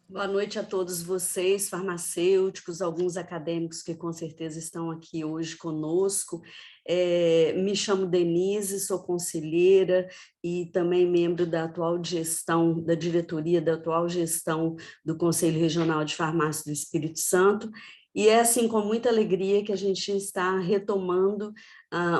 Boa noite a todos vocês, farmacêuticos, alguns acadêmicos que com certeza estão aqui hoje conosco. Me chamo Denise, sou conselheira e também membro da atual gestão, da diretoria da atual gestão do Conselho Regional de Farmácia do Espírito Santo. E é assim com muita alegria que a gente está retomando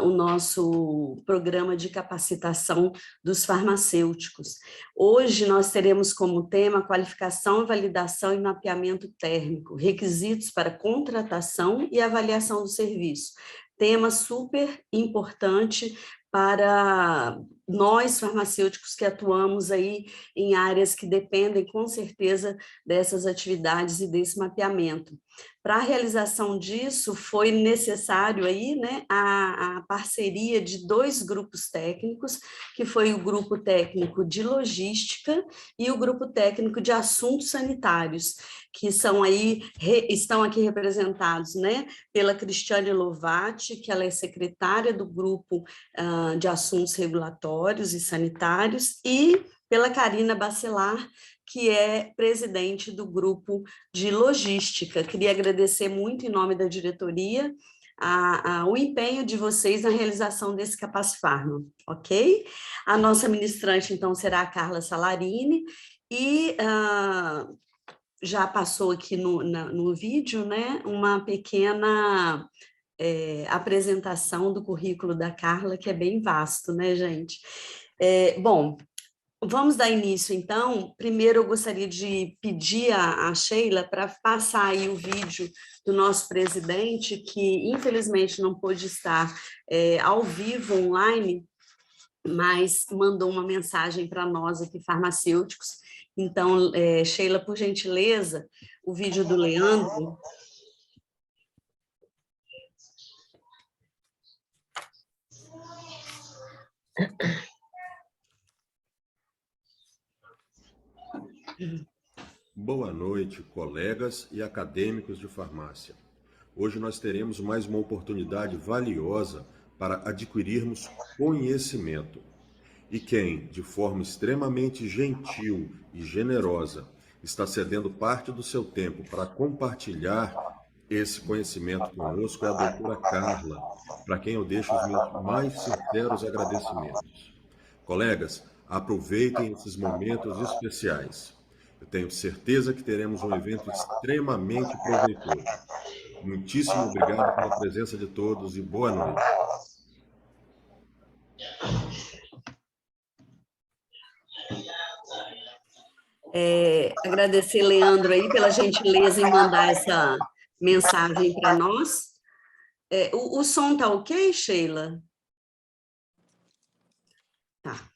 o nosso programa de capacitação dos farmacêuticos. Hoje nós teremos como tema qualificação, validação e mapeamento térmico, requisitos para contratação e avaliação do serviço. Tema super importante para nós farmacêuticos que atuamos aí em áreas que dependem com certeza dessas atividades e desse mapeamento. Para a realização disso, foi necessário aí, né, a parceria de dois grupos técnicos, que foi o grupo técnico de logística e o grupo técnico de assuntos sanitários, que são aí, estão aqui representados, né, pela Cristiane Lovati, que ela é secretária do grupo de assuntos regulatórios e sanitários, e pela Karina Bacelar, que é presidente do grupo de logística. Queria agradecer muito em nome da diretoria o empenho de vocês na realização desse Capacifarma, ok? A nossa ministrante, então, será a Carla Salarini, e já passou aqui no vídeo, né, uma pequena apresentação do currículo da Carla, que é bem vasto, né, gente? Bom, vamos dar início, então. Primeiro, eu gostaria de pedir a Sheila para passar aí o vídeo do nosso presidente, que infelizmente não pôde estar ao vivo, online, mas mandou uma mensagem para nós aqui, farmacêuticos. Então, Sheila, por gentileza, o vídeo do Leandro. Boa noite, colegas e acadêmicos de farmácia. Hoje nós teremos mais uma oportunidade valiosa para adquirirmos conhecimento. E quem, de forma extremamente gentil e generosa, está cedendo parte do seu tempo para compartilhar esse conhecimento conosco é a doutora Carla, para quem eu deixo os meus mais sinceros agradecimentos. Colegas, aproveitem esses momentos especiais. Eu tenho certeza que teremos um evento extremamente proveitoso. Muitíssimo obrigado pela presença de todos e boa noite. Agradecer, Leandro, aí pela gentileza em mandar essa mensagem para nós. O som está ok, Sheila? Tá.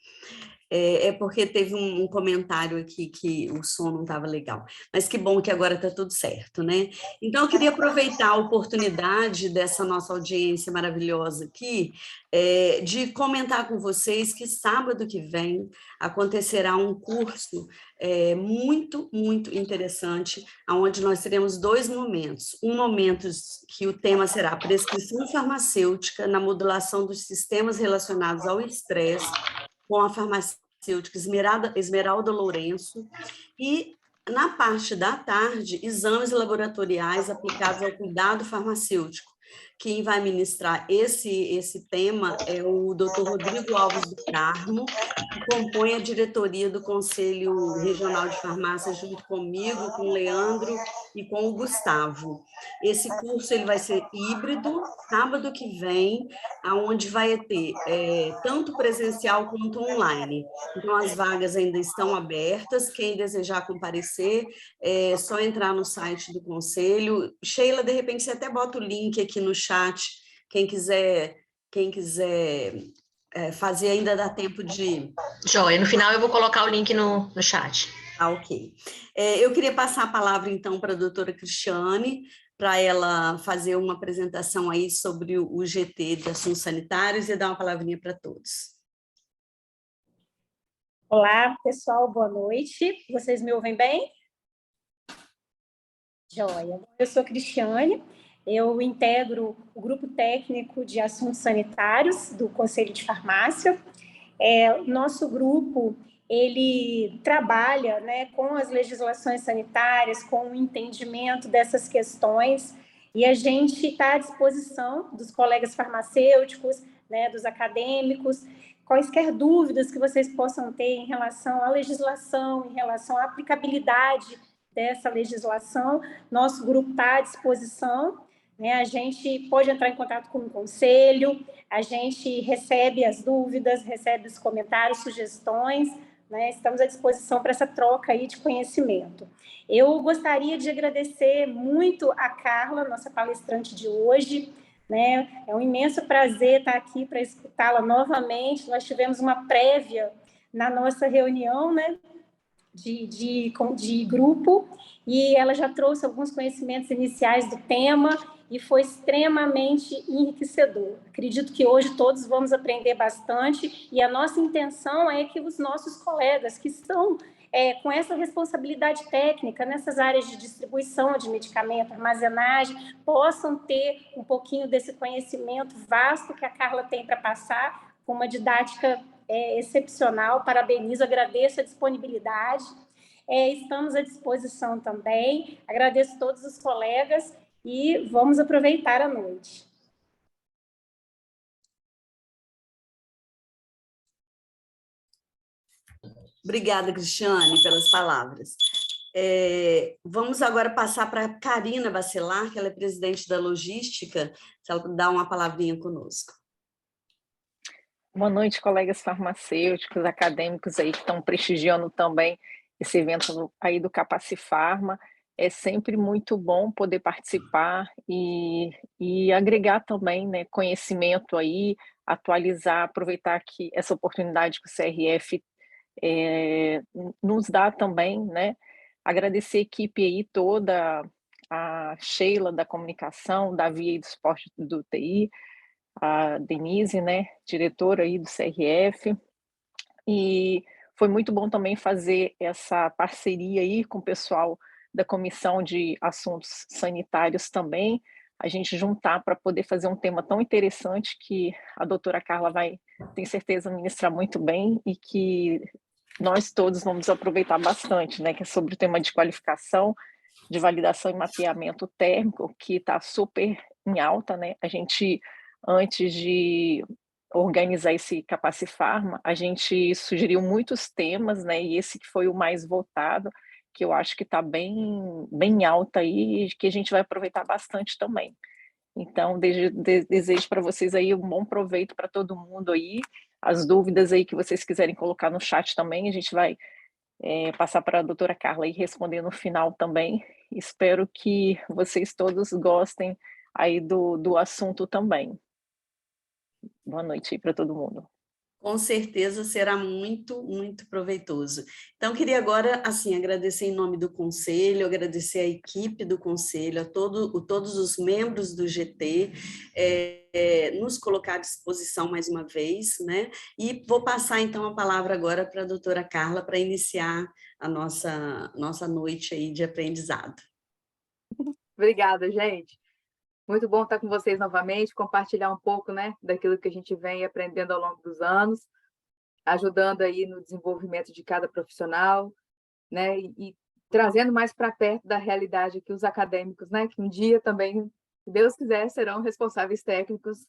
Porque teve um comentário aqui que o som não estava legal, mas que bom que agora está tudo certo, né? Então, eu queria aproveitar a oportunidade dessa nossa audiência maravilhosa aqui, de comentar com vocês que sábado que vem acontecerá um curso muito, muito interessante, onde nós teremos dois momentos. Um momento que o tema será prescrição farmacêutica na modulação dos sistemas relacionados ao estresse, com a farmacêutica Esmeralda Lourenço, e, na parte da tarde, exames laboratoriais aplicados ao cuidado farmacêutico. Quem vai ministrar esse tema é o Dr. Rodrigo Alves do Carmo, que compõe a diretoria do Conselho Regional de Farmácia, junto comigo, com o Leandro e com o Gustavo. Esse curso ele vai ser híbrido, sábado que vem, onde vai ter tanto presencial quanto online. Então, as vagas ainda estão abertas, quem desejar comparecer, é só entrar no site do Conselho. Sheila, de repente, você até bota o link aqui no chat, quem quiser fazer, ainda dá tempo de... Joia, no final eu vou colocar o link no chat. Ok. Eu queria passar a palavra, então, para a doutora Cristiane, para ela fazer uma apresentação aí sobre o GT de Assuntos Sanitários e dar uma palavrinha para todos. Olá, pessoal, boa noite. Vocês me ouvem bem? Joia. Eu sou Cristiane, eu integro o Grupo Técnico de Assuntos Sanitários do Conselho de Farmácia. Nosso grupo, ele trabalha, né, com as legislações sanitárias, com o entendimento dessas questões, e a gente está à disposição dos colegas farmacêuticos, né, dos acadêmicos, quaisquer dúvidas que vocês possam ter em relação à legislação, em relação à aplicabilidade dessa legislação, nosso grupo está à disposição, né? A gente pode entrar em contato com o conselho, a gente recebe as dúvidas, recebe os comentários, sugestões, né? Estamos à disposição para essa troca aí de conhecimento. Eu gostaria de agradecer muito a Carla, nossa palestrante de hoje, né? É um imenso prazer estar aqui para escutá-la novamente. Nós tivemos uma prévia na nossa reunião, né? De grupo, e ela já trouxe alguns conhecimentos iniciais do tema e foi extremamente enriquecedor. Acredito que hoje todos vamos aprender bastante, e a nossa intenção é que os nossos colegas que estão com essa responsabilidade técnica nessas áreas de distribuição de medicamento, armazenagem, possam ter um pouquinho desse conhecimento vasto que a Carla tem para passar, com uma didática excepcional. Parabenizo, agradeço a disponibilidade. Estamos à disposição também. Agradeço a todos os colegas e vamos aproveitar a noite. Obrigada, Cristiane, pelas palavras. Vamos agora passar para a Karina Bacelar, que ela é presidente da Logística, se ela dá uma palavrinha conosco. Boa noite, colegas farmacêuticos, acadêmicos aí que estão prestigiando também esse evento aí do Capacifarma. É sempre muito bom poder participar e agregar também, né, conhecimento aí, atualizar, aproveitar que essa oportunidade que o CRF nos dá também, né? Agradecer a equipe aí toda, a Sheila da comunicação, Davi aí do suporte do TI, a Denise, né, diretora aí do CRF, e foi muito bom também fazer essa parceria aí com o pessoal da Comissão de Assuntos Sanitários também, a gente juntar para poder fazer um tema tão interessante que a doutora Carla vai, tenho certeza, ministrar muito bem e que nós todos vamos aproveitar bastante, né, que é sobre o tema de qualificação, de validação e mapeamento térmico, que está super em alta, né, a gente, antes de organizar esse Capacifarma, a gente sugeriu muitos temas, né, e esse que foi o mais votado, que eu acho que está bem alta aí, e que a gente vai aproveitar bastante também. Então, desejo para vocês aí um bom proveito para todo mundo aí, as dúvidas aí que vocês quiserem colocar no chat também, a gente vai passar para a doutora Carla e responder no final também. Espero que vocês todos gostem aí do assunto também. Boa noite aí para todo mundo. Com certeza será muito, muito proveitoso. Então, queria agora, assim, agradecer em nome do Conselho, agradecer à equipe do Conselho, a todos os membros do GT, nos colocar à disposição mais uma vez, né? E vou passar, então, a palavra agora para a doutora Carla, para iniciar a nossa noite aí de aprendizado. Obrigada, gente. Muito bom estar com vocês novamente, compartilhar um pouco, né, daquilo que a gente vem aprendendo ao longo dos anos, ajudando aí no desenvolvimento de cada profissional, né, e trazendo mais para perto da realidade aqui os acadêmicos, né, que um dia também, se Deus quiser, serão responsáveis técnicos,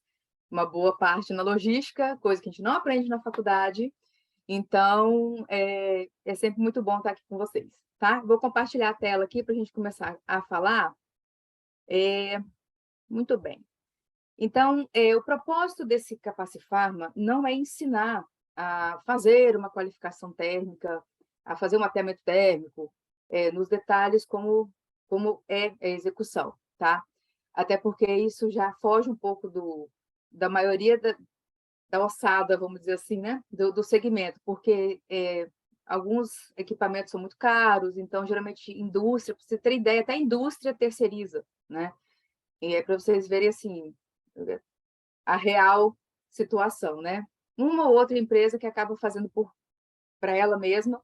uma boa parte na logística, coisa que a gente não aprende na faculdade. Então, é sempre muito bom estar aqui com vocês, tá? Vou compartilhar a tela aqui para a gente começar a falar. Muito bem. Então, o propósito desse Capacifarma não é ensinar a fazer uma qualificação térmica, a fazer um mapeamento térmico, nos detalhes como é a execução, tá? Até porque isso já foge um pouco da maioria da ossada, vamos dizer assim, né? Do segmento, porque alguns equipamentos são muito caros, então, geralmente, indústria, para você ter ideia, até a indústria terceiriza, né? E é para vocês verem, assim, a real situação, né? Uma ou outra empresa que acaba fazendo para ela mesma,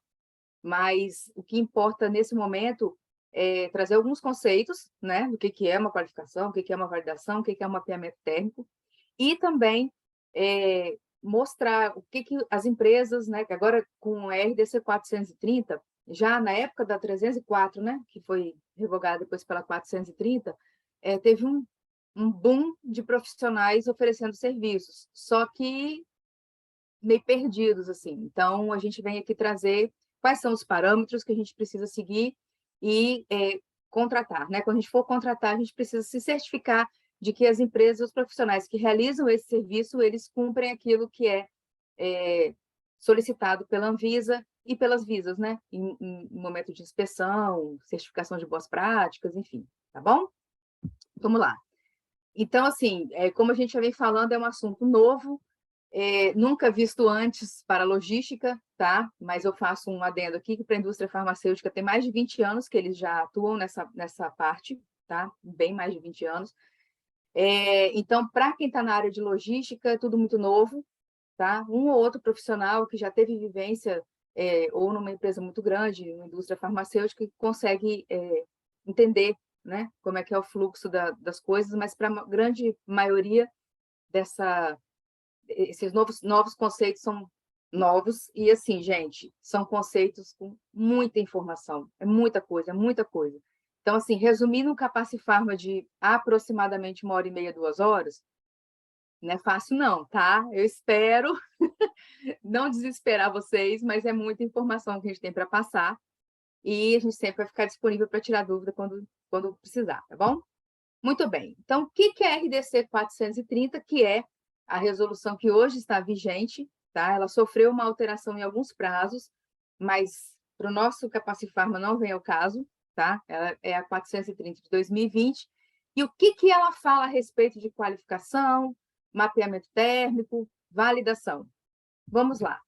mas o que importa nesse momento é trazer alguns conceitos, né? Do que é uma qualificação, o que é uma validação, o que é um mapeamento térmico, e também mostrar o que as empresas, né, que agora com a RDC 430, já na época da 304, né, que foi revogada depois pela 430, teve um boom de profissionais oferecendo serviços, só que meio perdidos, assim. Então, a gente vem aqui trazer quais são os parâmetros que a gente precisa seguir e contratar, né? Quando a gente for contratar, a gente precisa se certificar de que as empresas, os profissionais que realizam esse serviço, eles cumprem aquilo que é solicitado pela Anvisa e pelas Visas, né? Em momento de inspeção, certificação de boas práticas, enfim, tá bom? Vamos lá. Então, assim, como a gente já vem falando, é um assunto novo, nunca visto antes para a logística, tá? Mas eu faço um adendo aqui, que para a indústria farmacêutica tem mais de 20 anos que eles já atuam nessa parte, tá? Bem mais de 20 anos. Então, para quem está na área de logística, é tudo muito novo, tá? Um ou outro profissional que já teve vivência, ou numa empresa muito grande, uma indústria farmacêutica, que consegue entender, né, como é que é o fluxo das coisas, mas para a grande maioria esses novos conceitos são novos, e assim, gente, são conceitos com muita informação, é muita coisa, é muita coisa. Então, assim, resumindo um Capacifarma de aproximadamente 1h30, 2 horas, não é fácil não, tá? Eu espero não desesperar vocês, mas é muita informação que a gente tem para passar, e a gente sempre vai ficar disponível para tirar dúvida quando precisar, tá bom? Muito bem. Então, o que é a RDC 430, que é a resolução que hoje está vigente, tá? Ela sofreu uma alteração em alguns prazos, mas para o nosso Capacifarma não vem ao caso, tá? Ela é a 430 de 2020. E o que ela fala a respeito de qualificação, mapeamento térmico, validação? Vamos lá.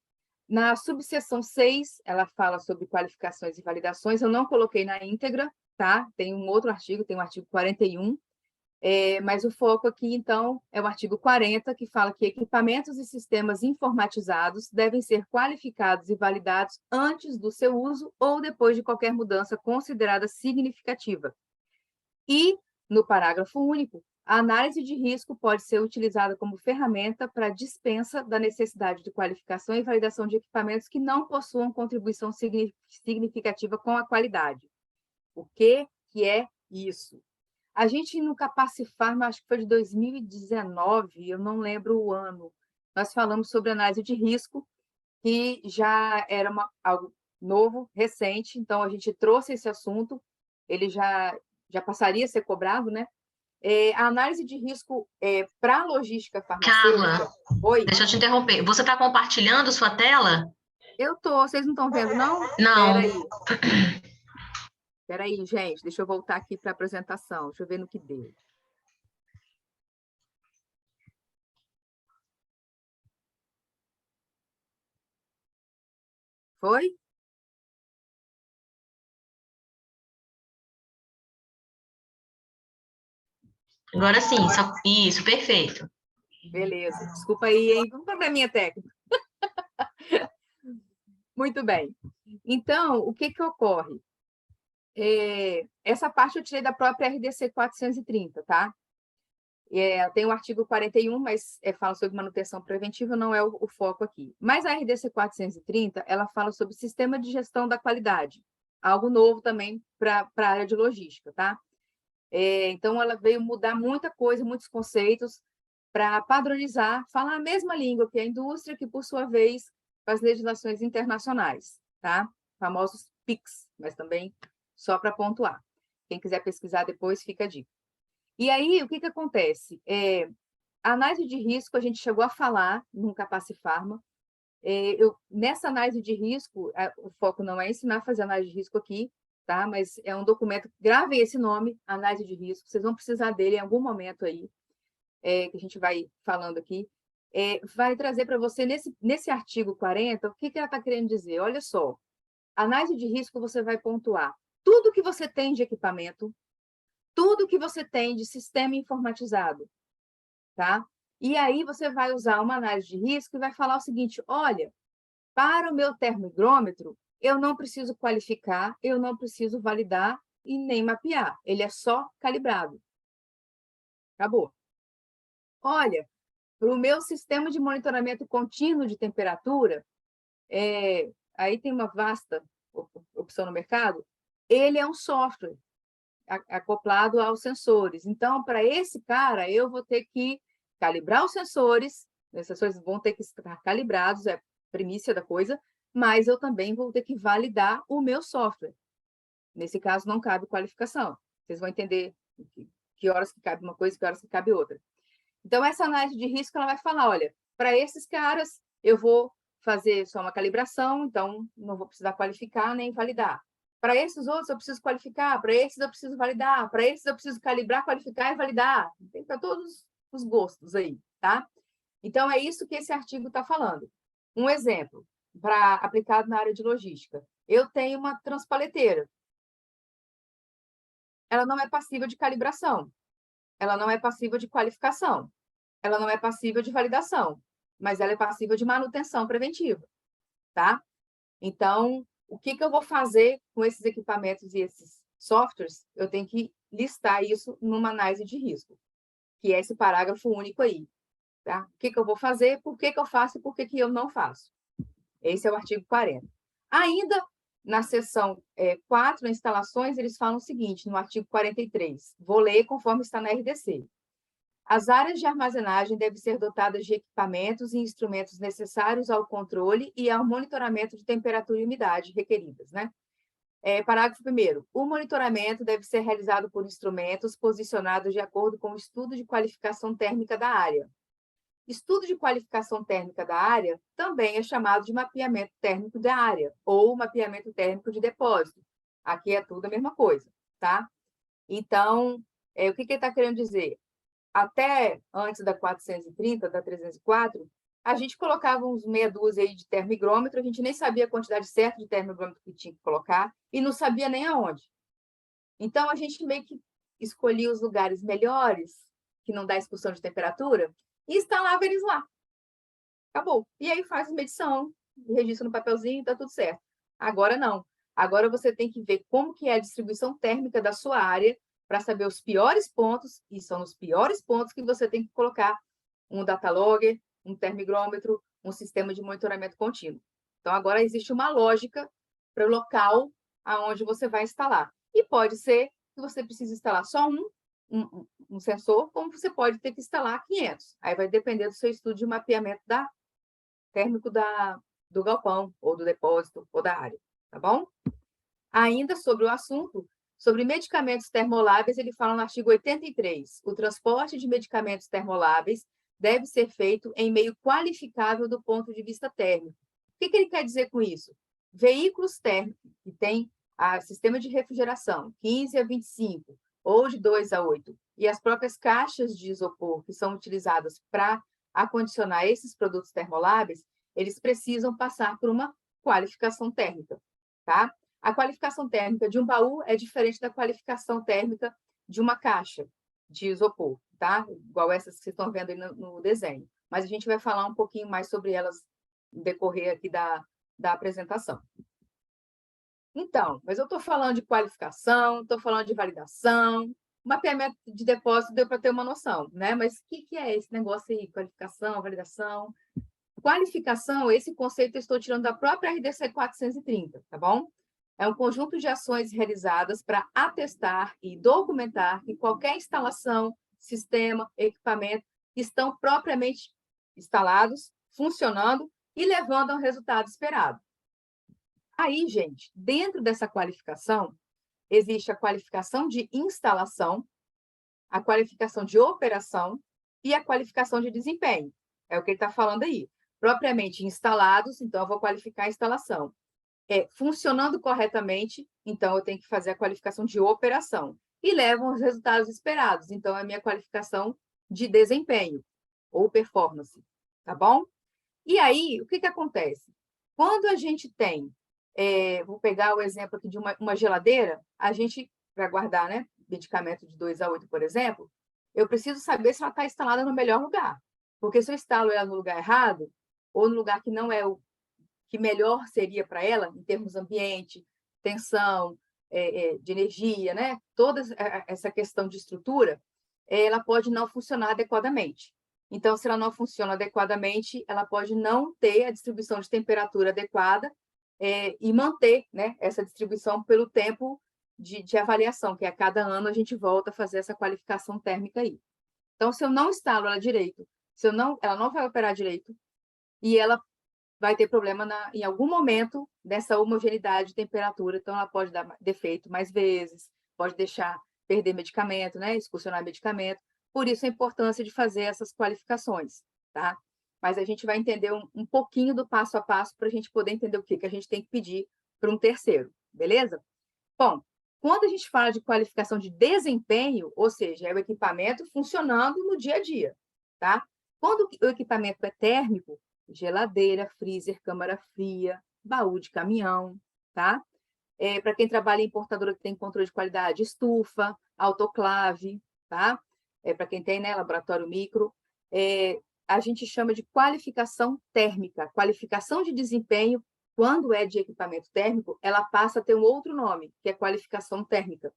Na subseção 6, ela fala sobre qualificações e validações. Eu não coloquei na íntegra, tá? Tem um outro artigo, tem o artigo 41, mas o foco aqui, então, é o artigo 40, que fala que equipamentos e sistemas informatizados devem ser qualificados e validados antes do seu uso ou depois de qualquer mudança considerada significativa. E, no parágrafo único, a análise de risco pode ser utilizada como ferramenta para dispensa da necessidade de qualificação e validação de equipamentos que não possuam contribuição significativa com a qualidade. O que é isso? A gente, no Capacifarma, acho que foi de 2019, eu não lembro o ano, nós falamos sobre análise de risco, que já era algo novo, recente, então a gente trouxe esse assunto, ele já passaria a ser cobrado, né? A análise de risco para a logística farmacêutica... Carla, Oi? deixa eu te interromper. Você está compartilhando sua tela? Eu estou, vocês não estão vendo, não? Não. Espera aí, gente, deixa eu voltar aqui para a apresentação, deixa eu ver no que deu. Foi? Agora sim, isso, perfeito. Beleza, desculpa aí, hein? Um probleminha técnico. Muito bem. Então, o que ocorre? Essa parte eu tirei da própria RDC 430, tá? Tem o artigo 41, mas fala sobre manutenção preventiva, não é o foco aqui. Mas a RDC 430, ela fala sobre sistema de gestão da qualidade, algo novo também para a área de logística, tá? Então, ela veio mudar muita coisa, muitos conceitos, para padronizar, falar a mesma língua que a indústria, que, por sua vez, faz legislações internacionais, tá? Famosos PICs, mas também só para pontuar. Quem quiser pesquisar depois, fica a dica. E aí, o que acontece? A análise de risco, a gente chegou a falar no Capacifarma. Nessa análise de risco, o foco não é ensinar a fazer análise de risco aqui, tá? Mas é um documento, gravem esse nome, análise de risco, vocês vão precisar dele em algum momento aí, que a gente vai falando aqui. Vai trazer para você, nesse artigo 40, o que ela está querendo dizer? Olha só, análise de risco, você vai pontuar tudo que você tem de equipamento, tudo que você tem de sistema informatizado, tá? E aí você vai usar uma análise de risco e vai falar o seguinte, olha, para o meu termohigrômetro, eu não preciso qualificar, eu não preciso validar e nem mapear, ele é só calibrado. Acabou. Olha, Para o meu sistema de monitoramento contínuo de temperatura, aí tem uma vasta opção no mercado, ele é um software acoplado aos sensores. Então, para esse cara, eu vou ter que calibrar os sensores vão ter que estar calibrados, é a primícia da coisa, mas eu também vou ter que validar o meu software. Nesse caso, não cabe qualificação. Vocês vão entender que horas que cabe uma coisa e que horas que cabe outra. Então, essa análise de risco, ela vai falar, olha, para esses caras, eu vou fazer só uma calibração, então não vou precisar qualificar nem validar. Para esses outros, eu preciso qualificar, para esses eu preciso validar, para esses eu preciso calibrar, qualificar e validar. Tem para todos os gostos aí, tá? Então, é isso que esse artigo está falando. Um exemplo, aplicado na área de logística. Eu tenho uma transpaleteira. Ela não é passível de calibração. Ela não é passível de qualificação. Ela não é passível de validação, mas ela é passível de manutenção preventiva, tá? Então, o que eu vou fazer com esses equipamentos e esses softwares? Eu tenho que listar isso numa análise de risco, que é esse parágrafo único aí, tá? O que eu vou fazer, por que eu faço e por que eu não faço. Esse é o artigo 40. Ainda na seção 4, instalações, eles falam o seguinte, no artigo 43, vou ler conforme está na RDC. As áreas de armazenagem devem ser dotadas de equipamentos e instrumentos necessários ao controle e ao monitoramento de temperatura e umidade requeridas, né? Parágrafo 1º. O monitoramento deve ser realizado por instrumentos posicionados de acordo com o estudo de qualificação térmica da área. Estudo de qualificação térmica da área também é chamado de mapeamento térmico da área ou mapeamento térmico de depósito. Aqui é tudo a mesma coisa, tá? Então, o que ele está querendo dizer? Até antes da 430, da 304, a gente colocava uns meia dúzia aí de termigrômetro, a gente nem sabia a quantidade certa de termigrômetro que tinha que colocar e não sabia nem aonde. Então, a gente meio que escolhia os lugares melhores, que não dá expulsão de temperatura, e instalava eles lá. Acabou. E aí faz medição, registra no papelzinho, está tudo certo. Agora não. Agora você tem que ver como que é a distribuição térmica da sua área para saber os piores pontos, e são os piores pontos que você tem que colocar um data logger, um termigrômetro, um sistema de monitoramento contínuo. Então, agora existe uma lógica para o local aonde você vai instalar. E pode ser que você precise instalar só um sensor, como você pode ter que instalar 500. Aí vai depender do seu estudo de mapeamento térmico do galpão, ou do depósito, ou da área, tá bom? Ainda sobre o assunto, sobre medicamentos termoláveis, ele fala no artigo 83, o transporte de medicamentos termoláveis deve ser feito em meio qualificável do ponto de vista térmico. O que ele quer dizer com isso? Veículos térmicos que têm sistema de refrigeração 15 a 25, ou de 2 a 8, e as próprias caixas de isopor que são utilizadas para acondicionar esses produtos termoláveis, eles precisam passar por uma qualificação térmica, tá? A qualificação térmica de um baú é diferente da qualificação térmica de uma caixa de isopor, tá? Igual essas que vocês estão vendo aí no desenho. Mas a gente vai falar um pouquinho mais sobre elas no decorrer aqui da apresentação. Então, mas eu estou falando de qualificação, estou falando de validação, mapeamento de depósito deu para ter uma noção, né? Mas o que é esse negócio aí? Qualificação, validação? Qualificação, esse conceito eu estou tirando da própria RDC 430, tá bom? É um conjunto de ações realizadas para atestar e documentar que qualquer instalação, sistema, equipamento estão propriamente instalados, funcionando e levando ao resultado esperado. Aí, gente, dentro dessa qualificação, existe a qualificação de instalação, a qualificação de operação e a qualificação de desempenho. É o que ele está falando aí. Propriamente instalados, então eu vou qualificar a instalação. Funcionando corretamente, então eu tenho que fazer a qualificação de operação. E levam os resultados esperados, então é a minha qualificação de desempenho ou performance, tá bom? E aí, o que acontece? Quando a gente tem, vou pegar o exemplo aqui de uma geladeira, a gente, para guardar, né, medicamento de 2 a 8, por exemplo, eu preciso saber se ela está instalada no melhor lugar. Porque se eu instalo ela no lugar errado, ou no lugar que não é o que melhor seria para ela, em termos ambiente, tensão, de energia, né? Toda essa questão de estrutura, ela pode não funcionar adequadamente. Então, se ela não funciona adequadamente, ela pode não ter a distribuição de temperatura adequada e manter, né, essa distribuição pelo tempo de avaliação, que a cada ano a gente volta a fazer essa qualificação térmica aí. Então, se eu não instalo ela direito, ela não vai operar direito e ela vai ter problema em algum momento dessa homogeneidade de temperatura. Então, ela pode dar defeito mais vezes, pode deixar perder medicamento, né, excursionar medicamento. Por isso, a importância de fazer essas qualificações, tá? Mas a gente vai entender um pouquinho do passo a passo para a gente poder entender o que a gente tem que pedir para um terceiro, beleza? Bom, quando a gente fala de qualificação de desempenho, ou seja, é o equipamento funcionando no dia a dia, tá? Quando o equipamento é térmico, geladeira, freezer, câmara fria, baú de caminhão, tá? Para quem trabalha em importadora que tem controle de qualidade, estufa, autoclave, tá? Para quem tem, né, laboratório micro, a gente chama de qualificação térmica. Qualificação de desempenho, quando é de equipamento térmico, ela passa a ter um outro nome, que é qualificação térmica,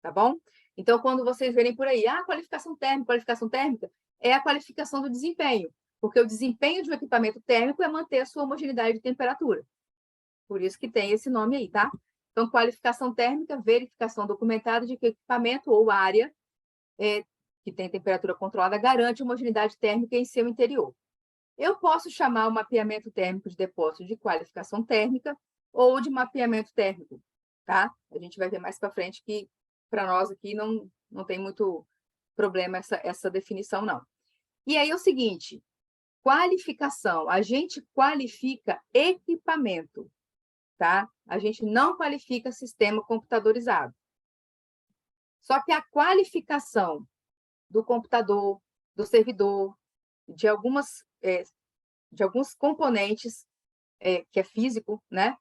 tá bom? Então, quando vocês verem por aí, qualificação térmica, é a qualificação do desempenho, porque o desempenho de um equipamento térmico é manter a sua homogeneidade de temperatura. Por isso que tem esse nome aí, tá? Então, qualificação térmica, verificação documentada de que o equipamento ou área que tem temperatura controlada garante homogeneidade térmica em seu interior. Eu posso chamar o mapeamento térmico de depósito de qualificação térmica ou de mapeamento térmico, tá? A gente vai ver mais para frente que, para nós aqui, não tem muito problema essa definição, não. E aí é o seguinte, qualificação, a gente qualifica equipamento, tá? A gente não qualifica sistema computadorizado. Só que a qualificação do computador, do servidor, de alguns componentes, que é físico, né?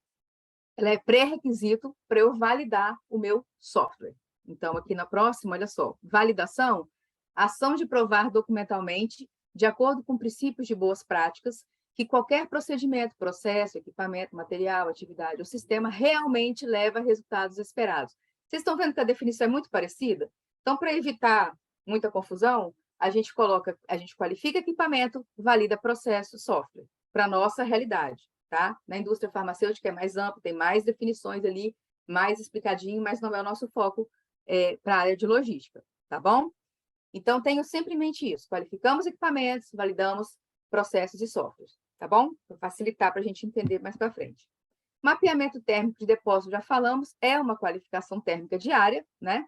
Ela é pré-requisito para eu validar o meu software. Então, aqui na próxima, olha só, validação, ação de provar documentalmente, de acordo com princípios de boas práticas, que qualquer procedimento, processo, equipamento, material, atividade ou sistema realmente leva a resultados esperados. Vocês estão vendo que a definição é muito parecida? Então, para evitar muita confusão, a gente qualifica equipamento, valida processo, software, para a nossa realidade, tá? Na indústria farmacêutica é mais amplo, tem mais definições ali, mais explicadinho, mas não é o nosso foco para a área de logística, tá bom? Então, tenho sempre em mente isso, qualificamos equipamentos, validamos processos e softwares, tá bom? Para facilitar para a gente entender mais para frente. Mapeamento térmico de depósito, já falamos, é uma qualificação térmica diária, né?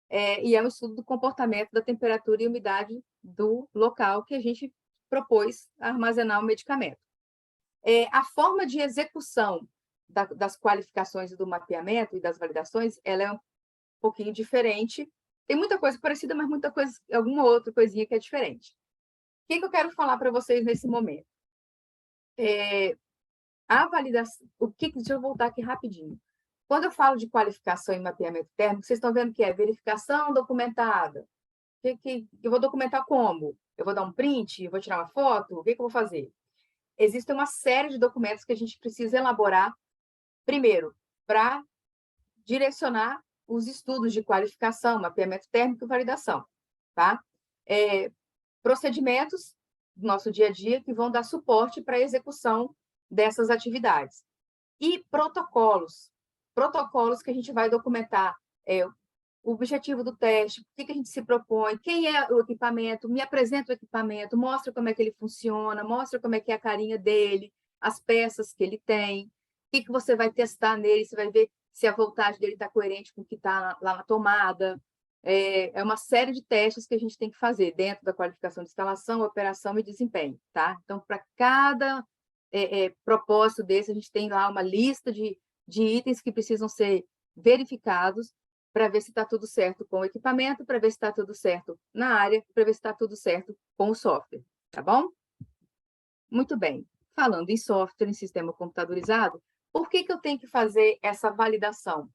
E é um estudo do comportamento da temperatura e umidade do local que a gente propôs armazenar o medicamento. A forma de execução das qualificações do mapeamento e das validações, ela é um pouquinho diferente. Tem muita coisa parecida, mas muita coisa, alguma outra coisinha que é diferente. O que eu quero falar para vocês nesse momento? A validação... Deixa eu voltar aqui rapidinho. Quando eu falo de qualificação e mapeamento térmico, vocês estão vendo que é verificação documentada. Eu vou documentar como? Eu vou dar um print? Eu vou tirar uma foto? O que eu vou fazer? Existe uma série de documentos que a gente precisa elaborar, primeiro, para direcionar os estudos de qualificação, mapeamento térmico e validação, tá? Procedimentos do nosso dia a dia que vão dar suporte para a execução dessas atividades. E protocolos que a gente vai documentar o objetivo do teste, o que a gente se propõe, quem é o equipamento, me apresenta o equipamento, mostra como é que ele funciona, mostra como é que é a carinha dele, as peças que ele tem, o que você vai testar nele, você vai ver se a voltagem dele está coerente com o que está lá na tomada. É uma série de testes que a gente tem que fazer dentro da qualificação de instalação, operação e desempenho, tá? Então, para cada propósito desse, a gente tem lá uma lista de itens que precisam ser verificados para ver se está tudo certo com o equipamento, para ver se está tudo certo na área, para ver se está tudo certo com o software, tá bom? Muito bem. Falando em software, em sistema computadorizado, por que eu tenho que fazer essa validação?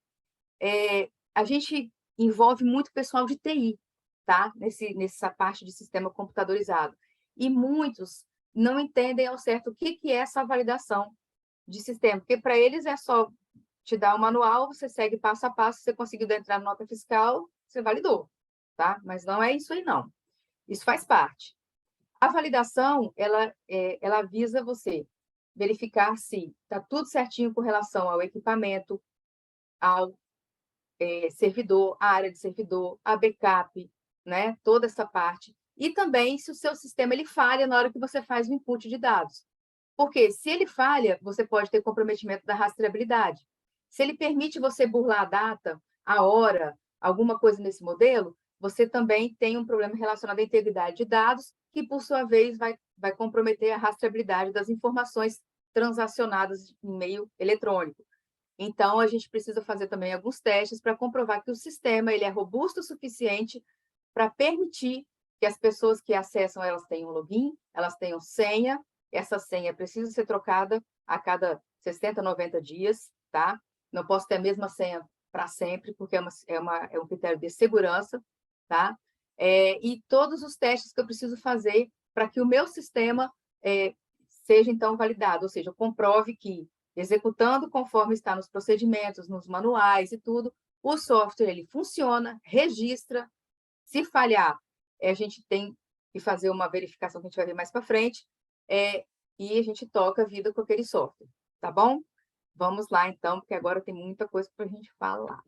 A gente envolve muito pessoal de TI, tá? Nessa parte de sistema computadorizado. E muitos não entendem ao certo o que é essa validação de sistema, porque para eles é só te dar o manual, você segue passo a passo, você conseguiu entrar na nota fiscal, você validou, tá? Mas não é isso aí, não. Isso faz parte. A validação, ela visa você verificar se está tudo certinho com relação ao equipamento, ao servidor, a área de servidor, a backup, né? Toda essa parte. E também se o seu sistema ele falha na hora que você faz o input de dados. Porque se ele falha, você pode ter comprometimento da rastreabilidade. Se ele permite você burlar a data, a hora, alguma coisa nesse modelo, você também tem um problema relacionado à integridade de dados, que, por sua vez, vai comprometer a rastreabilidade das informações transacionadas em meio eletrônico. Então, a gente precisa fazer também alguns testes para comprovar que o sistema ele é robusto o suficiente para permitir que as pessoas que acessam, elas tenham login, elas tenham senha, essa senha precisa ser trocada a cada 60, 90 dias, tá? Não posso ter a mesma senha para sempre, porque é um critério de segurança, tá? E todos os testes que eu preciso fazer para que o meu sistema seja, então, validado, ou seja, eu comprove que, executando conforme está nos procedimentos, nos manuais e tudo, o software ele funciona, registra. Se falhar, a gente tem que fazer uma verificação que a gente vai ver mais para frente, e a gente toca a vida com aquele software, tá bom? Vamos lá, então, porque agora tem muita coisa para a gente falar.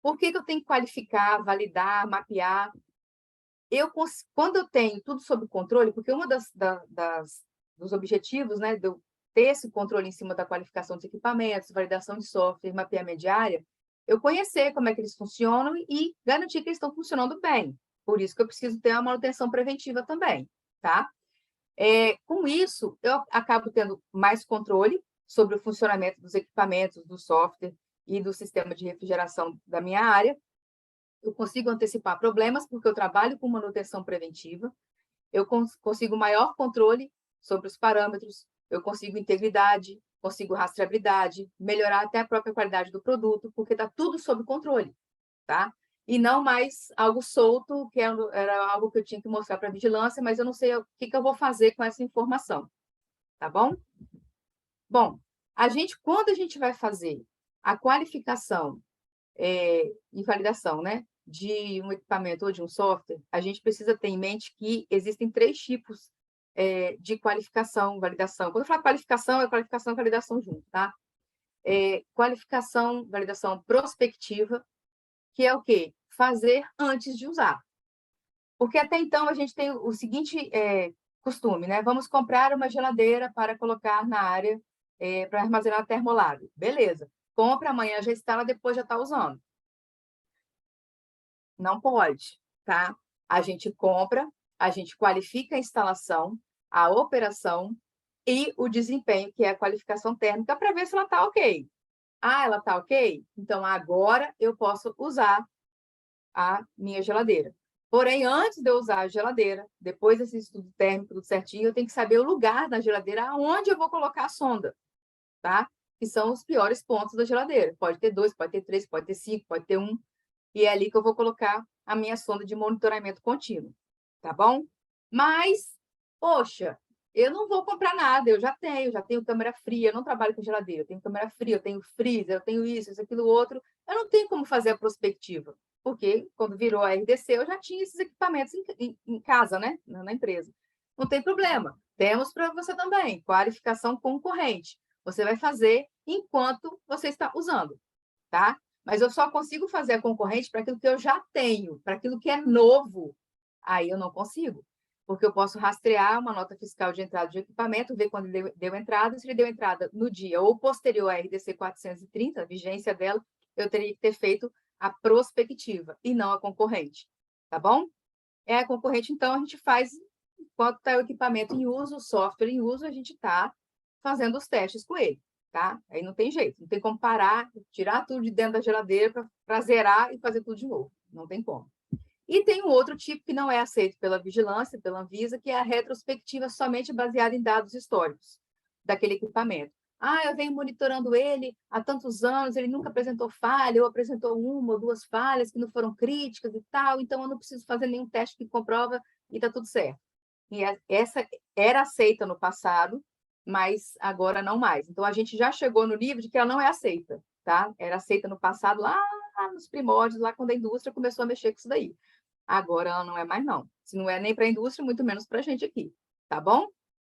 Por que eu tenho que qualificar, validar, mapear? Quando eu tenho tudo sob controle, porque uma dos objetivos, né, de eu ter esse controle em cima da qualificação dos equipamentos, validação de software, mapeamento de área, eu conhecer como é que eles funcionam e garantir que eles estão funcionando bem. Por isso que eu preciso ter uma manutenção preventiva também, tá? Com isso, eu acabo tendo mais controle sobre o funcionamento dos equipamentos, do software e do sistema de refrigeração da minha área. Eu consigo antecipar problemas, porque eu trabalho com manutenção preventiva. Eu consigo maior controle sobre os parâmetros, eu consigo integridade, consigo rastreabilidade, melhorar até a própria qualidade do produto, porque está tudo sob controle, tá? E não mais algo solto, que era algo que eu tinha que mostrar para a vigilância, mas eu não sei o que eu vou fazer com essa informação, tá bom? Bom, quando a gente vai fazer a qualificação e validação, né, de um equipamento ou de um software, a gente precisa ter em mente que existem 3 tipos de qualificação, validação. Quando eu falo qualificação, é qualificação e validação junto, tá? Qualificação, validação prospectiva, que é o quê? Fazer antes de usar. Porque até então a gente tem o seguinte costume, né? Vamos comprar uma geladeira para colocar na área para armazenar termolábil. Beleza. Compra, amanhã já instala, depois já está usando. Não pode, tá? A gente compra, a gente qualifica a instalação, a operação e o desempenho, que é a qualificação térmica, para ver se ela está ok. Ah, ela está ok? Então, agora eu posso usar a minha geladeira. Porém, antes de eu usar a geladeira, depois desse estudo térmico, tudo certinho, eu tenho que saber o lugar da geladeira, aonde eu vou colocar a sonda, tá? Que são os piores pontos da geladeira. Pode ter 2, pode ter 3, pode ter 5, pode ter 1. E é ali que eu vou colocar a minha sonda de monitoramento contínuo, tá bom? Mas, poxa, eu não vou comprar nada, eu já tenho câmera fria, eu não trabalho com geladeira, eu tenho câmera fria, eu tenho freezer, eu tenho isso, aquilo, outro. Eu não tenho como fazer a prospectiva, porque quando virou a RDC, eu já tinha esses equipamentos em casa, né? Na empresa. Não tem problema. Temos para você também, qualificação concorrente. Você vai fazer enquanto você está usando, tá? Mas eu só consigo fazer a concorrente para aquilo que eu já tenho, para aquilo que é novo. Aí eu não consigo, porque eu posso rastrear uma nota fiscal de entrada de equipamento, ver quando ele deu entrada, se ele deu entrada no dia ou posterior à RDC 430, a vigência dela, eu teria que ter feito a prospectiva e não a concorrente, tá bom? A concorrente, então, a gente faz, enquanto está o equipamento em uso, o software em uso, a gente está fazendo os testes com ele. Tá? Aí não tem jeito, não tem como parar, tirar tudo de dentro da geladeira para zerar e fazer tudo de novo. Não tem como. E tem um outro tipo que não é aceito pela vigilância, pela Anvisa, que é a retrospectiva somente baseada em dados históricos daquele equipamento. Ah, eu venho monitorando ele há tantos anos, ele nunca apresentou falha, ou apresentou 1 ou 2 falhas que não foram críticas e tal, então eu não preciso fazer nenhum teste que comprova e está tudo certo. E essa era aceita no passado, mas agora não mais. Então, a gente já chegou no nível de que ela não é aceita, tá? Era aceita no passado, lá nos primórdios, lá quando a indústria começou a mexer com isso daí. Agora ela não é mais, não. Se não é nem para a indústria, muito menos para a gente aqui, tá bom?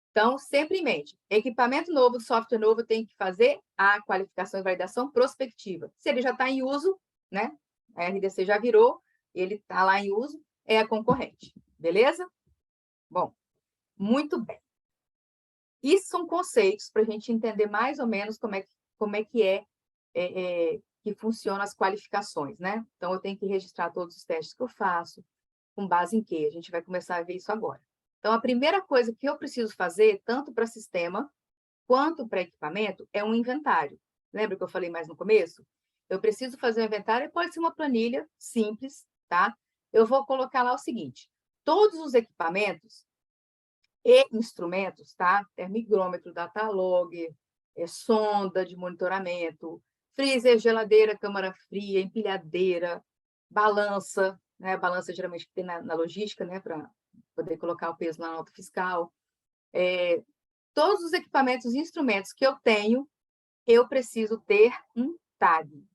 Então, sempre em mente, equipamento novo, software novo, tem que fazer a qualificação e validação prospectiva. Se ele já está em uso, né? A RDC já virou, ele está lá em uso, é a concorrente, beleza? Bom, muito bem. Isso são conceitos para a gente entender mais ou menos como é que funcionam as qualificações, né? Então, eu tenho que registrar todos os testes que eu faço, com base em quê? A gente vai começar a ver isso agora. Então, a primeira coisa que eu preciso fazer, tanto para sistema quanto para equipamento, é um inventário. Lembra que eu falei mais no começo? Eu preciso fazer um inventário, pode ser uma planilha simples, tá? Eu vou colocar lá o seguinte, todos os equipamentos e instrumentos, tá? Termigrômetro, datalog, sonda de monitoramento, freezer, geladeira, câmara fria, empilhadeira, balança, né? Balança geralmente tem na logística, né? Para poder colocar o peso na nota fiscal. Todos os equipamentos e instrumentos que eu tenho, eu preciso ter um tag.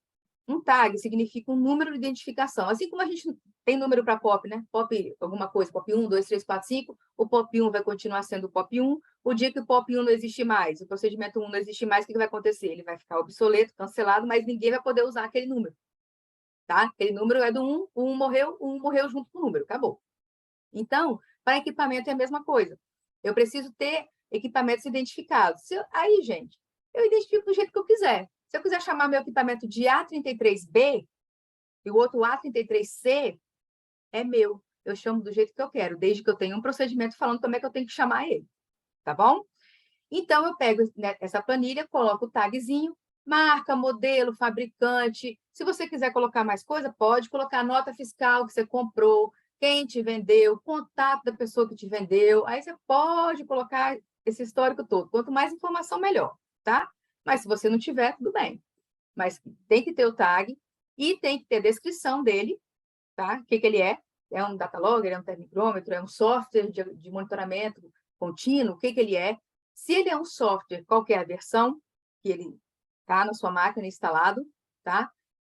Um tag significa um número de identificação. Assim como a gente tem número para POP, né? POP alguma coisa, POP 1, 2, 3, 4, 5, o POP 1 vai continuar sendo o POP 1. O dia que o POP 1 não existe mais, o procedimento 1 não existe mais, o que vai acontecer? Ele vai ficar obsoleto, cancelado, mas ninguém vai poder usar aquele número. Tá? Aquele número é do 1, o 1 morreu junto com o número, acabou. Então, para equipamento é a mesma coisa. Eu preciso ter equipamentos identificados. Aí, gente, eu identifico do jeito que eu quiser. Se eu quiser chamar meu equipamento de A33B e o outro A33C, é meu. Eu chamo do jeito que eu quero, desde que eu tenha um procedimento falando como é que eu tenho que chamar ele. Tá bom? Então, eu pego essa planilha, coloco o tagzinho, marca, modelo, fabricante. Se você quiser colocar mais coisa, pode colocar a nota fiscal que você comprou, quem te vendeu, contato da pessoa que te vendeu. Aí você pode colocar esse histórico todo. Quanto mais informação, melhor, tá? Mas se você não tiver, tudo bem. Mas tem que ter o tag e tem que ter a descrição dele, tá? O que ele é? É um datalogger, é um termigrômetro, é um software de monitoramento contínuo, o que ele é? Se ele é um software, qual que é a versão que ele está na sua máquina instalado, tá?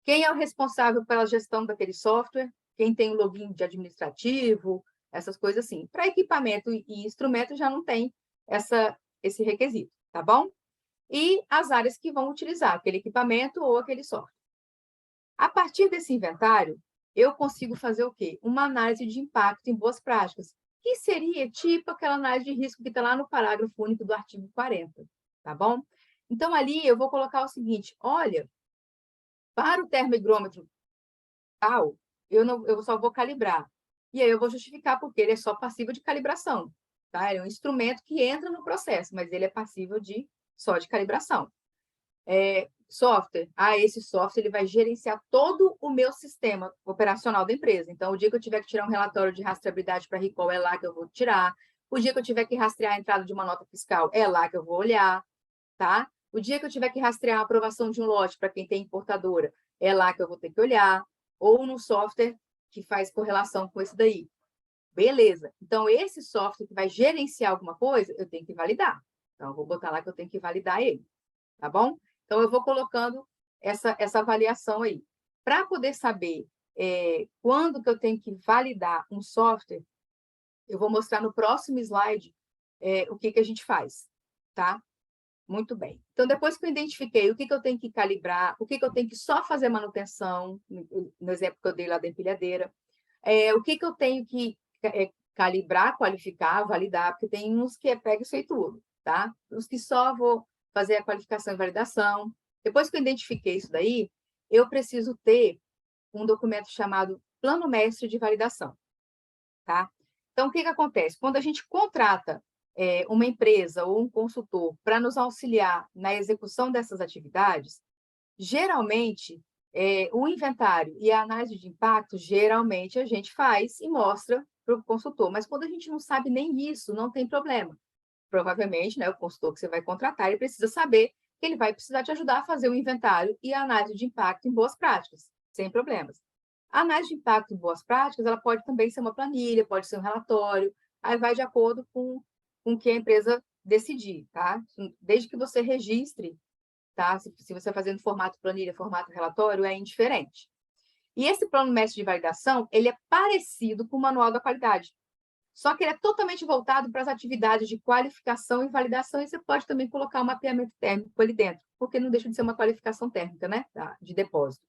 Quem é o responsável pela gestão daquele software? Quem tem o login de administrativo, essas coisas assim. Para equipamento e instrumento já não tem esse requisito, tá bom? E as áreas que vão utilizar aquele equipamento ou aquele software. A partir desse inventário, eu consigo fazer o quê? Uma análise de impacto em boas práticas, que seria tipo aquela análise de risco que está lá no parágrafo único do artigo 40, tá bom? Então, ali eu vou colocar o seguinte, olha, para o termigrômetro tal, eu só vou calibrar. E aí eu vou justificar porque ele é só passível de calibração, tá? Ele é um instrumento que entra no processo, mas ele é passível só de calibração. Software, esse software ele vai gerenciar todo o meu sistema operacional da empresa. Então, o dia que eu tiver que tirar um relatório de rastreabilidade para recall, é lá que eu vou tirar. O dia que eu tiver que rastrear a entrada de uma nota fiscal, é lá que eu vou olhar, tá? O dia que eu tiver que rastrear a aprovação de um lote para quem tem importadora, é lá que eu vou ter que olhar. Ou no software que faz correlação com esse daí. Beleza. Então, esse software que vai gerenciar alguma coisa, eu tenho que validar. Então, eu vou botar lá que eu tenho que validar ele, tá bom? Então, eu vou colocando essa avaliação aí. Para poder saber quando que eu tenho que validar um software, eu vou mostrar no próximo slide o que a gente faz, tá? Muito bem. Então, depois que eu identifiquei o que eu tenho que calibrar, o que eu tenho que só fazer manutenção, no exemplo que eu dei lá da empilhadeira, o que eu tenho que calibrar, qualificar, validar, porque tem uns que pega isso aí tudo, tá? Os que só vou fazer a qualificação e validação. Depois que eu identifiquei isso daí, eu preciso ter um documento chamado Plano Mestre de Validação, tá? Então, o que acontece? Quando a gente contrata uma empresa ou um consultor para nos auxiliar na execução dessas atividades, geralmente, o inventário e a análise de impacto, geralmente, a gente faz e mostra para o consultor. Mas quando a gente não sabe nem isso, não tem problema. Provavelmente, né, o consultor que você vai contratar, ele precisa saber que ele vai precisar te ajudar a fazer o inventário e a análise de impacto em boas práticas, sem problemas. A análise de impacto em boas práticas, ela pode também ser uma planilha, pode ser um relatório, aí vai de acordo com o que a empresa decidir, tá? Desde que você registre, tá? Se você está fazendo formato planilha, formato relatório, é indiferente. E esse plano mestre de validação, ele é parecido com o manual da qualidade, só que ele é totalmente voltado para as atividades de qualificação e validação, e você pode também colocar um mapeamento térmico ali dentro, porque não deixa de ser uma qualificação térmica, né, de depósito.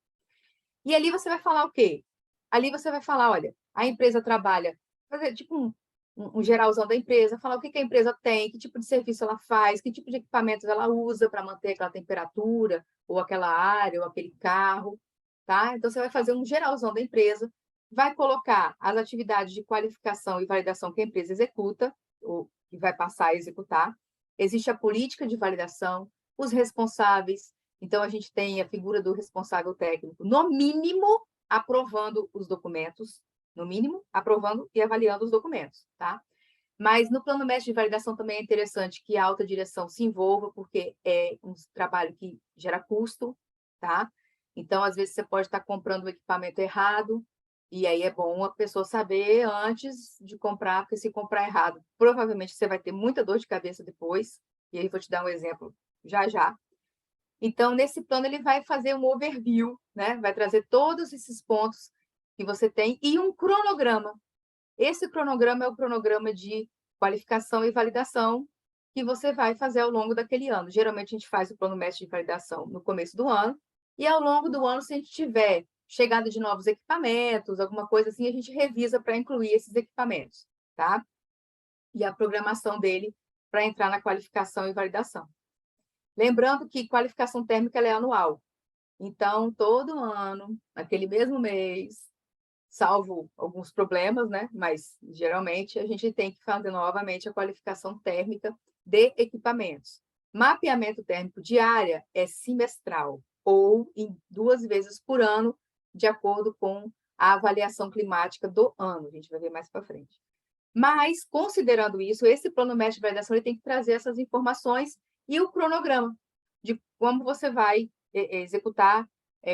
E ali você vai falar o quê? Ali você vai falar, olha, a empresa trabalha, fazer tipo um geralzão da empresa, falar o que a empresa tem, que tipo de serviço ela faz, que tipo de equipamentos ela usa para manter aquela temperatura, ou aquela área, ou aquele carro, tá? Então, você vai fazer um geralzão da empresa, vai colocar as atividades de qualificação e validação que a empresa executa, ou que vai passar a executar. Existe a política de validação, os responsáveis. Então, a gente tem a figura do responsável técnico, no mínimo, aprovando os documentos, no mínimo, aprovando e avaliando os documentos, tá? Mas no plano mestre de validação também é interessante que a alta direção se envolva, porque é um trabalho que gera custo, tá? Então, às vezes, você pode estar comprando o equipamento errado, e aí é bom a pessoa saber antes de comprar, porque se comprar errado, provavelmente você vai ter muita dor de cabeça depois, e aí vou te dar um exemplo já já. Então, nesse plano, ele vai fazer um overview, né? Vai trazer todos esses pontos que você tem e um cronograma. Esse cronograma é o cronograma de qualificação e validação que você vai fazer ao longo daquele ano. Geralmente, a gente faz o plano mestre de validação no começo do ano, e ao longo do ano, se a gente tiver chegada de novos equipamentos, alguma coisa assim, a gente revisa para incluir esses equipamentos, tá? E a programação dele para entrar na qualificação e validação. Lembrando que qualificação térmica ela é anual. Então, todo ano, naquele mesmo mês, salvo alguns problemas, né? Mas, geralmente, a gente tem que fazer novamente a qualificação térmica de equipamentos. Mapeamento térmico de área é semestral, ou em 2 vezes por ano, de acordo com a avaliação climática do ano. A gente vai ver mais para frente. Mas, considerando isso, esse plano mestre de validação ele tem que trazer essas informações e o cronograma de como você vai executar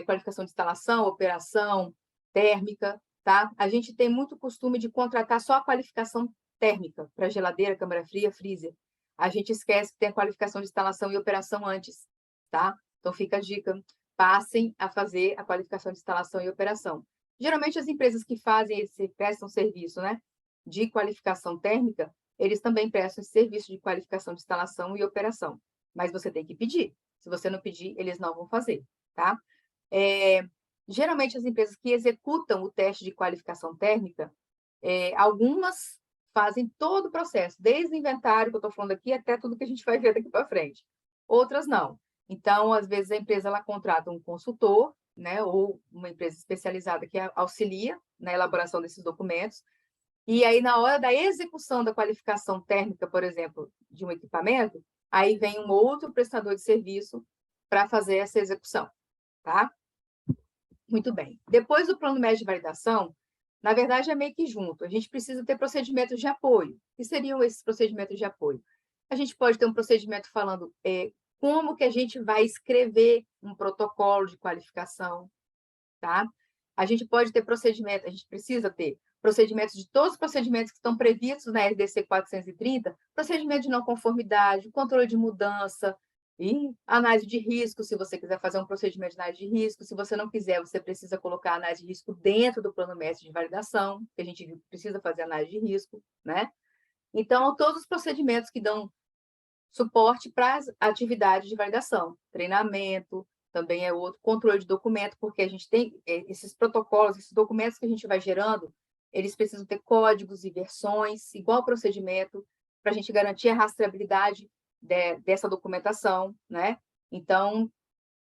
qualificação de instalação, operação térmica, tá? A gente tem muito costume de contratar só a qualificação térmica para geladeira, câmara fria, freezer. A gente esquece que tem a qualificação de instalação e operação antes, tá? Então, fica a dica, passem a fazer a qualificação de instalação e operação. Geralmente, as empresas que prestam serviço, né, de qualificação térmica, eles também prestam esse serviço de qualificação de instalação e operação. Mas você tem que pedir. Se você não pedir, eles não vão fazer, tá? Geralmente, as empresas que executam o teste de qualificação térmica, algumas fazem todo o processo, desde o inventário que eu estou falando aqui, até tudo que a gente vai ver daqui para frente. Outras não. Então, às vezes, a empresa ela contrata um consultor, né, ou uma empresa especializada que auxilia na elaboração desses documentos, e aí, na hora da execução da qualificação térmica, por exemplo, de um equipamento, aí vem um outro prestador de serviço para fazer essa execução, tá? Muito bem. Depois do plano mestre de validação, na verdade, é meio que junto. A gente precisa ter procedimentos de apoio. O que seriam esses procedimentos de apoio? A gente pode ter um procedimento falando como que a gente vai escrever um protocolo de qualificação, tá? A gente pode ter procedimento, a gente precisa ter procedimentos de todos os procedimentos que estão previstos na RDC 430, procedimento de não conformidade, controle de mudança e análise de risco, se você quiser fazer um procedimento de análise de risco. Se você não quiser, você precisa colocar a análise de risco dentro do plano mestre de validação, que a gente precisa fazer análise de risco, né? Então, todos os procedimentos que dão suporte para as atividades de validação, treinamento, também é outro, controle de documento, porque a gente tem esses protocolos, esses documentos que a gente vai gerando, eles precisam ter códigos e versões, igual ao procedimento, para a gente garantir a rastreabilidade dessa documentação, né? Então,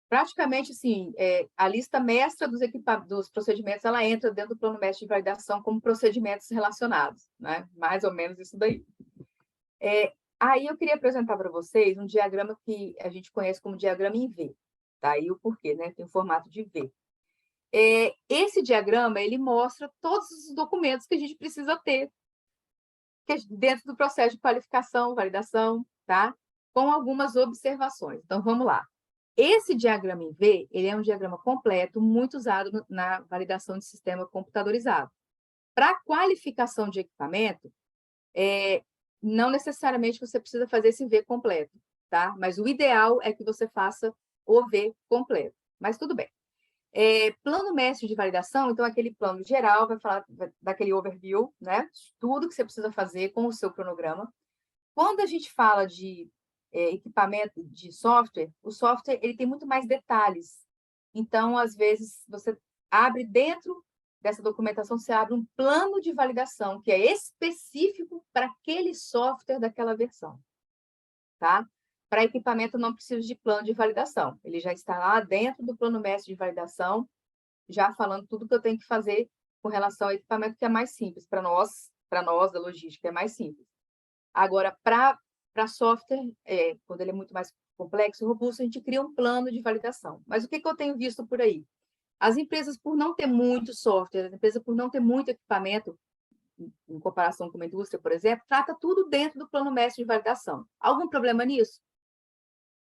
praticamente, assim, a lista mestra dos procedimentos, ela entra dentro do plano mestre de validação como procedimentos relacionados, né? Mais ou menos isso daí. Aí eu queria apresentar para vocês um diagrama que a gente conhece como diagrama em V. Tá aí o porquê, né? Tem o formato de V. Esse diagrama, ele mostra todos os documentos que a gente precisa ter dentro do processo de qualificação, validação, tá? Com algumas observações. Então, vamos lá. Esse diagrama em V, ele é um diagrama completo, muito usado na validação de sistema computadorizado. Para qualificação de equipamento, não necessariamente você precisa fazer esse V completo, tá? Mas o ideal é que você faça o V completo. Mas tudo bem. Plano mestre de validação, então aquele plano geral vai falar daquele overview, né? Tudo que você precisa fazer com o seu cronograma. Quando a gente fala de equipamento de software, o software ele tem muito mais detalhes. Então, às vezes, você abre dentro dessa documentação, você abre um plano de validação que é específico para aquele software daquela versão, tá? Para equipamento, não precisa de plano de validação. Ele já está lá dentro do plano mestre de validação, já falando tudo que eu tenho que fazer com relação ao equipamento, que é mais simples. Para nós da logística, é mais simples. Agora, para software, quando ele é muito mais complexo e robusto, a gente cria um plano de validação. Mas o que eu tenho visto por aí? As empresas, por não ter muito software, as empresas, por não ter muito equipamento, em comparação com uma indústria, por exemplo, trata tudo dentro do plano mestre de validação. Algum problema nisso?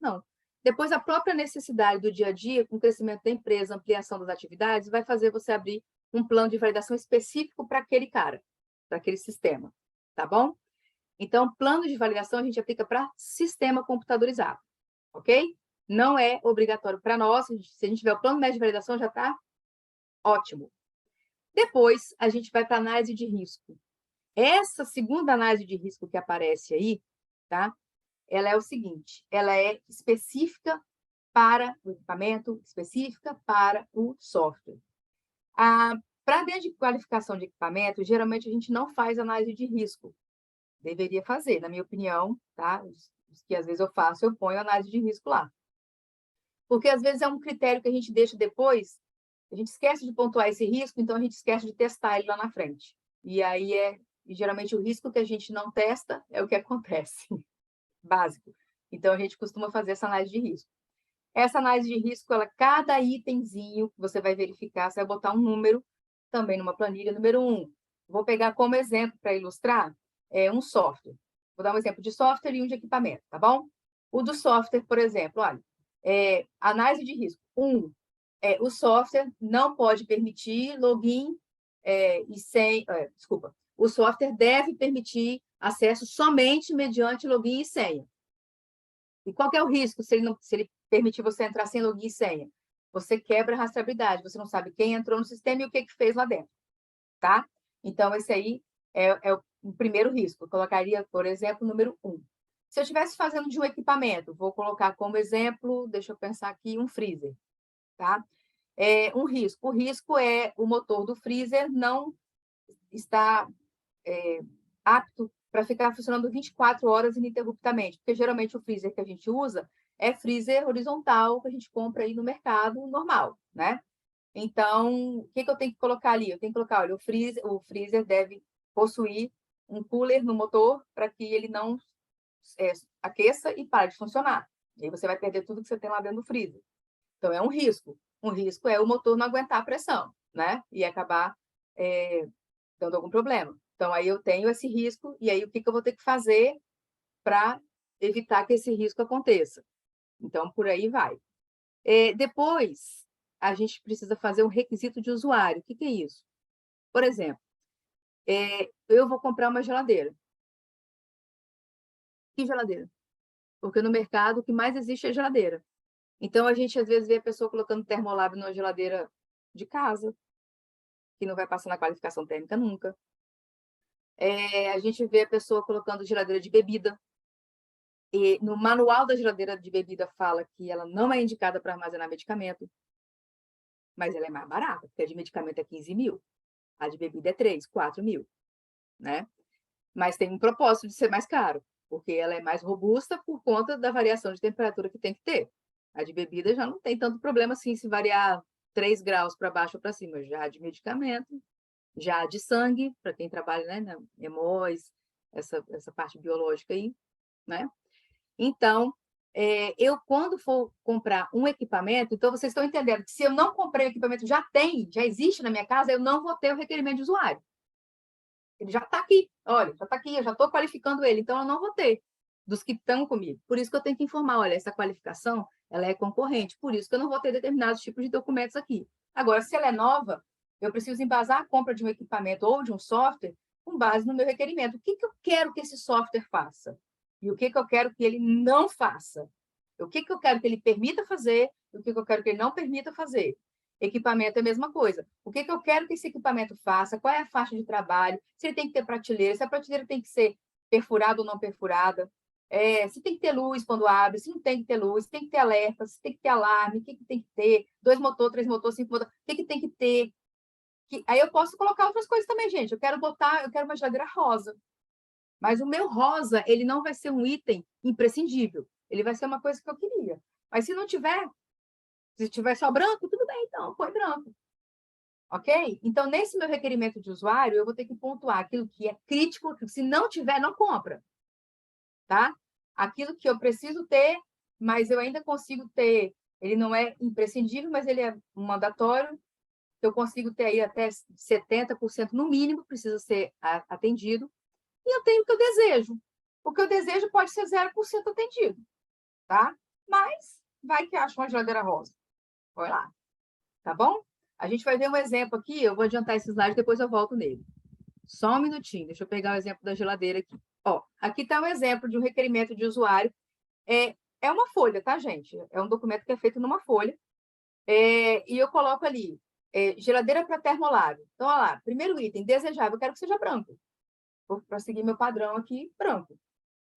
Não. Depois, a própria necessidade do dia a dia, com o crescimento da empresa, ampliação das atividades, vai fazer você abrir um plano de validação específico para aquele cara, para aquele sistema, tá bom? Então, plano de validação a gente aplica para sistema computadorizado, ok? Não é obrigatório para nós, se a gente tiver o plano médio de validação, já está ótimo. Depois, a gente vai para a análise de risco. Essa segunda análise de risco que aparece aí, tá? Ela é o seguinte, ela é específica para o equipamento, específica para o software. Para dentro de qualificação de equipamento, geralmente a gente não faz análise de risco. Deveria fazer, na minha opinião, tá? Os que às vezes eu faço, eu ponho análise de risco lá. Porque às vezes é um critério que a gente deixa depois, a gente esquece de pontuar esse risco, então a gente esquece de testar ele lá na frente. E aí e geralmente o risco que a gente não testa é o que acontece, básico. Então a gente costuma fazer essa análise de risco. Essa análise de risco, cada itemzinho que você vai verificar, você vai botar um número, também numa planilha, número 1. Vou pegar como exemplo para ilustrar, um software. Vou dar um exemplo de software e um de equipamento, tá bom? O do software, por exemplo, olha, análise de risco. 1, o software não pode permitir login e senha, desculpa, o software deve permitir acesso somente mediante login e senha. E qual que é o risco se ele permitir você entrar sem login e senha? Você quebra a rastreabilidade, você não sabe quem entrou no sistema e o que fez lá dentro, tá? Então, esse aí é o primeiro risco. Eu colocaria, por exemplo, número 1. Se eu estivesse fazendo de um equipamento, vou colocar como exemplo, deixa eu pensar aqui, um freezer, tá? Um risco. O risco é o motor do freezer não está apto para ficar funcionando 24 horas ininterruptamente, porque geralmente o freezer que a gente usa é freezer horizontal que a gente compra aí no mercado normal, né? Então, o que eu tenho que colocar ali? Eu tenho que colocar, olha, o freezer deve possuir um cooler no motor para que ele não aqueça e pare de funcionar. E aí você vai perder tudo que você tem lá dentro do freezer. Então, é um risco. Um risco é o motor não aguentar a pressão, né? E acabar dando algum problema. Então, aí eu tenho esse risco, e aí o que eu vou ter que fazer para evitar que esse risco aconteça? Então, por aí vai. Depois, a gente precisa fazer um requisito de usuário. O que é isso? Por exemplo, eu vou comprar uma geladeira. Que geladeira? Porque no mercado o que mais existe é geladeira. Então, a gente às vezes vê a pessoa colocando termolab numa geladeira de casa, que não vai passar na qualificação térmica nunca. A gente vê a pessoa colocando geladeira de bebida. E no manual da geladeira de bebida fala que ela não é indicada para armazenar medicamento, mas ela é mais barata, porque a de medicamento é 15 mil, a de bebida é 3, 4 mil, né? Mas tem um propósito de ser mais caro, porque ela é mais robusta por conta da variação de temperatura que tem que ter. A de bebida já não tem tanto problema assim se variar 3 graus para baixo ou para cima, já a de medicamento, já a de sangue, para quem trabalha, né, hemóis, essa parte biológica aí, né? Então, eu quando for comprar um equipamento, então vocês estão entendendo que se eu não comprei o equipamento, já existe na minha casa, eu não vou ter o requerimento de usuário. Ele já está aqui, olha, já está aqui, eu já estou qualificando ele, então eu não vou ter dos que estão comigo. Por isso que eu tenho que informar, olha, essa qualificação, ela é concorrente, por isso que eu não vou ter determinados tipos de documentos aqui. Agora, se ela é nova, eu preciso embasar a compra de um equipamento ou de um software com base no meu requerimento. O que eu quero que esse software faça? E o que eu quero que ele não faça? O que eu quero que ele permita fazer e o que eu quero que ele não permita fazer? Equipamento é a mesma coisa. O que eu quero que esse equipamento faça? Qual é a faixa de trabalho? Se ele tem que ter prateleira, se a prateleira tem que ser perfurada ou não perfurada, se tem que ter luz quando abre, se não tem que ter luz, se tem que ter alerta, se tem que ter alarme, o que tem que ter? 2 motores, 3 motores, 5 motores, o que tem que ter? Aí eu posso colocar outras coisas também, gente. Eu quero uma geladeira rosa. Mas o meu rosa, ele não vai ser um item imprescindível. Ele vai ser uma coisa que eu queria. Mas se não tiver, se tiver só branco, tudo bem, então, põe branco. Ok? Então, nesse meu requerimento de usuário, eu vou ter que pontuar aquilo que é crítico, que se não tiver, não compra. Tá? Aquilo que eu preciso ter, mas eu ainda consigo ter. Ele não é imprescindível, mas ele é mandatório. Eu consigo ter aí até 70% no mínimo, precisa ser atendido. E eu tenho o que eu desejo. O que eu desejo pode ser 0% atendido. Tá? Mas vai que acha uma geladeira rosa. Vai lá. Tá bom? A gente vai ver um exemplo aqui, eu vou adiantar esse slide, depois eu volto nele. Só um minutinho, deixa eu pegar o exemplo da geladeira aqui. Ó, aqui está um exemplo de um requerimento de usuário. É uma folha, tá, gente? É um documento que é feito numa folha. E eu coloco ali, geladeira para termolável. Então, olha lá, primeiro item, desejável, eu quero que seja branco. Para seguir meu padrão aqui, branco.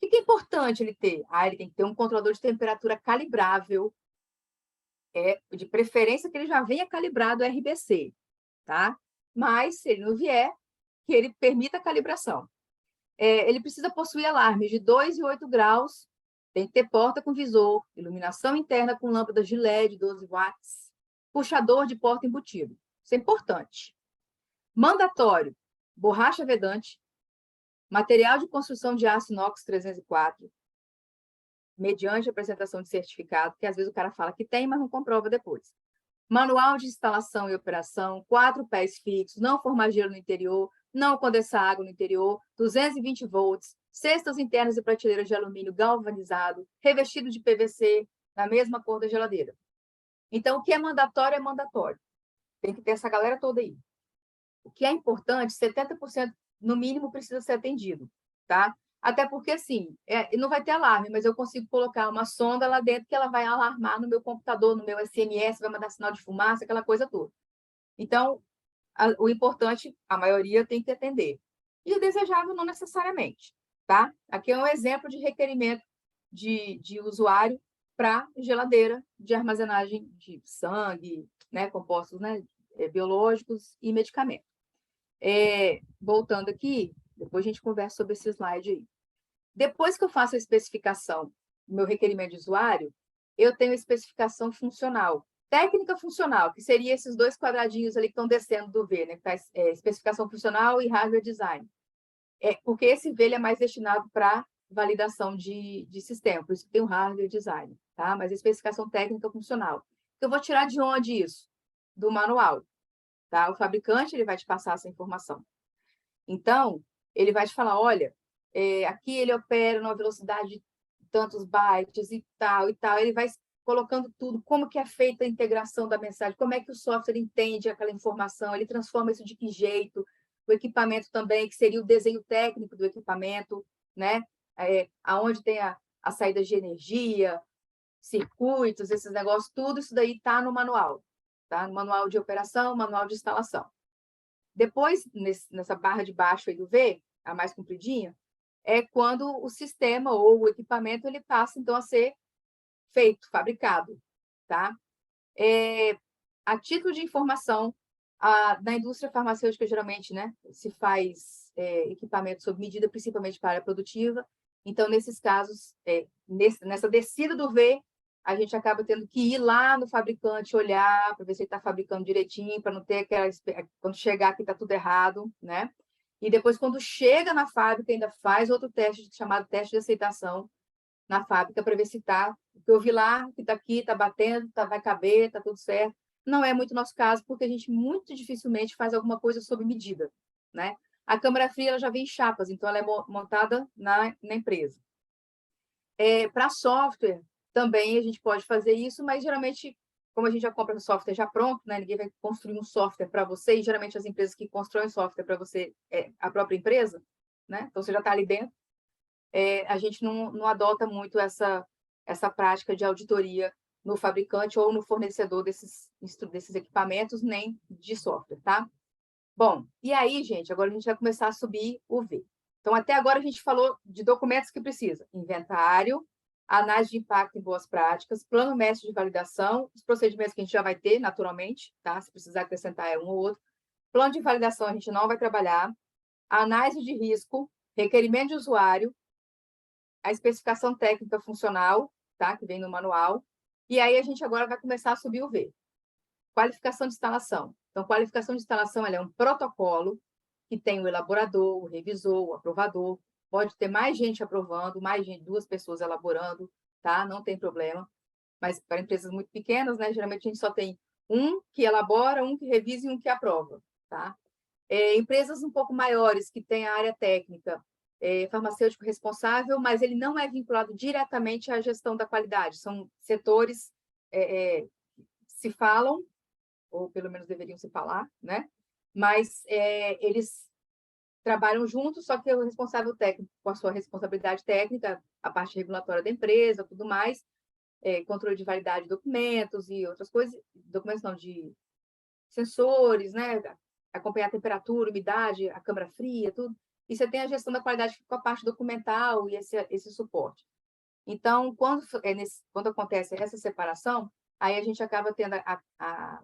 O que é importante ele ter? Ele tem que ter um controlador de temperatura calibrável, de preferência que ele já venha calibrado RBC, tá? Mas, se ele não vier, que ele permita a calibração. Ele precisa possuir alarme de 2 e 8 graus, tem que ter porta com visor, iluminação interna com lâmpadas de LED, 12 watts, puxador de porta embutido. Isso é importante. Mandatório, borracha vedante, material de construção de aço inox 304, mediante apresentação de certificado, que às vezes o cara fala que tem, mas não comprova depois. Manual de instalação e operação, 4 pés fixos, não formar gelo no interior, não condensar água no interior, 220 volts, cestas internas e prateleiras de alumínio galvanizado, revestido de PVC, na mesma cor da geladeira. Então, o que é mandatório é mandatório. Tem que ter essa galera toda aí. O que é importante, 70% no mínimo precisa ser atendido, tá? Até porque, assim, não vai ter alarme, mas eu consigo colocar uma sonda lá dentro que ela vai alarmar no meu computador, no meu SMS, vai mandar sinal de fumaça, aquela coisa toda. Então, o importante, a maioria tem que atender. E o desejável não necessariamente, tá? Aqui é um exemplo de requerimento de usuário para geladeira de armazenagem de sangue, né, compostos, né, biológicos e medicamentos. Voltando aqui, depois a gente conversa sobre esse slide aí. Depois que eu faço a especificação do meu requerimento de usuário, eu tenho a especificação funcional. Técnica funcional, que seria esses 2 quadradinhos ali que estão descendo do V, né? Que tá, especificação funcional e hardware design. Porque esse V ele é mais destinado para validação de sistema, por isso que tem o hardware design, tá? Mas a especificação técnica funcional. Eu vou tirar de onde isso? Do manual. Tá? O fabricante ele vai te passar essa informação. Então, ele vai te falar, olha, aqui ele opera numa velocidade de tantos bytes e tal, ele vai colocando tudo, como que é feita a integração da mensagem, como é que o software entende aquela informação, ele transforma isso de que jeito, o equipamento também, que seria o desenho técnico do equipamento, né? Aonde tem a saída de energia, circuitos, esses negócios, tudo isso daí está no manual, tá? No manual de operação, manual de instalação. Depois, nessa barra de baixo aí do V, a mais compridinha, é quando o sistema ou o equipamento ele passa, então, a ser feito, fabricado, tá? A título de informação, na indústria farmacêutica, geralmente, né, se faz equipamento sob medida, principalmente para a área produtiva. Então, nesses casos, nessa descida do V, a gente acaba tendo que ir lá no fabricante, olhar para ver se ele está fabricando direitinho, para não ter aquela... Quando chegar aqui, está tudo errado, né? E depois, quando chega na fábrica, ainda faz outro teste, chamado teste de aceitação, na fábrica, para ver se está... O que eu vi lá, que está aqui, está batendo, vai caber, está tudo certo. Não é muito nosso caso, porque a gente muito dificilmente faz alguma coisa sob medida, né? A câmara fria ela já vem em chapas, então ela é montada na empresa. Para software, também a gente pode fazer isso, mas geralmente, como a gente já compra o software já pronto, né? Ninguém vai construir um software para você, e geralmente as empresas que constroem software para você é a própria empresa, né? Então você já está ali dentro. A gente não adota muito essa prática de auditoria no fabricante ou no fornecedor desses equipamentos, nem de software, tá? Bom, e aí, gente, agora a gente vai começar a subir o V. Então, até agora a gente falou de documentos que precisa: inventário, análise de impacto em boas práticas, plano mestre de validação, os procedimentos que a gente já vai ter, naturalmente, tá? Se precisar acrescentar um ou outro. Plano de validação a gente não vai trabalhar. Análise de risco, requerimento de usuário, a especificação técnica funcional, tá? Que vem no manual. E aí a gente agora vai começar a subir o V. Qualificação de instalação. Então, qualificação de instalação ela é um protocolo que tem o elaborador, o revisor, o aprovador. Pode ter mais gente aprovando, mais gente, 2 pessoas elaborando, tá? Não tem problema. Mas para empresas muito pequenas, né? Geralmente a gente só tem um que elabora, um que revisa e um que aprova, tá? Empresas um pouco maiores que têm a área técnica, farmacêutico responsável, mas ele não é vinculado diretamente à gestão da qualidade. São setores se falam, ou pelo menos deveriam se falar, né? Mas eles trabalham juntos, só que o responsável técnico, com a sua responsabilidade técnica, a parte regulatória da empresa, tudo mais, controle de validade de documentos e outras coisas, documentos não, de sensores, né? Acompanhar a temperatura, umidade, a câmara fria, tudo. E você tem a gestão da qualidade com a parte documental e esse suporte. Então, quando acontece essa separação, aí a gente acaba tendo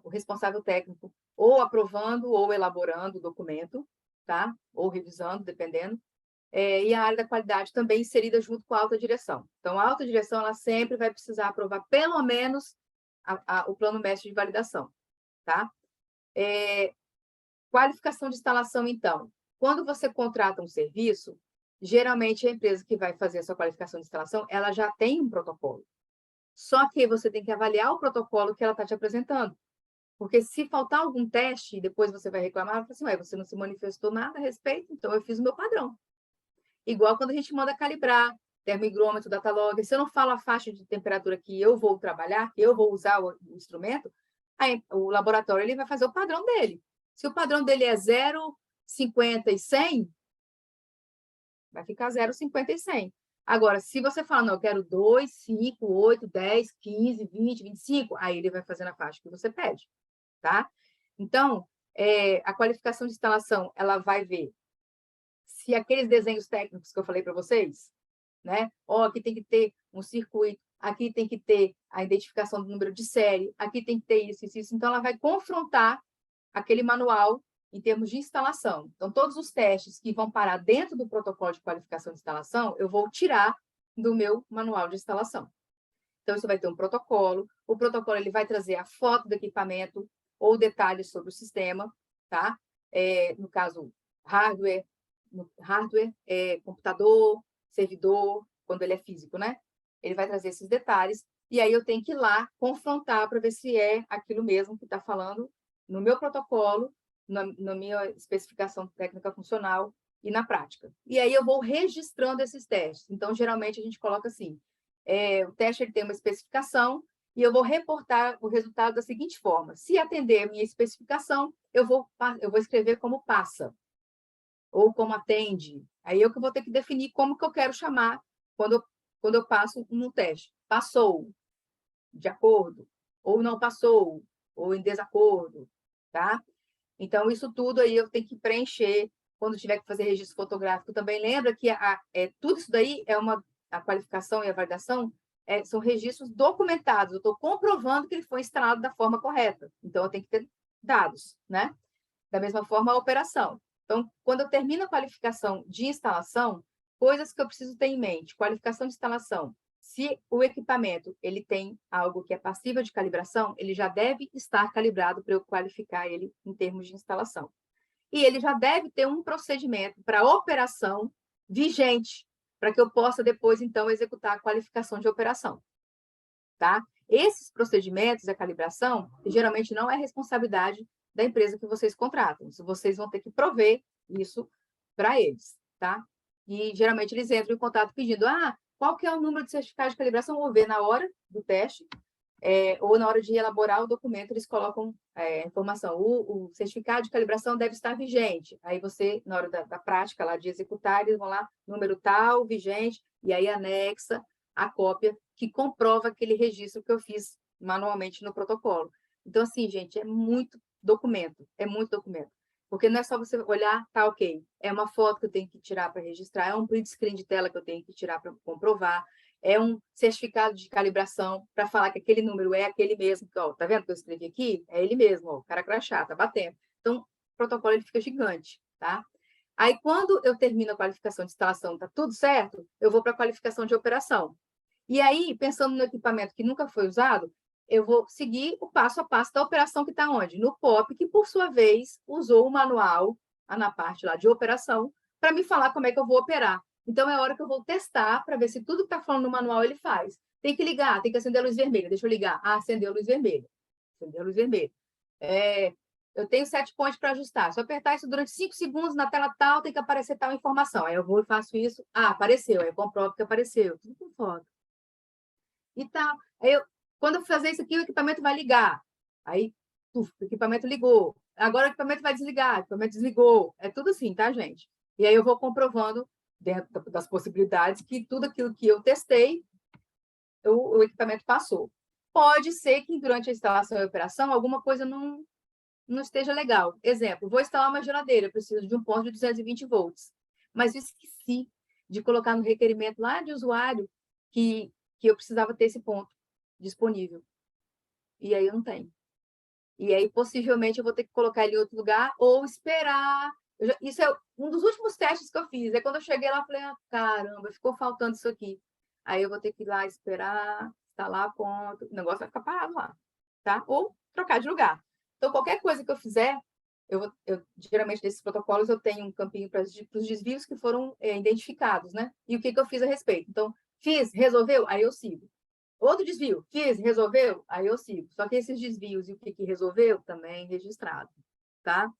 o responsável técnico ou aprovando ou elaborando o documento, tá? Ou revisando, dependendo. E a área da qualidade também inserida junto com a alta direção. Então, a alta direção ela sempre vai precisar aprovar pelo menos o plano mestre de validação, tá? Qualificação de instalação, então. Quando você contrata um serviço, geralmente a empresa que vai fazer a sua qualificação de instalação, ela já tem um protocolo. Só que você tem que avaliar o protocolo que ela está te apresentando. Porque se faltar algum teste, depois você vai reclamar, assim, você não se manifestou nada a respeito, então eu fiz o meu padrão. Igual quando a gente manda calibrar, termohigrômetro, datalog, se eu não falo a faixa de temperatura que eu vou trabalhar, que eu vou usar o instrumento, aí o laboratório ele vai fazer o padrão dele. Se o padrão dele é 0, 50 e 100, vai ficar 0, 50 e 100. Agora, se você falar, não, eu quero 2, 5, 8, 10, 15, 20, 25, aí ele vai fazer na faixa que você pede, tá? Então, a qualificação de instalação, ela vai ver se aqueles desenhos técnicos que eu falei para vocês, né? Aqui tem que ter um circuito, aqui tem que ter a identificação do número de série, aqui tem que ter isso, isso, isso. Então, ela vai confrontar aquele manual em termos de instalação. Então, todos os testes que vão parar dentro do protocolo de qualificação de instalação, eu vou tirar do meu manual de instalação. Então, isso vai ter um protocolo. O protocolo ele vai trazer a foto do equipamento ou detalhes sobre o sistema, tá? No caso, hardware, computador, servidor, quando ele é físico, né? Ele vai trazer esses detalhes e aí eu tenho que ir lá confrontar para ver se é aquilo mesmo que está falando no meu protocolo, na minha especificação técnica funcional e na prática. E aí eu vou registrando esses testes. Então, geralmente, a gente coloca assim, o teste ele tem uma especificação e eu vou reportar o resultado da seguinte forma. Se atender a minha especificação, eu vou escrever como passa ou como atende. Aí eu que vou ter que definir como que eu quero chamar quando eu passo no teste. Passou, de acordo, ou não passou, ou em desacordo, tá? Então, isso tudo aí eu tenho que preencher quando tiver que fazer registro fotográfico também. Lembra que tudo isso daí a qualificação e a validação são registros documentados. Eu estou comprovando que ele foi instalado da forma correta. Então, eu tenho que ter dados, né? Da mesma forma, a operação. Então, quando eu termino a qualificação de instalação, coisas que eu preciso ter em mente. Qualificação de instalação. Se o equipamento ele tem algo que é passível de calibração, ele já deve estar calibrado para eu qualificar ele em termos de instalação. E ele já deve ter um procedimento para operação vigente, para que eu possa depois, então, executar a qualificação de operação. Tá? Esses procedimentos, a calibração, geralmente não é responsabilidade da empresa que vocês contratam. Vocês vão ter que prover isso para eles. Tá? E, geralmente, eles entram em contato pedindo qual que é o número de certificado de calibração, ou ver na hora do teste, ou na hora de elaborar o documento, eles colocam a informação. O certificado de calibração deve estar vigente. Aí você, na hora da prática lá de executar, eles vão lá, número tal, vigente, e aí anexa a cópia que comprova aquele registro que eu fiz manualmente no protocolo. Então, assim, gente, é muito documento. Porque não é só você olhar, tá ok. É uma foto que eu tenho que tirar para registrar, é um print screen de tela que eu tenho que tirar para comprovar, é um certificado de calibração para falar que aquele número é aquele mesmo. Ó, tá vendo que eu escrevi aqui? É ele mesmo, ó, o cara crachá, tá batendo. Então, o protocolo ele fica gigante, tá? Aí, quando eu termino a qualificação de instalação, tá tudo certo, eu vou para a qualificação de operação. E aí, pensando no equipamento que nunca foi usado, eu vou seguir o passo a passo da operação que está onde? No POP, que, por sua vez, usou o manual, na parte lá de operação, para me falar como é que eu vou operar. Então, é a hora que eu vou testar para ver se tudo que está falando no manual ele faz. Tem que ligar, tem que acender a luz vermelha. Deixa eu ligar. Ah, acendeu a luz vermelha. Acendeu a luz vermelha. Eu tenho 7 pontos para ajustar. Se eu apertar isso durante 5 segundos na tela tal, tem que aparecer tal informação. Aí eu vou e faço isso. Ah, apareceu. Aí eu comprovo que apareceu. Tudo com foto. E tal. Aí quando eu fazer isso aqui, o equipamento vai ligar. Aí, o equipamento ligou. Agora o equipamento vai desligar. O equipamento desligou. É tudo assim, tá, gente? E aí eu vou comprovando, dentro das possibilidades, que tudo aquilo que eu testei, o equipamento passou. Pode ser que durante a instalação e operação alguma coisa não esteja legal. Exemplo, vou instalar uma geladeira, eu preciso de um ponto de 220 volts. Mas eu esqueci de colocar no requerimento lá de usuário que eu precisava ter esse ponto disponível. E aí eu não tenho. E aí, possivelmente, eu vou ter que colocar ele em outro lugar ou esperar. Isso é um dos últimos testes que eu fiz. É quando eu cheguei lá, eu falei, caramba, ficou faltando isso aqui. Aí eu vou ter que ir lá esperar, instalar, ponto. O negócio vai ficar parado lá, tá? Ou trocar de lugar. Então, qualquer coisa que eu fizer, geralmente, nesses protocolos, eu tenho um campinho para os desvios que foram identificados, né? E o que eu fiz a respeito. Então, fiz, resolveu? Aí eu sigo. Outro desvio, fiz, resolveu? Aí eu sigo. Só que esses desvios e o que resolveu também registrado, tá?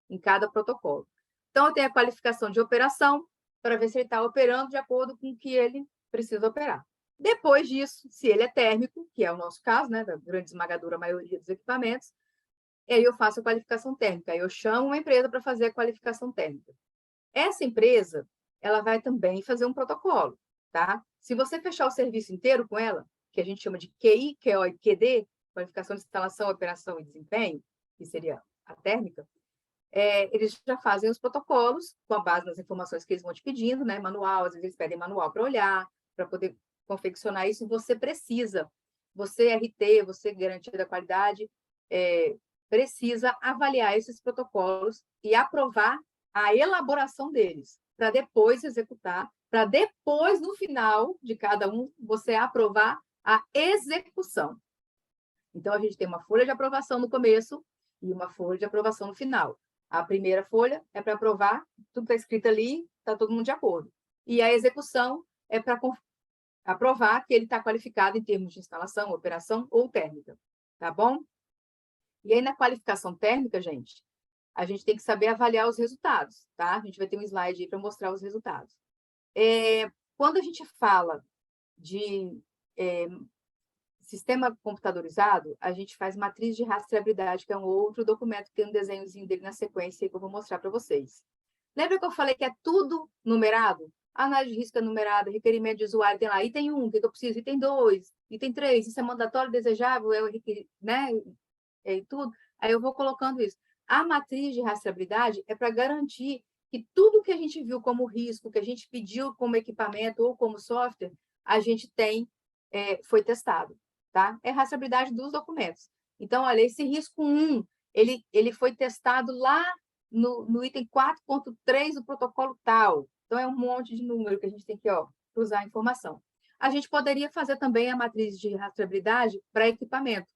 Em cada protocolo. Então, eu tenho a qualificação de operação para ver se ele está operando de acordo com o que ele precisa operar. Depois disso, se ele é térmico, que é o nosso caso, né, da grande esmagadora maioria dos equipamentos, aí eu faço a qualificação térmica. Aí eu chamo uma empresa para fazer a qualificação térmica. Essa empresa, ela vai também fazer um protocolo, tá? Se você fechar o serviço inteiro com ela, que a gente chama de QI, QO e QD, qualificação de instalação, operação e desempenho, que seria a térmica, eles já fazem os protocolos com a base nas informações que eles vão te pedindo, né? Manual, às vezes eles pedem manual para olhar, para poder confeccionar isso, e você precisa, você RT, você garantia da qualidade, precisa avaliar esses protocolos e aprovar a elaboração deles, para depois executar, para depois, no final de cada um, você aprovar a execução. Então, a gente tem uma folha de aprovação no começo e uma folha de aprovação no final. A primeira folha é para aprovar, tudo está escrito ali, está todo mundo de acordo. E a execução é para aprovar que ele está qualificado em termos de instalação, operação ou térmica. Tá bom? E aí, na qualificação térmica, gente, a gente tem que saber avaliar os resultados, tá? A gente vai ter um slide aí para mostrar os resultados. Quando a gente fala de sistema computadorizado, a gente faz matriz de rastreabilidade, que é um outro documento que tem um desenhozinho dele na sequência que eu vou mostrar para vocês. Lembra que eu falei que é tudo numerado? Análise de risco é numerada, requerimento de usuário tem lá, item 1, o que eu preciso? Item 2, item 3, isso é mandatório, desejável, né? E tudo. Aí eu vou colocando isso. A matriz de rastreabilidade é para garantir que tudo que a gente viu como risco, que a gente pediu como equipamento ou como software, a gente tem, foi testado, tá? É rastreabilidade dos documentos. Então, olha, esse risco 1, ele foi testado lá no item 4.3 do protocolo tal. Então, é um monte de número que a gente tem que cruzar a informação. A gente poderia fazer também a matriz de rastreabilidade para equipamento,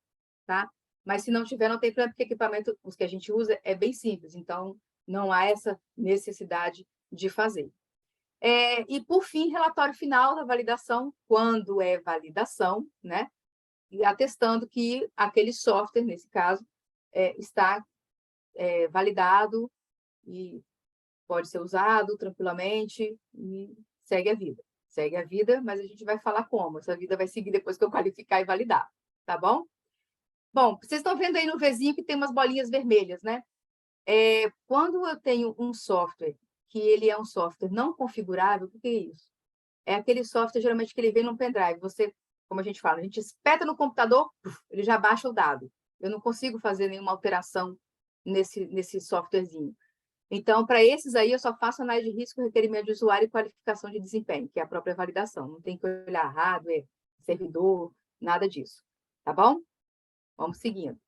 tá? Mas se não tiver, não tem problema, porque equipamento, os que a gente usa, é bem simples. Então, não há essa necessidade de fazer. E, por fim, relatório final da validação, quando é validação, né? E atestando que aquele software, nesse caso, está validado e pode ser usado tranquilamente e segue a vida. Segue a vida, mas a gente vai falar como. Essa vida vai seguir depois que eu qualificar e validar, tá bom? Bom, vocês estão vendo aí no Vzinho que tem umas bolinhas vermelhas, né? Quando eu tenho um software que ele é um software não configurável, o que é isso? É aquele software, geralmente, que ele vem num pendrive. Você como a gente fala, a gente espeta no computador, ele já baixa o dado. Eu não consigo fazer nenhuma alteração nesse softwarezinho. Então, para esses aí, eu só faço análise de risco, requerimento de usuário e qualificação de desempenho, que é a própria validação. Não tem que olhar hardware, servidor, nada disso. Tá bom? Vamos seguindo.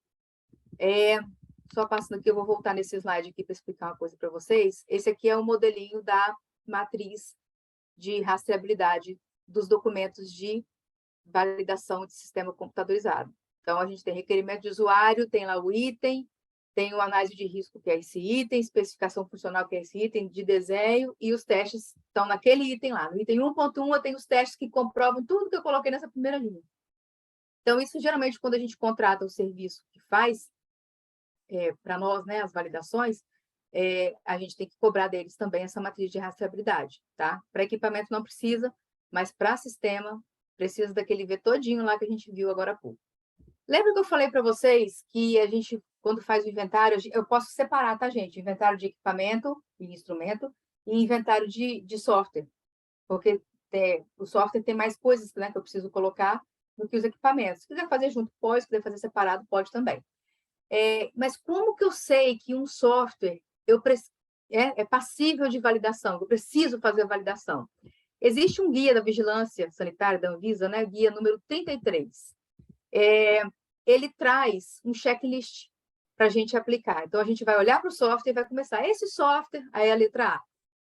Só passando aqui, eu vou voltar nesse slide aqui para explicar uma coisa para vocês. Esse aqui é o modelinho da matriz de rastreabilidade dos documentos de validação de sistema computadorizado. Então, a gente tem requerimento de usuário, tem lá o item, tem o análise de risco, que é esse item, especificação funcional, que é esse item, de desenho, e os testes estão naquele item lá. No item 1.1, eu tenho os testes que comprovam tudo que eu coloquei nessa primeira linha. Então, isso, geralmente, quando a gente contrata o serviço que faz, para nós, né, as validações, a gente tem que cobrar deles também essa matriz de rastreabilidade, tá? Para equipamento não precisa, mas para sistema, precisa daquele V todinho lá que a gente viu agora há pouco. Lembra que eu falei para vocês que a gente, quando faz o inventário, eu posso separar, tá, gente? Inventário de equipamento e instrumento e inventário de software, porque o software tem mais coisas, né, que eu preciso colocar do que os equipamentos. Se quiser fazer junto, pode. Se quiser fazer separado, pode também. Mas como que eu sei que um software é passível de validação? Eu preciso fazer a validação. Existe um guia da vigilância sanitária da Anvisa, né, guia número 33. Ele traz um checklist para a gente aplicar. Então, a gente vai olhar para o software e vai começar. Esse software, aí a letra A,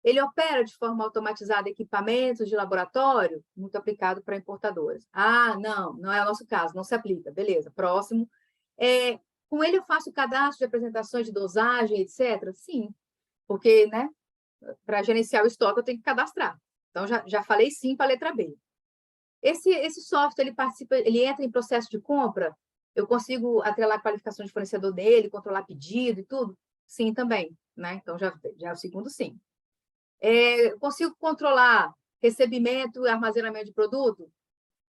ele opera de forma automatizada equipamentos de laboratório, muito aplicado para importadoras. Ah, não é o nosso caso, não se aplica. Beleza, próximo. Com ele eu faço cadastro de apresentações de dosagem, etc. Sim, porque, né, para gerenciar o estoque eu tenho que cadastrar. Então, já falei sim para a letra B. Esse software, ele entra em processo de compra? Eu consigo atrelar a qualificação de fornecedor dele, controlar pedido e tudo? Sim, também, né? Então, já é o segundo sim. Eu consigo controlar recebimento e armazenamento de produto?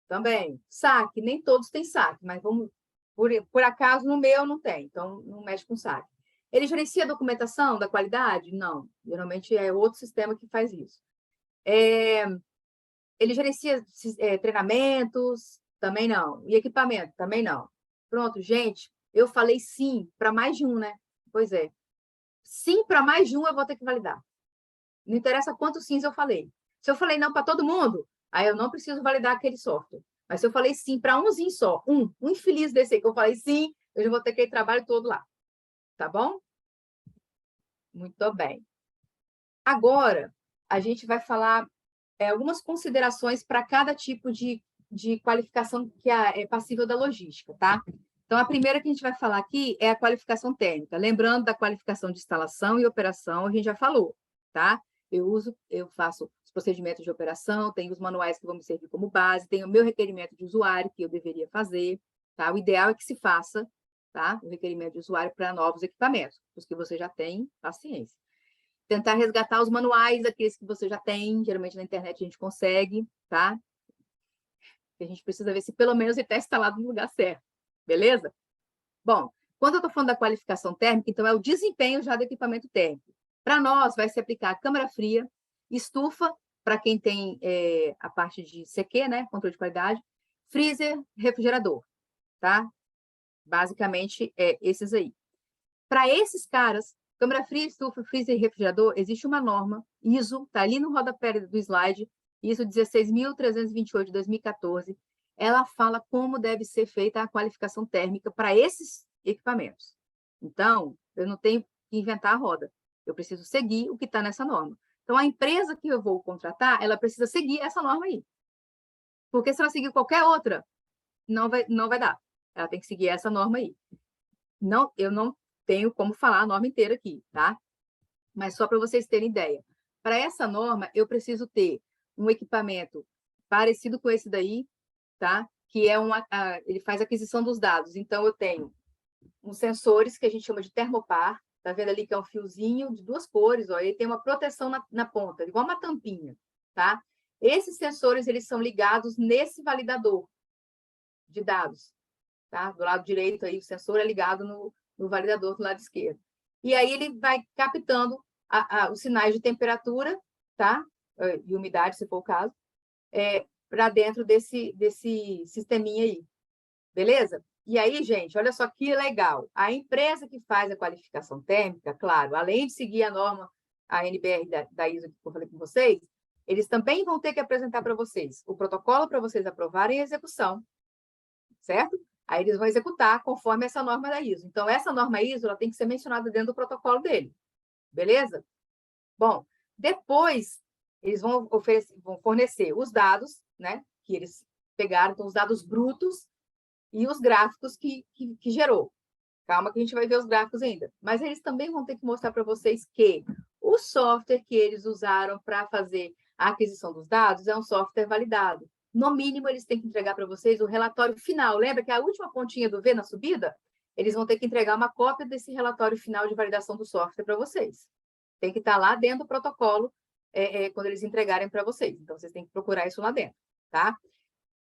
Também. Saque, nem todos têm saque, mas vamos, por acaso, no meu não tem, então não mexe com saque. Ele gerencia a documentação da qualidade? Não. Geralmente é outro sistema que faz isso. Ele gerencia treinamentos? Também não. E equipamento? Também não. Pronto, gente, eu falei sim para mais de um, né? Pois é. Sim para mais de um, eu vou ter que validar. Não interessa quantos sims eu falei. Se eu falei não para todo mundo, aí eu não preciso validar aquele software. Mas se eu falei sim para umzinho só, um infeliz desse aí que eu falei sim, eu já vou ter aquele trabalho todo lá. Tá bom? Muito bem. Agora, a gente vai falar algumas considerações para cada tipo de qualificação que é passível da logística, tá? Então, a primeira que a gente vai falar aqui é a qualificação técnica. Lembrando da qualificação de instalação e operação, a gente já falou, tá? Eu faço os procedimentos de operação, tenho os manuais que vão me servir como base, tenho o meu requerimento de usuário que eu deveria fazer, tá? O ideal é que se faça, tá? O requerimento de usuário para novos equipamentos, os que você já tem, paciência. Tentar resgatar os manuais, aqueles que você já tem, geralmente na internet a gente consegue, tá? A gente precisa ver se pelo menos ele está instalado no lugar certo, beleza? Bom, quando eu estou falando da qualificação térmica, então é o desempenho já do equipamento térmico. Para nós, vai se aplicar câmara fria, estufa, para quem tem a parte de CQ, né, controle de qualidade, freezer, refrigerador, tá? Basicamente, esses aí. Para esses caras, câmara fria, estufa, freezer e refrigerador, existe uma norma, ISO, está ali no rodapé do slide, ISO 16.328 de 2014, ela fala como deve ser feita a qualificação térmica para esses equipamentos. Então, eu não tenho que inventar a roda, eu preciso seguir o que está nessa norma. Então, a empresa que eu vou contratar, ela precisa seguir essa norma aí. Porque se ela seguir qualquer outra, não vai dar. Ela tem que seguir essa norma aí. Não, eu não tenho como falar a norma inteira aqui, tá? Mas só para vocês terem ideia. Para essa norma, eu preciso ter um equipamento parecido com esse daí, tá? Que é ele faz aquisição dos dados. Então, eu tenho uns sensores que a gente chama de termopar. Tá vendo ali que é um fiozinho de 2 cores, ó, ele tem uma proteção na ponta, igual uma tampinha, tá? Esses sensores, eles são ligados nesse validador de dados, tá? Do lado direito aí, o sensor é ligado no validador do lado esquerdo. E aí ele vai captando os sinais de temperatura, tá? E umidade, se for o caso, para dentro desse sisteminha aí. Beleza? E aí, gente, olha só que legal. A empresa que faz a qualificação térmica, claro, além de seguir a norma, a NBR da ISO que eu falei com vocês, eles também vão ter que apresentar para vocês o protocolo para vocês aprovarem a execução, certo? Aí eles vão executar conforme essa norma da ISO. Então, essa norma ISO ela tem que ser mencionada dentro do protocolo dele. Beleza? Bom, depois eles vão fornecer os dados, né, que eles pegaram, então, os dados brutos e os gráficos que gerou. Calma que a gente vai ver os gráficos ainda. Mas eles também vão ter que mostrar para vocês que o software que eles usaram para fazer a aquisição dos dados é um software validado. No mínimo, eles têm que entregar para vocês o relatório final. Lembra que a última pontinha do V na subida? Eles vão ter que entregar uma cópia desse relatório final de validação do software para vocês. Tem que estar lá dentro do protocolo quando eles entregarem para vocês. Então, vocês têm que procurar isso lá dentro, tá?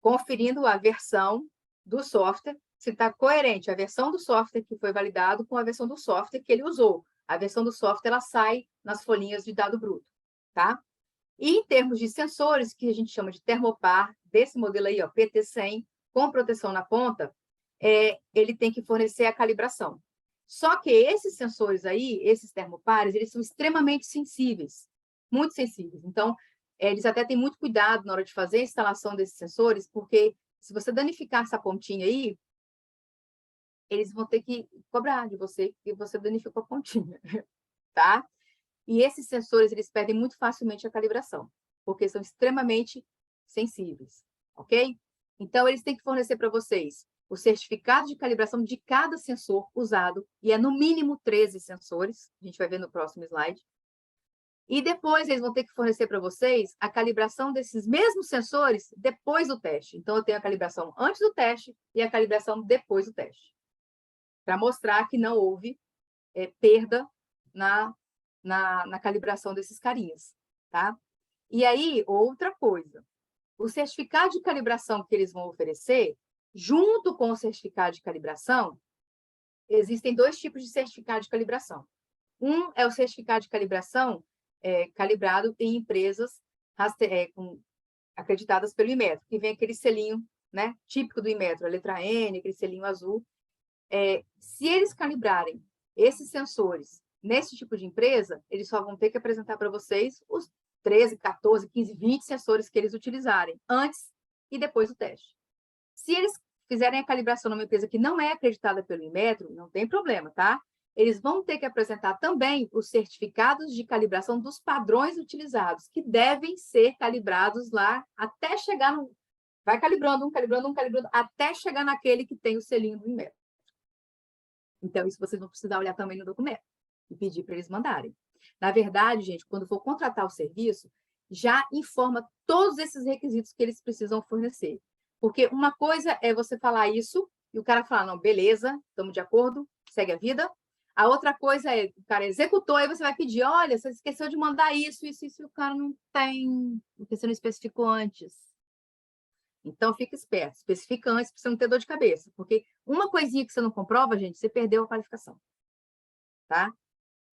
Conferindo a versão do software, se está coerente a versão do software que foi validado com a versão do software que ele usou. A versão do software, ela sai nas folhinhas de dado bruto, tá? E em termos de sensores, que a gente chama de termopar, desse modelo aí, ó, PT100, com proteção na ponta, ele tem que fornecer a calibração. Só que esses sensores aí, esses termopares, eles são extremamente sensíveis, muito sensíveis. Então, eles até têm muito cuidado na hora de fazer a instalação desses sensores, porque se você danificar essa pontinha aí, eles vão ter que cobrar de você que você danificou a pontinha, tá? E esses sensores, eles perdem muito facilmente a calibração, porque são extremamente sensíveis, ok? Então, eles têm que fornecer para vocês o certificado de calibração de cada sensor usado, e é no mínimo 13 sensores, a gente vai ver no próximo slide. E depois eles vão ter que fornecer para vocês a calibração desses mesmos sensores depois do teste. Então, eu tenho a calibração antes do teste e a calibração depois do teste, para mostrar que não houve perda na calibração desses carinhas, tá? E aí, outra coisa, o certificado de calibração que eles vão oferecer, junto com o certificado de calibração, existem dois tipos de certificado de calibração. Um é o certificado de calibração calibrado em empresas acreditadas pelo Inmetro, que vem aquele selinho, né, típico do Inmetro, a letra N, aquele selinho azul. Se eles calibrarem esses sensores nesse tipo de empresa, eles só vão ter que apresentar para vocês os 13, 14, 15, 20 sensores que eles utilizarem antes e depois do teste. Se eles fizerem a calibração numa empresa que não é acreditada pelo Inmetro, não tem problema, tá? Eles vão ter que apresentar também os certificados de calibração dos padrões utilizados, que devem ser calibrados lá até chegar no... Vai calibrando um, até chegar naquele que tem o selinho do Inmetro. Então, isso vocês vão precisar olhar também no documento e pedir para eles mandarem. Na verdade, gente, quando for contratar o serviço, já informa todos esses requisitos que eles precisam fornecer. Porque uma coisa é você falar isso e o cara falar, não, beleza, estamos de acordo, segue a vida. A outra coisa é, o cara executou, aí você vai pedir, olha, você esqueceu de mandar isso, e o cara não tem, porque você não especificou antes. Então, fica esperto, especifica antes para você não ter dor de cabeça, porque uma coisinha que você não comprova, gente, você perdeu a qualificação, tá?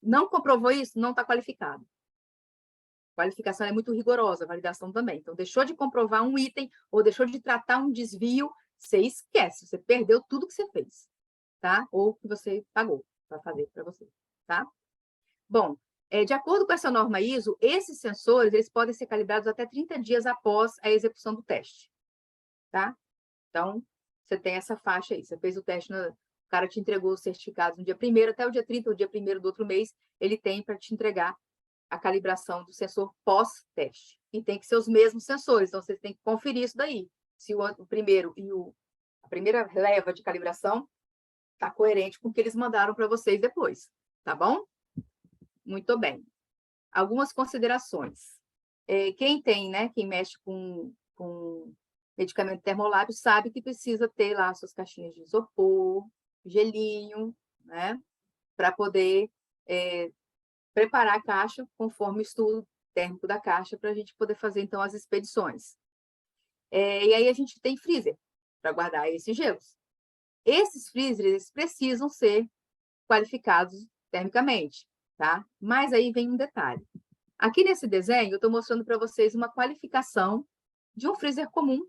Não comprovou isso, não está qualificado. A qualificação é muito rigorosa, a validação também. Então, deixou de comprovar um item ou deixou de tratar um desvio, você esquece, você perdeu tudo que você fez, tá? Ou que você pagou para fazer para você, tá? Bom, de acordo com essa norma ISO, esses sensores, eles podem ser calibrados até 30 dias após a execução do teste, tá? Então, você tem essa faixa aí, você fez o teste, o cara te entregou os certificados no dia 1º, até o dia 30, o dia 1º do outro mês, ele tem para te entregar a calibração do sensor pós-teste. E tem que ser os mesmos sensores, então você tem que conferir isso daí. Se o primeiro e a primeira leva de calibração está coerente com o que eles mandaram para vocês depois, tá bom? Muito bem. Algumas considerações. Quem tem, né, quem mexe com medicamento termolábio sabe que precisa ter lá suas caixinhas de isopor, gelinho, né, para poder preparar a caixa conforme o estudo térmico da caixa para a gente poder fazer, então, as expedições. E aí a gente tem freezer para guardar esses gelos. Esses freezers precisam ser qualificados termicamente, tá? Mas aí vem um detalhe. Aqui nesse desenho, eu estou mostrando para vocês uma qualificação de um freezer comum,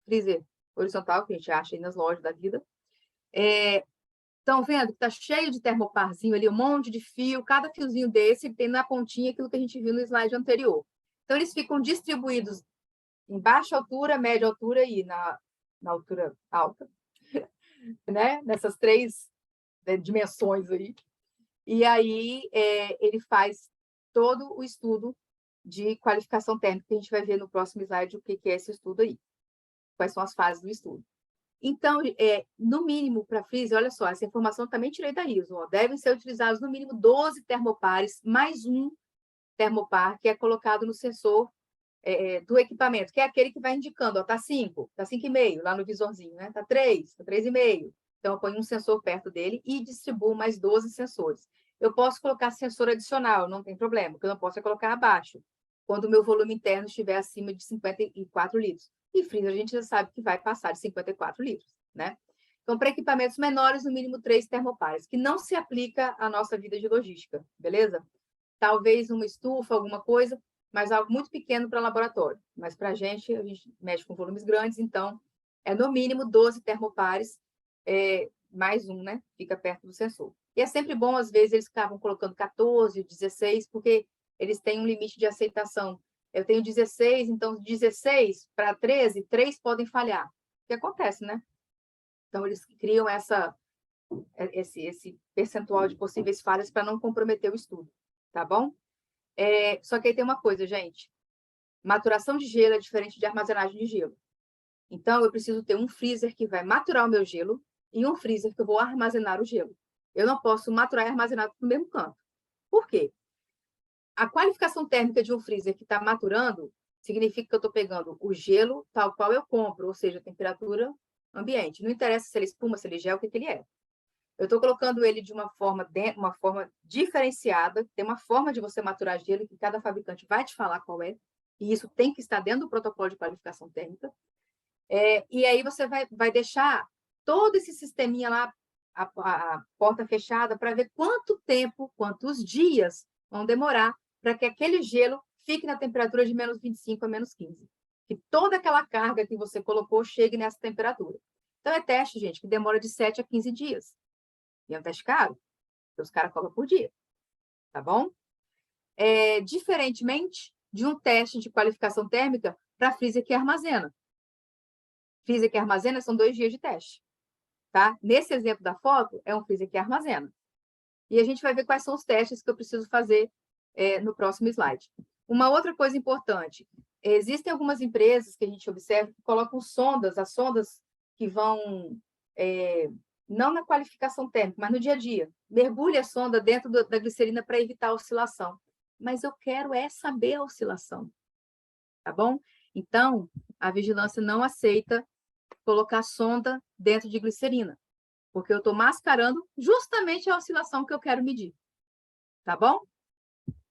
freezer horizontal, que a gente acha aí nas lojas da vida. Estão vendo que está cheio de termoparzinho ali, um monte de fio, cada fiozinho desse tem na pontinha aquilo que a gente viu no slide anterior. Então, eles ficam distribuídos em baixa altura, média altura e na altura alta, né? Nessas 3 dimensões aí. E aí, ele faz todo o estudo de qualificação térmica, que a gente vai ver no próximo slide o que é esse estudo aí. Quais são as fases do estudo. Então, no mínimo, para freezer, olha só, essa informação também tirei da ISO, ó, devem ser utilizados no mínimo 12 termopares, mais um termopar que é colocado no sensor do equipamento, que é aquele que vai indicando, ó, tá 5, tá 5,5 lá no visorzinho, né? Tá 3, tá 3,5. Então, eu ponho um sensor perto dele e distribuo mais 12 sensores. Eu posso colocar sensor adicional, não tem problema, o que eu não posso é colocar abaixo, quando o meu volume interno estiver acima de 54 litros. E freezer a gente já sabe que vai passar de 54 litros, né? Então, para equipamentos menores, no mínimo 3 termopares, que não se aplica à nossa vida de logística, beleza? Talvez uma estufa, alguma coisa, mas algo muito pequeno para laboratório. Mas para a gente mexe com volumes grandes, então é no mínimo 12 termopares, mais um, né? Fica perto do sensor. E é sempre bom, às vezes, eles ficavam colocando 14, 16, porque eles têm um limite de aceitação. Eu tenho 16, então 16 para 13, 3 podem falhar. O que acontece, né? Então, eles criam esse percentual de possíveis falhas para não comprometer o estudo, tá bom? Só que aí tem uma coisa, gente. Maturação de gelo é diferente de armazenagem de gelo. Então, eu preciso ter um freezer que vai maturar o meu gelo e um freezer que eu vou armazenar o gelo. Eu não posso maturar e armazenar no mesmo canto. Por quê? A qualificação térmica de um freezer que está maturando significa que eu estou pegando o gelo tal qual eu compro, ou seja, temperatura ambiente. Não interessa se ele é espuma, se ele é gel, o que ele é. Eu estou colocando ele de uma forma diferenciada, tem uma forma de você maturar gelo que cada fabricante vai te falar qual é, e isso tem que estar dentro do protocolo de qualificação térmica. E aí você vai deixar todo esse sisteminha lá, a porta fechada, para ver quanto tempo, quantos dias vão demorar para que aquele gelo fique na temperatura de menos 25 a menos 15. Que toda aquela carga que você colocou chegue nessa temperatura. Então, é teste, gente, que demora de 7 a 15 dias. E é um teste caro, porque os caras cobram por dia. Tá bom? Diferentemente de um teste de qualificação térmica para freezer que armazena. Freezer que armazena são 2 dias de teste. Tá? Nesse exemplo da foto, é um freezer que armazena. E a gente vai ver quais são os testes que eu preciso fazer no próximo slide. Uma outra coisa importante, existem algumas empresas que a gente observa que colocam sondas, as sondas que vão, não na qualificação térmica, mas no dia a dia. Mergulha a sonda dentro da glicerina para evitar a oscilação. Mas eu quero saber a oscilação. Tá bom? Então, a vigilância não aceita colocar sonda dentro de glicerina, porque eu estou mascarando justamente a oscilação que eu quero medir. Tá bom?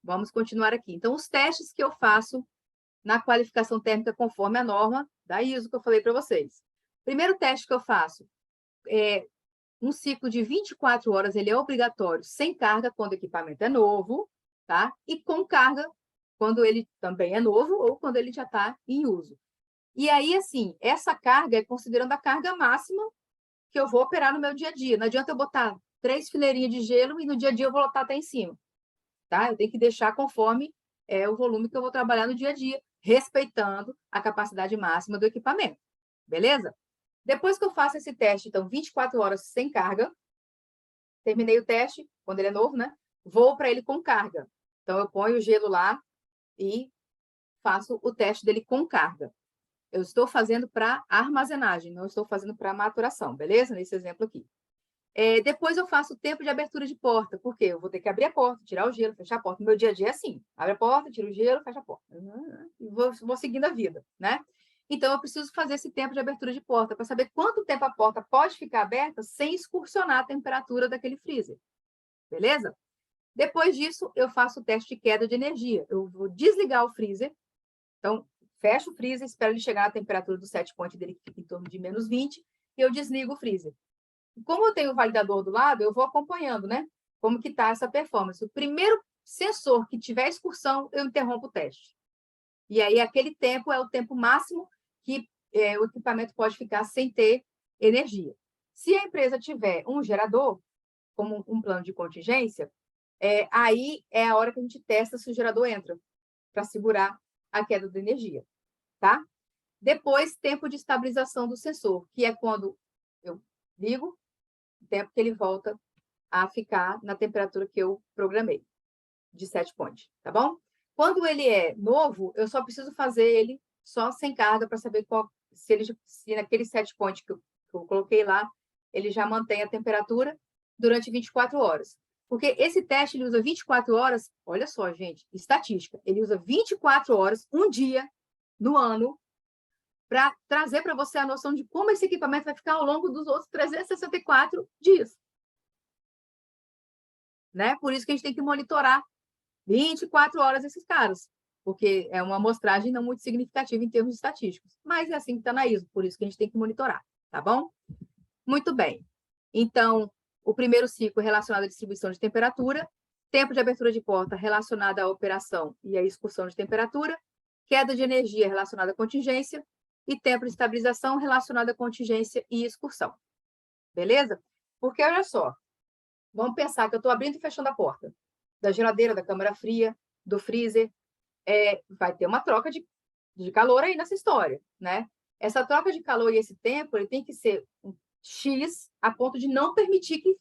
Vamos continuar aqui. Então, os testes que eu faço na qualificação térmica conforme a norma da ISO que eu falei para vocês. Primeiro teste que eu faço é um ciclo de 24 horas, ele é obrigatório, sem carga quando o equipamento é novo, tá? E com carga quando ele também é novo ou quando ele já está em uso. E aí, assim, essa carga é considerando a carga máxima que eu vou operar no meu dia a dia. Não adianta eu botar 3 fileirinhas de gelo e no dia a dia eu vou lotar até em cima. Tá? Eu tenho que deixar conforme o volume que eu vou trabalhar no dia a dia, respeitando a capacidade máxima do equipamento. Beleza? Depois que eu faço esse teste, então, 24 horas sem carga, terminei o teste, quando ele é novo, né? Vou para ele com carga. Então, eu ponho o gelo lá e faço o teste dele com carga. Eu estou fazendo para armazenagem, não estou fazendo para maturação, beleza? Nesse exemplo aqui. Depois eu faço o tempo de abertura de porta, porque eu vou ter que abrir a porta, tirar o gelo, fechar a porta. No meu dia a dia é assim, abre a porta, tira o gelo, fecha a porta. E vou seguindo a vida, né? Então, eu preciso fazer esse tempo de abertura de porta para saber quanto tempo a porta pode ficar aberta sem excursionar a temperatura daquele freezer. Beleza? Depois disso, eu faço o teste de queda de energia. Eu vou desligar o freezer. Então, fecho o freezer, espero ele chegar à temperatura do set point dele, que fica em torno de menos 20, e eu desligo o freezer. Como eu tenho o validador do lado, eu vou acompanhando, né? Como que está essa performance. O primeiro sensor que tiver excursão, eu interrompo o teste. E aí, aquele tempo é o tempo máximo que o equipamento pode ficar sem ter energia. Se a empresa tiver um gerador, como um plano de contingência, aí é a hora que a gente testa se o gerador entra, para segurar a queda de energia, tá? Depois, tempo de estabilização do sensor, que é quando eu ligo, o tempo que ele volta a ficar na temperatura que eu programei, de set point, tá bom? Quando ele é novo, eu só preciso fazer ele só sem carga para saber se naquele set point que eu coloquei lá, ele já mantém a temperatura durante 24 horas. Porque esse teste ele usa 24 horas, olha só, gente, estatística, ele usa 24 horas, um dia no ano, para trazer para você a noção de como esse equipamento vai ficar ao longo dos outros 364 dias. Né? Por isso que a gente tem que monitorar 24 horas esses caras, porque é uma amostragem não muito significativa em termos estatísticos. Mas é assim que está na ISO, por isso que a gente tem que monitorar, tá bom? Muito bem. Então, o primeiro ciclo relacionado à distribuição de temperatura, tempo de abertura de porta relacionado à operação e à excursão de temperatura, queda de energia relacionada à contingência e tempo de estabilização relacionado à contingência e excursão. Beleza? Porque, olha só, vamos pensar que eu estou abrindo e fechando a porta da geladeira, da câmara fria, do freezer, vai ter uma troca de calor aí nessa história, né? Essa troca de calor e esse tempo, ele tem que ser X a ponto de não permitir que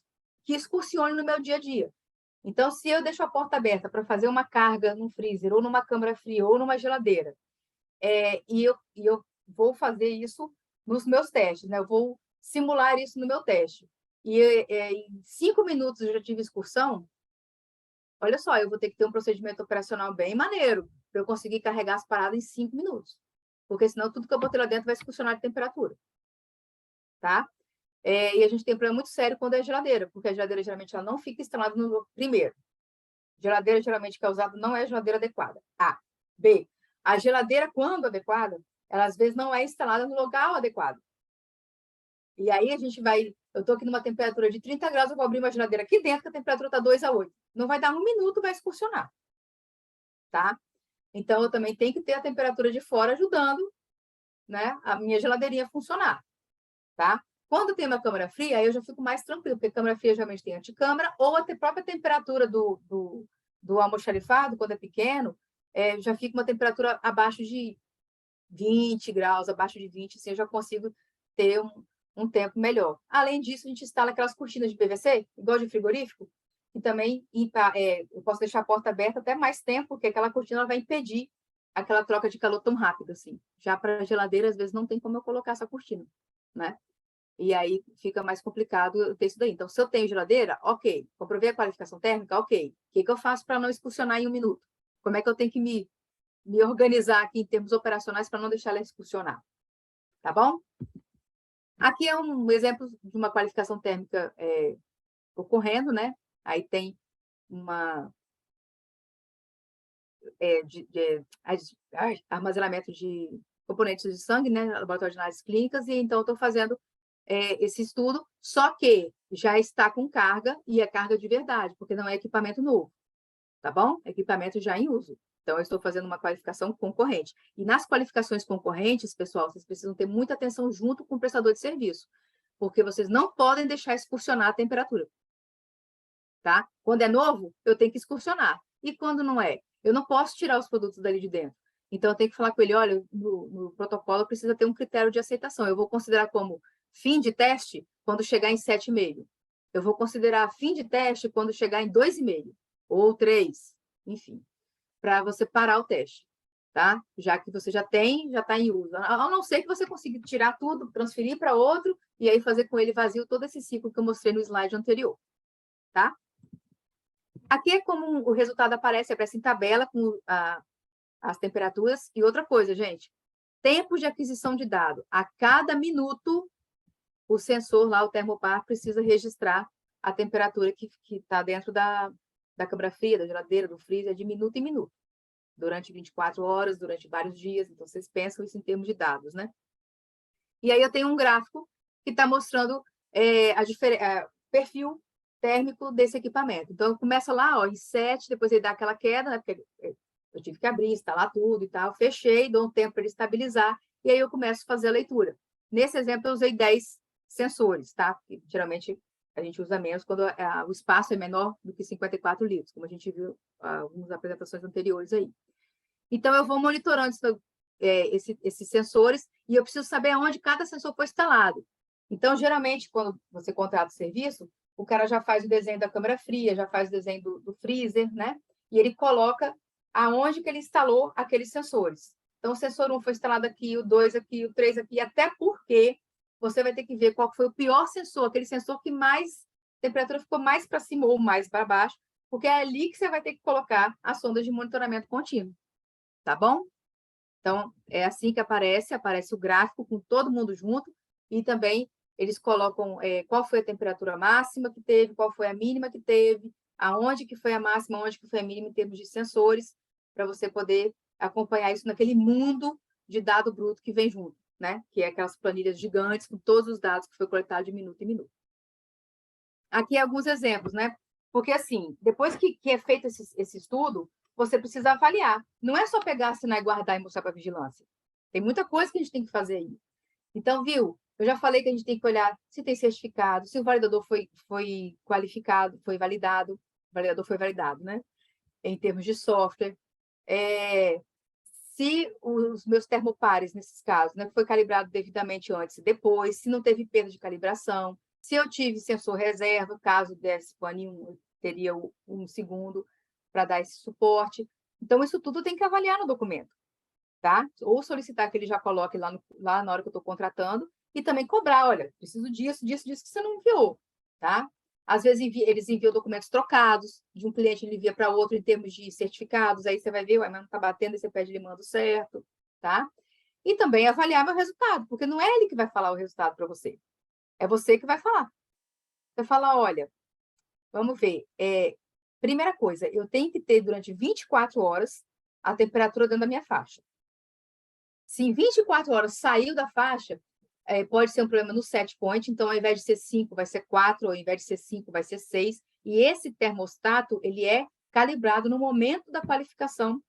excursione no meu dia a dia. Então, se eu deixo a porta aberta para fazer uma carga num freezer, ou numa câmara fria, ou numa geladeira, e eu vou fazer isso nos meus testes, né? Eu vou simular isso no meu teste. E em 5 minutos eu já tive excursão, olha só, eu vou ter que ter um procedimento operacional bem maneiro para eu conseguir carregar as paradas em 5 minutos. Porque senão tudo que eu botei lá dentro vai excursionar de temperatura. Tá? E a gente tem um problema muito sério quando é geladeira, porque a geladeira geralmente ela não fica instalada no primeiro. Geladeira geralmente que é usada não é a geladeira adequada. A. B. A geladeira, quando adequada, ela às vezes não é instalada no local adequado. E aí a gente vai... Eu estou aqui numa temperatura de 30 graus, eu vou abrir uma geladeira aqui dentro, que a temperatura está 2 a 8. Não vai dar 1 minuto, vai excursionar. Tá? Então, eu também tenho que ter a temperatura de fora ajudando, né, a minha geladeirinha a funcionar. Tá? Quando tem uma câmara fria, aí eu já fico mais tranquilo, porque a câmara fria geralmente tem anticâmara, ou a própria temperatura do almoxarifado, quando é pequeno, já fica uma temperatura abaixo de 20 graus, abaixo de 20, assim, eu já consigo ter um tempo melhor. Além disso, a gente instala aquelas cortinas de PVC, igual de frigorífico, e também eu posso deixar a porta aberta até mais tempo, porque aquela cortina ela vai impedir aquela troca de calor tão rápido, assim. Já para a geladeira, às vezes, não tem como eu colocar essa cortina, né? E aí fica mais complicado ter isso daí. Então, se eu tenho geladeira, ok. Comprovei a qualificação térmica, ok. O que eu faço para não excursionar em 1 minuto? Como é que eu tenho que me organizar aqui em termos operacionais para não deixar ela excursionar? Tá bom? Aqui é um exemplo de uma qualificação térmica ocorrendo, né? Aí tem uma... armazenamento de componentes de sangue, né? Laboratório de análises clínicas, e então eu estou fazendo esse estudo, só que já está com carga, e é carga de verdade, porque não é equipamento novo, tá bom? É equipamento já em uso. Então, eu estou fazendo uma qualificação concorrente. E nas qualificações concorrentes, pessoal, vocês precisam ter muita atenção junto com o prestador de serviço, porque vocês não podem deixar excursionar a temperatura. Tá? Quando é novo, eu tenho que excursionar. E quando não é? Eu não posso tirar os produtos dali de dentro. Então, eu tenho que falar com ele, olha, no protocolo precisa ter um critério de aceitação. Eu vou considerar como fim de teste quando chegar em 7,5. Eu vou considerar fim de teste quando chegar em 2,5 ou 3, enfim, para você parar o teste, tá? Já que você já está em uso. A não ser que você consiga tirar tudo, transferir para outro e aí fazer com ele vazio todo esse ciclo que eu mostrei no slide anterior, tá? Aqui é como o resultado aparece em tabela com as temperaturas. E outra coisa, gente, tempo de aquisição de dado. A cada minuto, o sensor lá, o termopar, precisa registrar a temperatura que está dentro da câmara fria, da geladeira, do freezer, de minuto em minuto, durante 24 horas, durante vários dias. Então, vocês pensam isso em termos de dados, né? E aí eu tenho um gráfico que está mostrando perfil térmico desse equipamento. Então, começa lá, ó, em 7, depois ele dá aquela queda, né? Porque Eu tive que abrir, instalar tudo e tal, fechei, dou um tempo para ele estabilizar, e aí eu começo a fazer a leitura. Nesse exemplo, eu usei 10 sensores, tá? Porque, geralmente, a gente usa menos quando o espaço é menor do que 54 litros, como a gente viu algumas apresentações anteriores aí. Então, eu vou monitorando esses sensores e eu preciso saber aonde cada sensor foi instalado. Então, geralmente, quando você contrata o serviço, o cara já faz o desenho da câmara fria, já faz o desenho do freezer, né? E ele coloca aonde que ele instalou aqueles sensores. Então, o sensor 1 foi instalado aqui, o 2 aqui, o 3 aqui, até porque você vai ter que ver qual foi o pior sensor, aquele sensor que mais, a temperatura ficou mais para cima ou mais para baixo, porque é ali que você vai ter que colocar a sonda de monitoramento contínuo. Tá bom? Então, é assim que aparece o gráfico com todo mundo junto, e também eles colocam qual foi a temperatura máxima que teve, qual foi a mínima que teve, aonde que foi a máxima, aonde que foi a mínima em termos de sensores, para você poder acompanhar isso naquele mundo de dado bruto que vem junto, né? Que é aquelas planilhas gigantes com todos os dados que foi coletado de minuto em minuto. Aqui alguns exemplos, né? Porque, assim, depois que é feito esse estudo, você precisa avaliar. Não é só pegar, assinar e guardar e mostrar para a vigilância. Tem muita coisa que a gente tem que fazer aí. Então, viu? Eu já falei que a gente tem que olhar se tem certificado, se o validador foi qualificado, foi validado. O validador foi validado, né? Em termos de software. Se os meus termopares, nesses casos, né, foi calibrado devidamente antes e depois, se não teve perda de calibração, se eu tive sensor reserva, caso desse pane 1, eu teria um segundo para dar esse suporte. Então, isso tudo tem que avaliar no documento, tá? Ou solicitar que ele já coloque lá na hora que eu estou contratando e também cobrar, olha, preciso disso que você não enviou, tá? Às vezes, eles enviam documentos trocados, de um cliente ele envia para outro em termos de certificados, aí você vai ver, mas não está batendo, e você pede ele manda certo, tá? E também avaliar meu resultado, porque não é ele que vai falar o resultado para você, é você que vai falar. Você fala, olha, vamos ver, primeira coisa, eu tenho que ter durante 24 horas a temperatura dentro da minha faixa. Se em 24 horas saiu da faixa, pode ser um problema no set point, então ao invés de ser 5, vai ser 4, ao invés de ser 5, vai ser 6. E esse termostato, ele é calibrado no momento da qualificação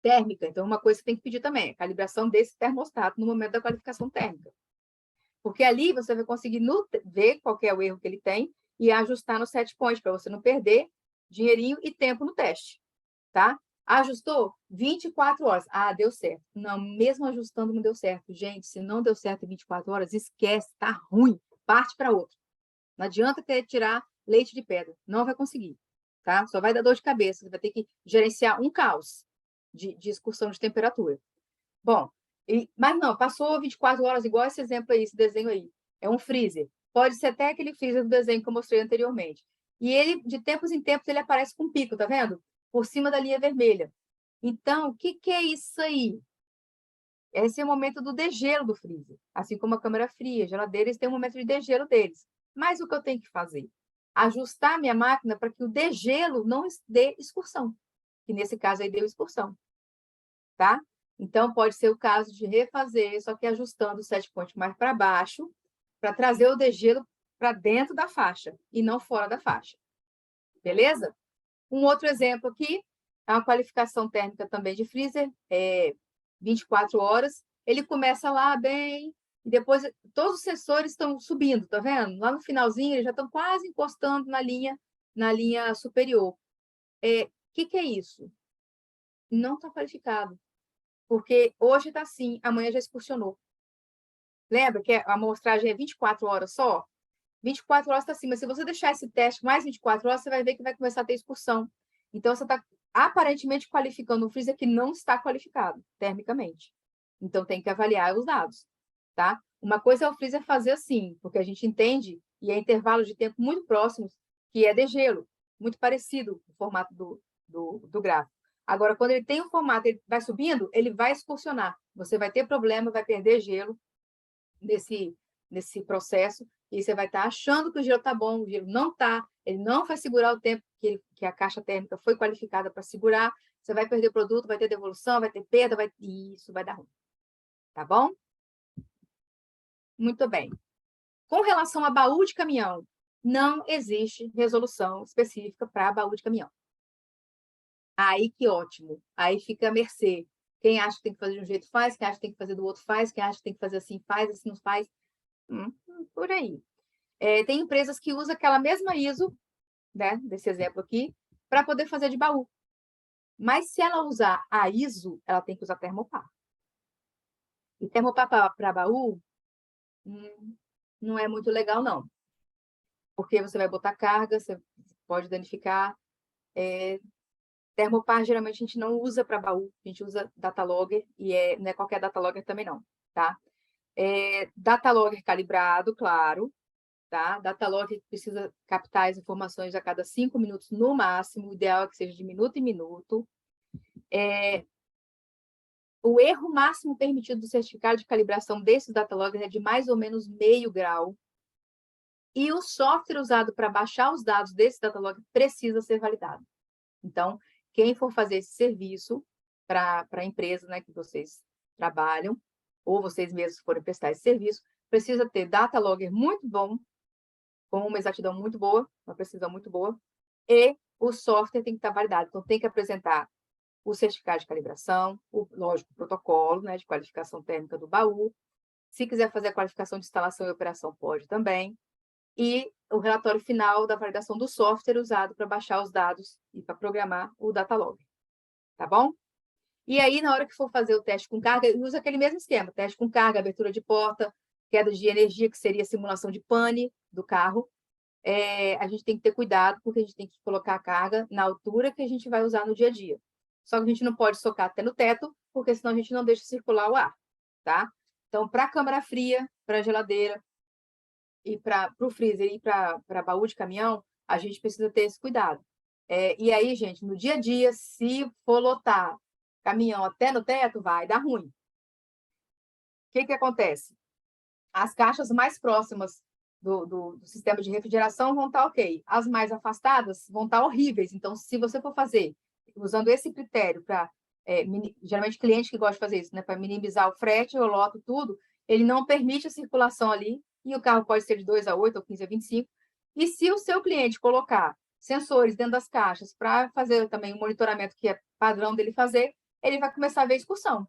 térmica. Então, uma coisa que você tem que pedir também, a calibração desse termostato no momento da qualificação térmica. Porque ali você vai conseguir ver qual é o erro que ele tem e ajustar no set point, para você não perder dinheirinho e tempo no teste, tá? Ajustou? 24 horas. Ah, deu certo. Não, mesmo ajustando não deu certo. Gente, se não deu certo em 24 horas, esquece, tá ruim. Parte para outro. Não adianta querer tirar leite de pedra. Não vai conseguir, tá? Só vai dar dor de cabeça. Você vai ter que gerenciar um caos de excursão de temperatura. Bom, mas não, passou 24 horas, igual esse exemplo aí, esse desenho aí. É um freezer. Pode ser até aquele freezer do desenho que eu mostrei anteriormente. E ele, de tempos em tempos, ele aparece com um pico, tá vendo? Por cima da linha vermelha. Então, o que é isso aí? Esse é o momento do degelo do freezer. Assim como a câmara fria, a geladeira, eles têm um momento de degelo deles. Mas o que eu tenho que fazer? Ajustar a minha máquina para que o degelo não dê excursão. Que nesse caso aí deu excursão. Tá? Então, pode ser o caso de refazer, só que ajustando o set point mais para baixo, para trazer o degelo para dentro da faixa e não fora da faixa. Beleza? Um outro exemplo aqui, é uma qualificação térmica também de freezer, 24 horas. Ele começa lá bem, e depois todos os sensores estão subindo, tá vendo? Lá no finalzinho, eles já estão quase encostando na linha superior. Que é isso? Não está qualificado. Porque hoje está assim, amanhã já excursionou. Lembra que a amostragem é 24 horas só? 24 horas está assim, mas se você deixar esse teste mais 24 horas, você vai ver que vai começar a ter excursão. Então, você está aparentemente qualificando um freezer que não está qualificado termicamente. Então, tem que avaliar os dados, tá? Uma coisa é o freezer fazer assim, porque a gente entende, e é intervalo de tempo muito próximos, que é degelo, muito parecido o formato do gráfico. Agora, quando ele tem um formato, ele vai subindo, ele vai excursionar. Você vai ter problema, vai perder gelo nesse processo, e você vai estar achando que o gelo está bom, o gelo não está, ele não vai segurar o tempo que a caixa térmica foi qualificada para segurar, você vai perder produto, vai ter devolução, vai ter perda, isso vai dar ruim. Tá bom? Muito bem. Com relação a baú de caminhão, não existe resolução específica para baú de caminhão. Aí que ótimo. Aí fica à mercê. Quem acha que tem que fazer de um jeito faz, quem acha que tem que fazer do outro faz, quem acha que tem que fazer assim faz, assim não faz. Por aí. Tem empresas que usam aquela mesma ISO, né, desse exemplo aqui, para poder fazer de baú. Mas se ela usar a ISO, ela tem que usar termopar. E termopar para baú não é muito legal, não. Porque você vai botar carga, você pode danificar. Termopar, geralmente, a gente não usa para baú, a gente usa datalogger, e não é qualquer datalogger também não, tá? Datalogger calibrado, claro, tá? Datalogger precisa captar as informações a cada 5 minutos no máximo, o ideal é que seja de minuto em minuto. O erro máximo permitido do certificado de calibração desses dataloggers é de mais ou menos meio grau, e o software usado para baixar os dados desse datalogger precisa ser validado. Então, quem for fazer esse serviço para a empresa, né, que vocês trabalham, ou vocês mesmos forem prestar esse serviço, precisa ter datalogger muito bom, com uma exatidão muito boa, uma precisão muito boa, e o software tem que estar validado. Então, tem que apresentar o certificado de calibração, lógico, o protocolo, né, de qualificação térmica do baú. Se quiser fazer a qualificação de instalação e operação, pode também. E o relatório final da validação do software usado para baixar os dados e para programar o datalog. Tá bom? E aí, na hora que for fazer o teste com carga, usa aquele mesmo esquema, teste com carga, abertura de porta, queda de energia, que seria a simulação de pane do carro. A gente tem que ter cuidado, porque a gente tem que colocar a carga na altura que a gente vai usar no dia a dia. Só que a gente não pode socar até no teto, porque senão a gente não deixa circular o ar, tá? Então, para câmara fria, para geladeira, e para o freezer e para baú de caminhão, a gente precisa ter esse cuidado. E aí, gente, no dia a dia, se for lotar caminhão até no teto, vai dar ruim. O que acontece? As caixas mais próximas do sistema de refrigeração vão estar ok. As mais afastadas vão estar horríveis. Então, se você for fazer, usando esse critério para... geralmente, cliente que gosta de fazer isso, né, para minimizar o frete, eu loto tudo, ele não permite a circulação ali, e o carro pode ser de 2 a 8 ou 15 a 25. E se o seu cliente colocar sensores dentro das caixas para fazer também o monitoramento que é padrão dele fazer, ele vai começar a ver excursão.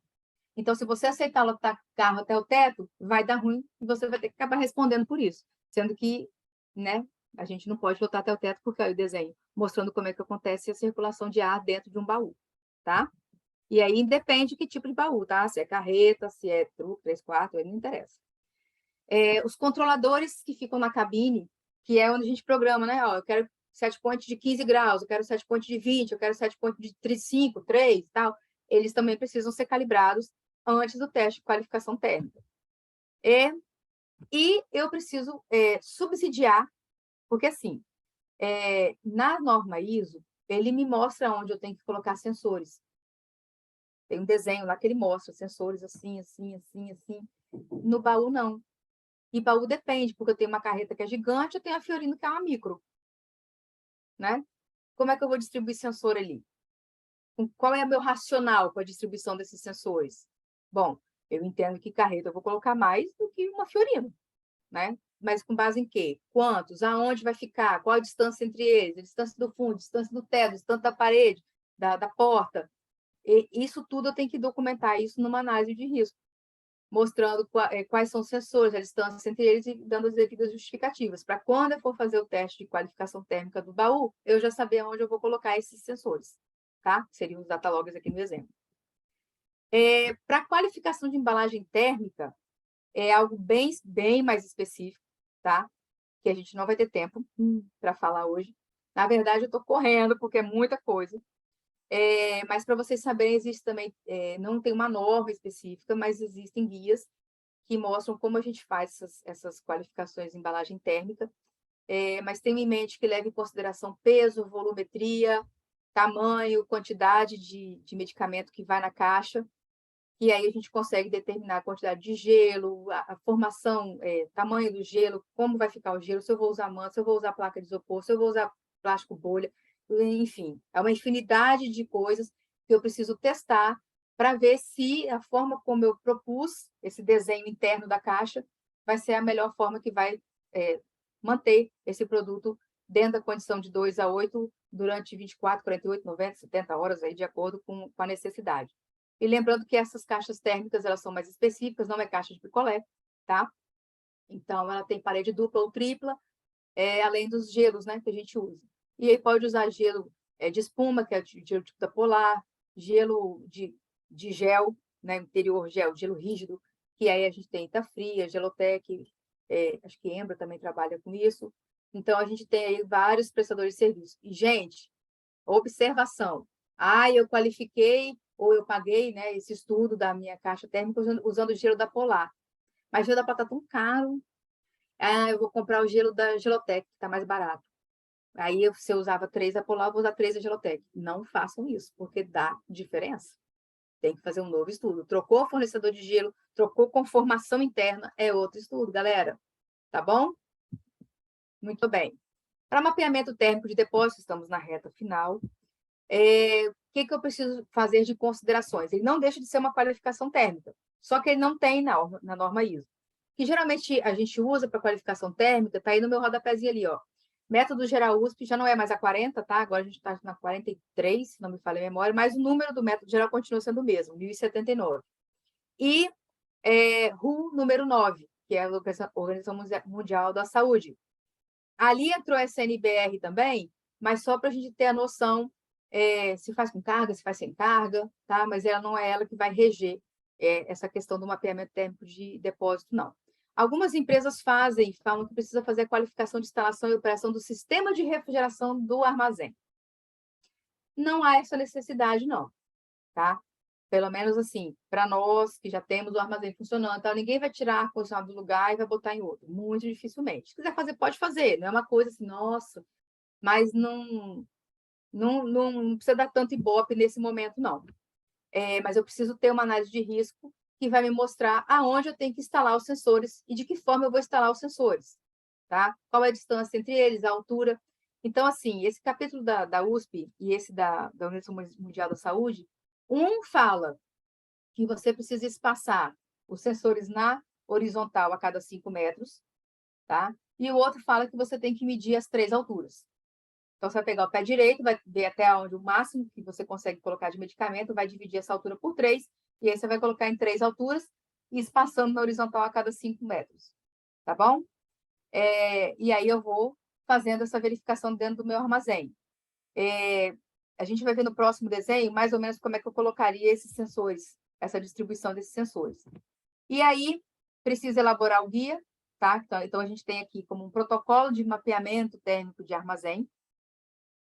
Então, se você aceitar lotar carro até o teto, vai dar ruim e você vai ter que acabar respondendo por isso. Sendo que, né, a gente não pode lotar até o teto porque aí o desenho mostrando como é que acontece a circulação de ar dentro de um baú, tá? E aí depende que tipo de baú, tá? Se é carreta, se é truque, 3/4, aí não interessa. Os controladores que ficam na cabine, que é onde a gente programa, né? Ó, eu quero set point de 15 graus, eu quero set point de 20, eu quero set point de 5, 3 e tal, eles também precisam ser calibrados antes do teste de qualificação térmica. E eu preciso subsidiar, porque assim, na norma ISO, ele me mostra onde eu tenho que colocar sensores. Tem um desenho lá que ele mostra sensores assim, assim, assim, assim. No baú, não. E baú depende, porque eu tenho uma carreta que é gigante, eu tenho a Fiorino que é uma micro. Né? Como é que eu vou distribuir sensor ali? Qual é o meu racional para a distribuição desses sensores? Bom, eu entendo que carreta eu vou colocar mais do que uma Fiorino, né? Mas com base em quê? Quantos? Aonde vai ficar? Qual a distância entre eles? A distância do fundo, a distância do teto, a distância da parede, da porta. E isso tudo eu tenho que documentar isso numa análise de risco, mostrando quais são os sensores, a distância entre eles e dando as devidas justificativas, para quando eu for fazer o teste de qualificação térmica do baú, eu já saber onde eu vou colocar esses sensores, tá? Seriam os dataloggers aqui no exemplo. Para qualificação de embalagem térmica, é algo bem mais específico, tá? Que a gente não vai ter tempo para falar hoje. Na verdade, eu estou correndo, porque é muita coisa. Mas para vocês saberem, existe também, não tem uma norma específica, mas existem guias que mostram como a gente faz essas qualificações de embalagem térmica, mas tenha em mente que leve em consideração peso, volumetria, tamanho, quantidade de medicamento que vai na caixa, e aí a gente consegue determinar a quantidade de gelo, a formação, tamanho do gelo, como vai ficar o gelo, se eu vou usar manta, se eu vou usar placa de isopor, se eu vou usar plástico bolha, enfim, é uma infinidade de coisas que eu preciso testar para ver se a forma como eu propus esse desenho interno da caixa vai ser a melhor forma que vai manter esse produto dentro da condição de 2 a 8, durante 24, 48, 90, 70 horas, aí, de acordo com a necessidade. E lembrando que essas caixas térmicas, elas são mais específicas, não é caixa de picolé, tá? Então, ela tem parede dupla ou tripla, além dos gelos, né, que a gente usa. E aí pode usar gelo de espuma, que é gelo tipo da Polar, gelo de gel, né, interior gelo rígido, que aí a gente tem Itafria, Gelotec, acho que Embra também trabalha com isso. Então, a gente tem aí vários prestadores de serviço. E, gente, observação. Eu qualifiquei ou eu paguei, né, esse estudo da minha caixa térmica usando o gelo da Polar. Mas o gelo da Polar está tão caro. Eu vou comprar o gelo da Gelotec, que está mais barato. Aí, se eu usava 3 da Polar, eu vou usar 3 da Gelotec. Não façam isso, porque dá diferença. Tem que fazer um novo estudo. Trocou o fornecedor de gelo, trocou conformação interna, é outro estudo, galera. Tá bom? Muito bem. Para mapeamento térmico de depósito, estamos na reta final. O que eu preciso fazer de considerações? Ele não deixa de ser uma qualificação térmica, só que ele não tem na norma ISO. Que geralmente a gente usa para qualificação térmica, está aí no meu rodapézinho ali, ó. Método geral USP já não é mais a 40, tá? Agora a gente está na 43, se não me falha a memória, mas o número do método geral continua sendo o mesmo, 1079. E RU número 9, que é a Organização Mundial da Saúde. Ali entrou a SNBR também, mas só para a gente ter a noção se faz com carga, se faz sem carga, tá? Mas ela não é ela que vai reger essa questão do mapeamento térmico de depósito, não. Algumas empresas falam que precisa fazer a qualificação de instalação e operação do sistema de refrigeração do armazém. Não há essa necessidade, não, tá? Pelo menos assim, para nós que já temos o armazém funcionando, então ninguém vai tirar ar-condicionado do lugar e vai botar em outro, muito dificilmente. Se quiser fazer, pode fazer, não é uma coisa assim, nossa, mas não precisa dar tanto ibope nesse momento, não. Mas eu preciso ter uma análise de risco que vai me mostrar aonde eu tenho que instalar os sensores e de que forma eu vou instalar os sensores, tá? Qual é a distância entre eles, a altura. Então, assim, esse capítulo da USP e esse da Organização Mundial da Saúde, fala que você precisa espaçar os sensores na horizontal a cada 5 metros, tá? E o outro fala que você tem que medir as 3 alturas. Então, você vai pegar o pé direito, vai ver até onde o máximo que você consegue colocar de medicamento, vai dividir essa altura por 3, e aí você vai colocar em 3 alturas, e espaçando na horizontal a cada 5 metros. Tá bom? E aí eu vou fazendo essa verificação dentro do meu armazém. A gente vai ver no próximo desenho, mais ou menos, como é que eu colocaria esses sensores, essa distribuição desses sensores. E aí, precisa elaborar o guia, tá? Então, a gente tem aqui como um protocolo de mapeamento térmico de armazém,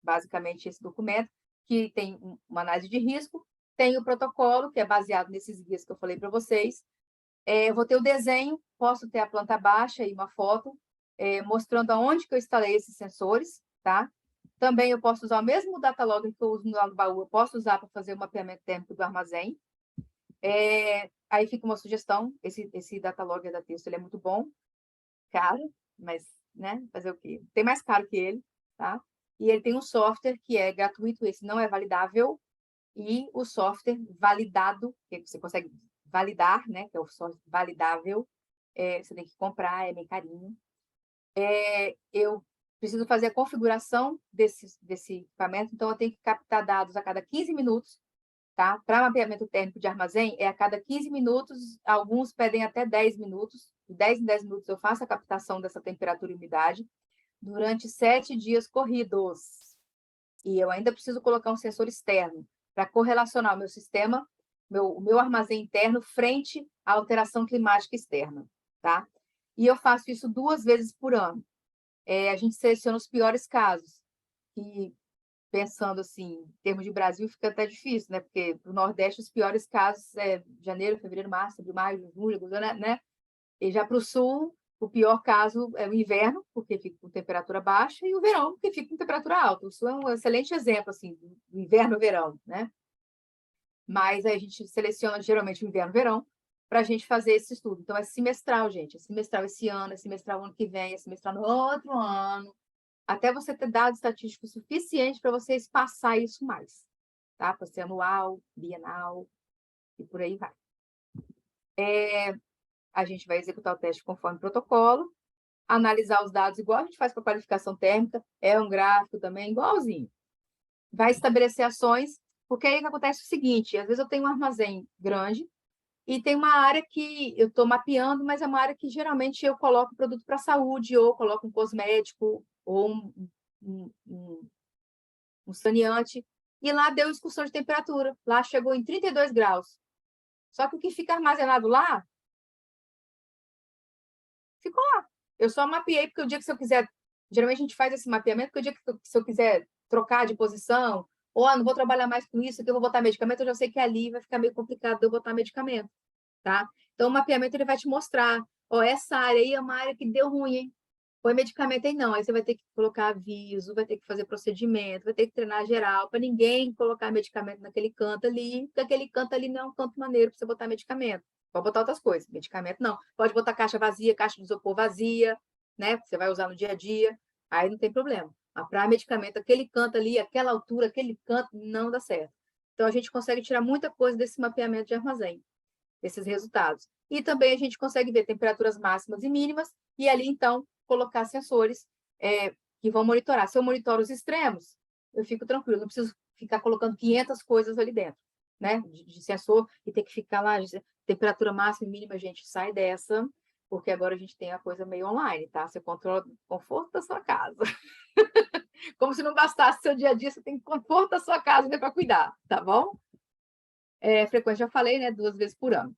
basicamente esse documento, que tem uma análise de risco, tem o protocolo, que é baseado nesses guias que eu falei para vocês. Eu vou ter o desenho, posso ter a planta baixa e uma foto, mostrando aonde que eu instalei esses sensores, tá? Também eu posso usar o mesmo data logger que eu uso no baú, eu posso usar para fazer o mapeamento térmico do armazém. Aí fica uma sugestão, esse data logger da Texto, ele é muito bom, caro, mas, né, fazer o quê? Tem mais caro que ele, tá? E ele tem um software que é gratuito, esse não é validável, e o software validado, que você consegue validar, né, que é o software validável, você tem que comprar, é bem carinho. Eu preciso fazer a configuração desse equipamento, então eu tenho que captar dados a cada 15 minutos, tá? Para mapeamento térmico de armazém, a cada 15 minutos, alguns pedem até 10 minutos, de 10 em 10 minutos eu faço a captação dessa temperatura e umidade, durante 7 dias corridos. E eu ainda preciso colocar um sensor externo para correlacionar o meu sistema, o meu armazém interno, frente à alteração climática externa, tá? E eu faço isso 2 vezes por ano. A gente seleciona os piores casos, e pensando assim, em termos de Brasil, fica até difícil, né? Porque no Nordeste, os piores casos é janeiro, fevereiro, março, abril, maio, julho, né? E já para o Sul, o pior caso é o inverno, porque fica com temperatura baixa, e o verão, porque fica com temperatura alta. O Sul é um excelente exemplo, assim, do inverno e verão, né? Mas aí a gente seleciona, geralmente, o inverno e verão, para a gente fazer esse estudo. Então, é semestral, gente. É semestral esse ano, é semestral ano que vem, é semestral no outro ano, até você ter dados estatísticos suficientes para você espaçar isso mais, tá? Para ser anual, bienal, e por aí vai. A gente vai executar o teste conforme protocolo, analisar os dados igual a gente faz com a qualificação térmica, é um gráfico também igualzinho. Vai estabelecer ações, porque aí acontece o seguinte, às vezes eu tenho um armazém grande e tem uma área que eu estou mapeando, mas é uma área que geralmente eu coloco produto para a saúde, ou coloco um cosmético, ou um saneante, e lá deu excursão de temperatura, lá chegou em 32 graus. Só que o que fica armazenado lá, ficou lá. Eu só mapeei, porque o dia que se eu quiser... Geralmente a gente faz esse mapeamento, porque o dia que se eu quiser trocar de posição, ou não vou trabalhar mais com isso, que eu vou botar medicamento, eu já sei que ali vai ficar meio complicado de eu botar medicamento, tá? Então, o mapeamento ele vai te mostrar, ó, essa área aí é uma área que deu ruim, hein? Põe medicamento aí não, aí você vai ter que colocar aviso, vai ter que fazer procedimento, vai ter que treinar geral, para ninguém colocar medicamento naquele canto ali, porque aquele canto ali não é um canto maneiro para você botar medicamento. Pode botar outras coisas, medicamento não. Pode botar caixa vazia, caixa de isopor vazia, né? Você vai usar no dia a dia, aí não tem problema. Mas para medicamento, aquele canto ali, aquela altura, aquele canto, não dá certo. Então, a gente consegue tirar muita coisa desse mapeamento de armazém, desses resultados. E também a gente consegue ver temperaturas máximas e mínimas, e ali, então, colocar sensores que vão monitorar. Se eu monitoro os extremos, eu fico tranquilo, não preciso ficar colocando 500 coisas ali dentro, né? De sensor, e ter que ficar lá, temperatura máxima e mínima, a gente sai dessa, porque agora a gente tem a coisa meio online, tá? Você controla o conforto da sua casa. Como se não bastasse seu dia a dia, você tem conforto da sua casa para cuidar, tá bom? Frequência, já falei, né? 2 vezes por ano.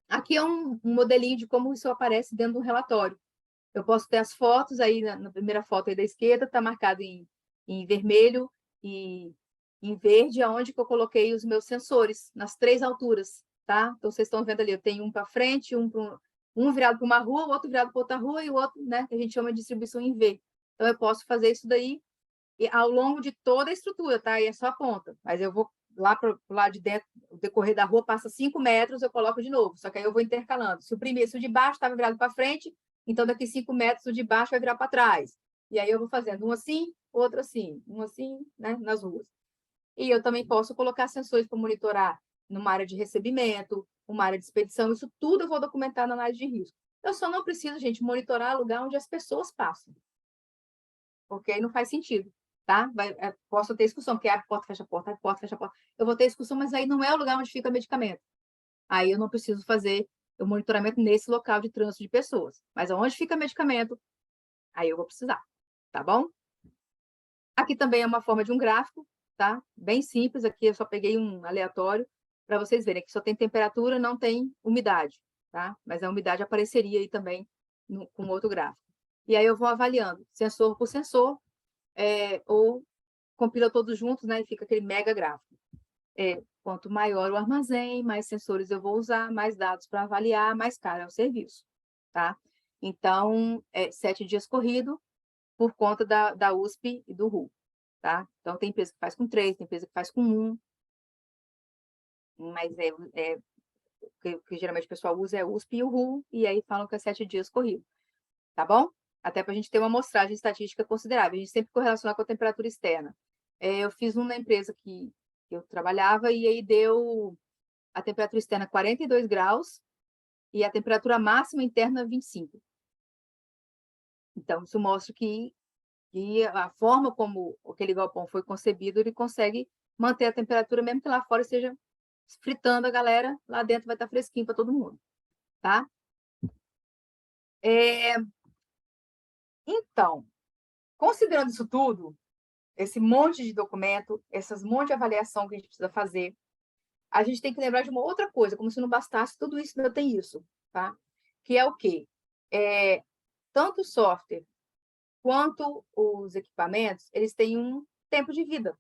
Aqui é um modelinho de como isso aparece dentro do relatório. Eu posso ter as fotos aí, na primeira foto aí da esquerda, está marcado em vermelho e em verde, aonde que eu coloquei os meus sensores, nas 3 alturas, tá? Então, vocês estão vendo ali, eu tenho um para frente, um virado para uma rua, o outro virado para outra rua, e o outro, né, que a gente chama de distribuição em V. Então, eu posso fazer isso daí ao longo de toda a estrutura, tá? E é só a ponta. Mas eu vou lá para o lado de dentro, o decorrer da rua passa 5 metros, eu coloco de novo. Só que aí eu vou intercalando. Se o de baixo estava virado para frente, então daqui 5 metros o de baixo vai virar para trás. E aí eu vou fazendo um assim, outro assim, um assim, né, nas ruas. E eu também posso colocar sensores para monitorar numa área de recebimento, uma área de expedição. Isso tudo eu vou documentar na análise de risco. Eu só não preciso, gente, monitorar o lugar onde as pessoas passam. Porque aí não faz sentido. Tá? Posso ter discussão, porque abre porta, fecha a porta, abre porta, fecha a porta. Eu vou ter discussão, mas aí não é o lugar onde fica o medicamento. Aí eu não preciso fazer o monitoramento nesse local de trânsito de pessoas. Mas onde fica o medicamento, aí eu vou precisar, tá bom? Aqui também é uma forma de um gráfico, tá? Bem simples, aqui eu só peguei um aleatório para vocês verem que só tem temperatura, não tem umidade, tá? Mas a umidade apareceria aí também com outro gráfico. E aí eu vou avaliando, sensor por sensor, ou compila todos juntos, né, e fica aquele mega gráfico. Quanto maior o armazém, mais sensores eu vou usar, mais dados para avaliar, mais caro é o serviço, tá? Então, 7 dias corrido por conta da USP e do RU, tá? Então, tem empresa que faz com 3, tem empresa que faz com 1, mas o que geralmente o pessoal usa é USP e o RU, e aí falam que é 7 dias corrido, tá bom? Até para a gente ter uma amostragem estatística considerável. A gente sempre correlaciona com a temperatura externa. Eu fiz na empresa que eu trabalhava e aí deu a temperatura externa 42 graus e a temperatura máxima interna 25. Então, isso mostra que a forma como aquele galpão foi concebido, ele consegue manter a temperatura, mesmo que lá fora esteja fritando a galera, lá dentro vai estar fresquinho para todo mundo, tá? Então, considerando isso tudo, esse monte de documento, essas monte de avaliação que a gente precisa fazer, a gente tem que lembrar de uma outra coisa, como se não bastasse tudo isso, ainda tem isso, tá? Que é o quê? Tanto o software quanto os equipamentos, eles têm um tempo de vida.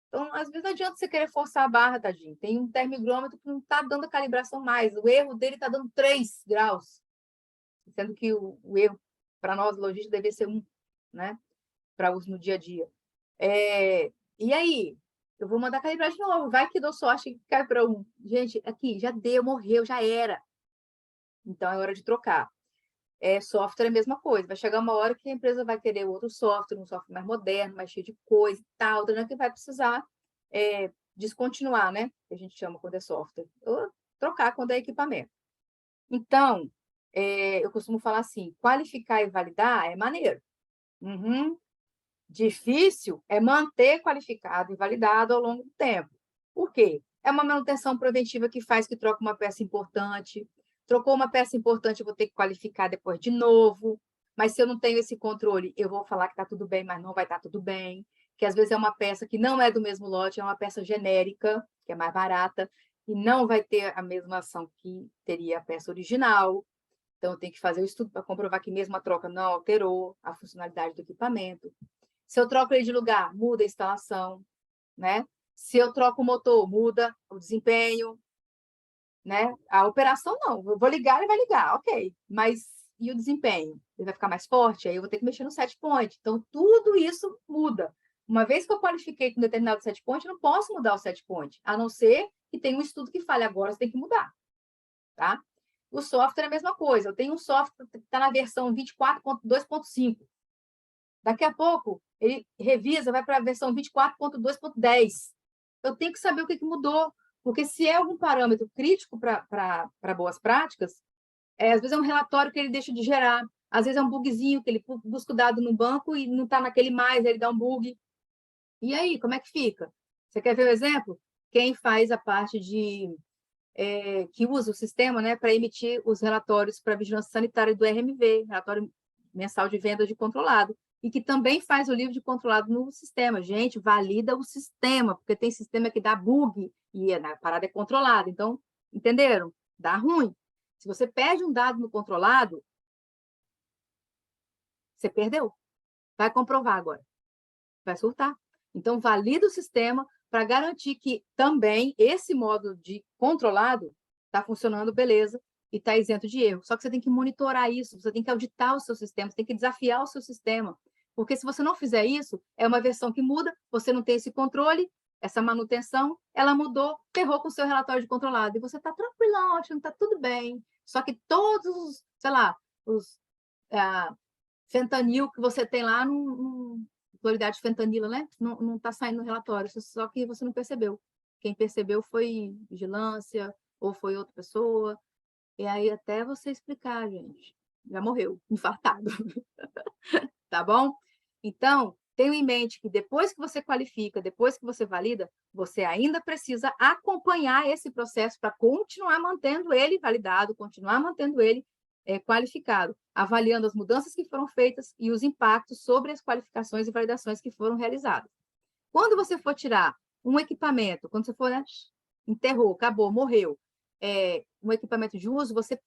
Então, às vezes, não adianta você querer forçar a barra, tadinho. Tem um termogrômetro que não está dando a calibração mais. O erro dele está dando 3 graus. Sendo que o erro, para nós, logísticos, deve ser 1, né? Para uso no dia a dia. E aí? Eu vou mandar calibrar de novo. Vai que dou sorte e cai para 1. Gente, aqui, já deu, morreu, já era. Então, é hora de trocar. Software é a mesma coisa. Vai chegar uma hora que a empresa vai querer outro software, um software mais moderno, mais cheio de coisa e tal, que vai precisar descontinuar, né? Que a gente chama quando é software. Ou trocar quando é equipamento. Então, eu costumo falar assim, qualificar e validar é maneiro. Uhum. Difícil é manter qualificado e validado ao longo do tempo. Por quê? É uma manutenção preventiva que faz que troca uma peça importante. Trocou uma peça importante, eu vou ter que qualificar depois de novo. Mas se eu não tenho esse controle, eu vou falar que está tudo bem, mas não vai estar tudo bem. Que às vezes é uma peça que não é do mesmo lote, é uma peça genérica, que é mais barata, e não vai ter a mesma ação que teria a peça original. Então, eu tenho que fazer o estudo para comprovar que mesmo a troca não alterou a funcionalidade do equipamento. Se eu troco ele de lugar, muda a instalação, né? Se eu troco o motor, muda o desempenho, né? A operação não, eu vou ligar, ele vai ligar, ok. Mas e o desempenho? Ele vai ficar mais forte? Aí eu vou ter que mexer no set point. Então, tudo isso muda. Uma vez que eu qualifiquei com um determinado set point, eu não posso mudar o set point, a não ser que tenha um estudo que fale agora, você tem que mudar, tá? O software é a mesma coisa. Eu tenho um software que está na versão 24.2.5. Daqui a pouco, ele revisa, vai para a versão 24.2.10. Eu tenho que saber o que mudou, porque se é algum parâmetro crítico para boas práticas, às vezes é um relatório que ele deixa de gerar, às vezes é um bugzinho que ele busca o dado no banco e não está naquele mais, ele dá um bug. E aí, como é que fica? Você quer ver o exemplo? Quem faz a parte que usa o sistema, né, para emitir os relatórios para a vigilância sanitária do RMV, relatório mensal de venda de controlado, e que também faz o livro de controlado no sistema. Gente, valida o sistema, porque tem sistema que dá bug e a parada é controlada. Então, entenderam? Dá ruim. Se você perde um dado no controlado, você perdeu. Vai comprovar agora. Vai surtar. Então, valida o sistema para garantir que também esse modo de controlado está funcionando, beleza, e está isento de erro. Só que você tem que monitorar isso, você tem que auditar o seu sistema, você tem que desafiar o seu sistema. Porque se você não fizer isso, é uma versão que muda, você não tem esse controle, essa manutenção, ela mudou, ferrou com o seu relatório de controlado. E você está tranquilão, achando que está tudo bem. Só que todos os, sei lá, os fentanil que você tem lá, qualidade de fentanila, né? Não está saindo no relatório, só que você não percebeu. Quem percebeu foi vigilância, ou foi outra pessoa. E aí, até você explicar, gente, já morreu, infartado. Tá bom? Então, tenha em mente que depois que você qualifica, depois que você valida, você ainda precisa acompanhar esse processo para continuar mantendo ele validado, continuar mantendo ele qualificado, avaliando as mudanças que foram feitas e os impactos sobre as qualificações e validações que foram realizadas. Quando você for tirar um equipamento, quando você for, né, enterrou, acabou, morreu, um equipamento de uso, você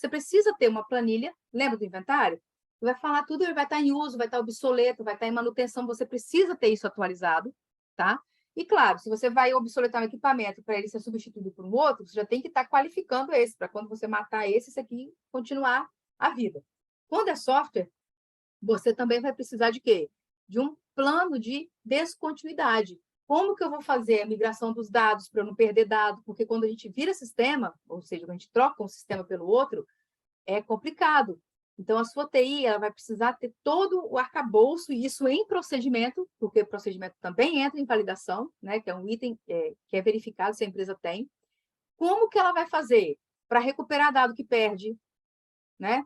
precisa ter uma planilha, lembra do inventário? Vai falar tudo, ele vai estar em uso, vai estar obsoleto, vai estar em manutenção, você precisa ter isso atualizado, tá? E, claro, se você vai obsoletar um equipamento para ele ser substituído por um outro, você já tem que estar qualificando esse, para quando você matar esse aqui continuar a vida. Quando é software, você também vai precisar de quê? De um plano de descontinuidade. Como que eu vou fazer a migração dos dados para eu não perder dado? Porque quando a gente vira sistema, ou seja, quando a gente troca um sistema pelo outro, é complicado. Então, a sua TI ela vai precisar ter todo o arcabouço, e isso em procedimento, porque o procedimento também entra em validação, né, que é um item que é verificado se a empresa tem. Como que ela vai fazer para recuperar dado que perde? Né?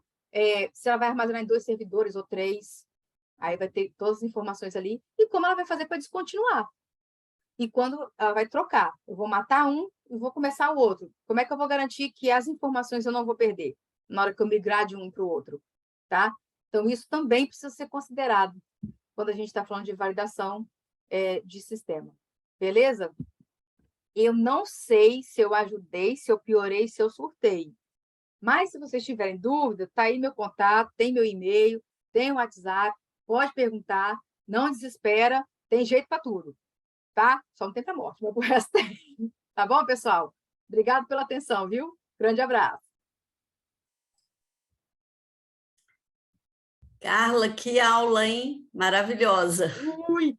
Se ela vai armazenar em 2 servidores ou 3, aí vai ter todas as informações ali. E como ela vai fazer para descontinuar? E quando ela vai trocar? Eu vou matar um e vou começar o outro. Como é que eu vou garantir que as informações eu não vou perder na hora que eu migrar de um para o outro, tá? Então, isso também precisa ser considerado quando a gente está falando de validação de sistema. Beleza? Eu não sei se eu ajudei, se eu piorei, se eu surtei. Mas, se vocês tiverem dúvida, está aí meu contato, tem meu e-mail, tem o WhatsApp, pode perguntar, não desespera, tem jeito para tudo, tá? Só não tem para morte, mas o resto tem. Tá bom, pessoal? Obrigado pela atenção, viu? Grande abraço. Carla, que aula, hein? Maravilhosa. Ui!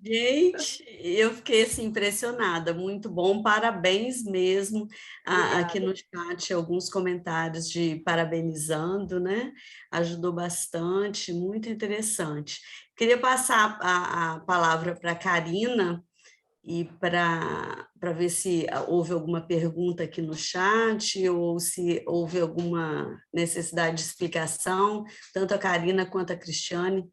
Gente, eu fiquei assim, impressionada, muito bom, parabéns mesmo. Aqui no chat, alguns comentários de parabenizando, né? Ajudou bastante, muito interessante. Queria passar a palavra para a Karina, e para ver se houve alguma pergunta aqui no chat ou se houve alguma necessidade de explicação, tanto a Karina quanto a Cristiane.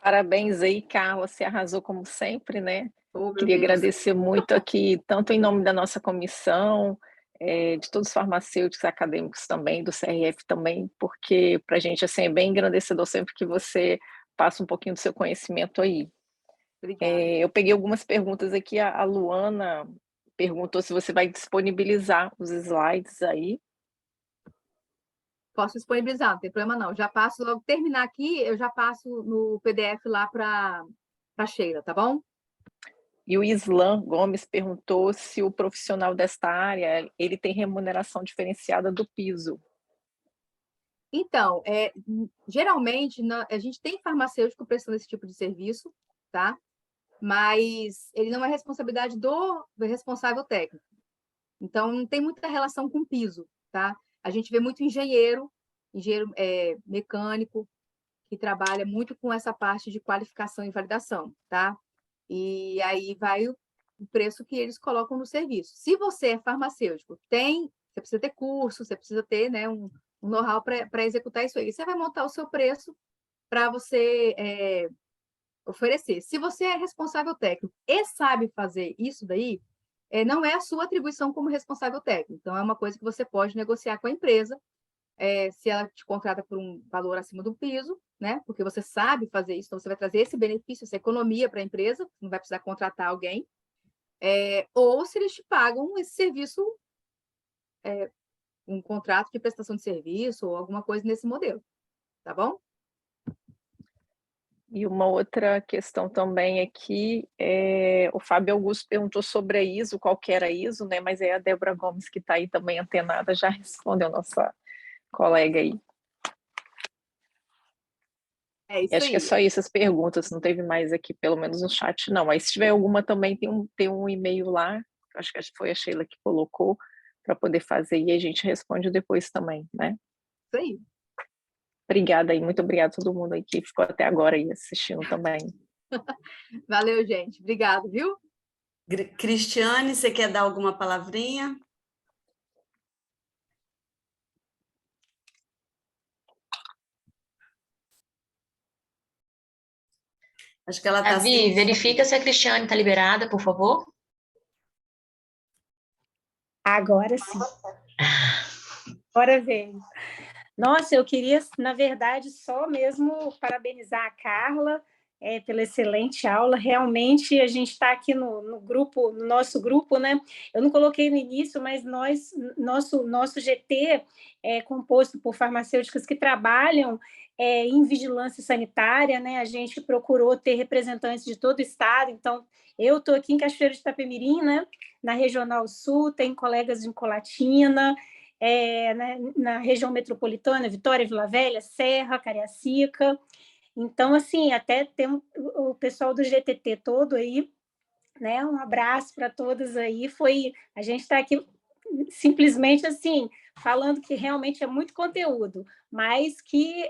Parabéns aí, Carla, você arrasou como sempre, né? Oh, meu Queria Deus. agradecer muito aqui, tanto em nome da nossa comissão, de todos os farmacêuticos acadêmicos também, do CRF também, porque para a gente assim, é bem engrandecedor sempre que você passa um pouquinho do seu conhecimento aí. Obrigada. Eu peguei algumas perguntas aqui, a Luana perguntou se você vai disponibilizar os slides aí. Posso disponibilizar, não tem problema não. Já passo, logo terminar aqui, eu já passo no PDF lá para a Sheila, tá bom? E o Islam Gomes perguntou se o profissional desta área ele tem remuneração diferenciada do piso. Então, geralmente, a gente tem farmacêutico prestando esse tipo de serviço, tá? Mas ele não é responsabilidade do responsável técnico. Então, não tem muita relação com piso, tá? A gente vê muito engenheiro mecânico, que trabalha muito com essa parte de qualificação e validação, tá? E aí vai o preço que eles colocam no serviço. Se você é farmacêutico, você precisa ter curso, você precisa ter, né, um know-how para executar isso aí. Você vai montar o seu preço para você oferecer. Se você é responsável técnico e sabe fazer isso daí, não é a sua atribuição como responsável técnico. Então, é uma coisa que você pode negociar com a empresa, se ela te contrata por um valor acima do piso, né? Porque você sabe fazer isso, então você vai trazer esse benefício, essa economia para a empresa, não vai precisar contratar alguém, ou se eles te pagam esse serviço, um contrato de prestação de serviço ou alguma coisa nesse modelo, tá bom? E uma outra questão também aqui, o Fábio Augusto perguntou sobre a ISO, qual que era a ISO, né? Mas a Débora Gomes, que está aí também antenada, já respondeu, nossa colega aí. Isso acho aí. que é só isso as perguntas, não teve mais aqui, pelo menos no chat, não. Mas se tiver alguma também, tem um e-mail lá, acho que foi a Sheila que colocou, para poder fazer, e a gente responde depois também, né? Isso aí. Obrigada aí, muito obrigada a todo mundo aí que ficou até agora aí assistindo também. Valeu, gente. Obrigado, viu? Cristiane, você quer dar alguma palavrinha? Acho que ela está Davi, verifica se a Cristiane está liberada, por favor. Agora sim. Agora veio. Nossa, eu queria, na verdade, só mesmo parabenizar a Carla pela excelente aula. Realmente, a gente está aqui no grupo, no nosso grupo, né? Eu não coloquei no início, mas nosso GT é composto por farmacêuticas que trabalham em vigilância sanitária, né? A gente procurou ter representantes de todo o estado, então eu estou aqui em Cachoeiro de Itapemirim, né? Na Regional Sul, tem colegas em Colatina, na região metropolitana, Vitória, Vila Velha, Serra, Cariacica. Então, assim, até tem o pessoal do GTT todo aí, né? Um abraço para todos aí. A gente está aqui simplesmente assim, falando que realmente é muito conteúdo, mas que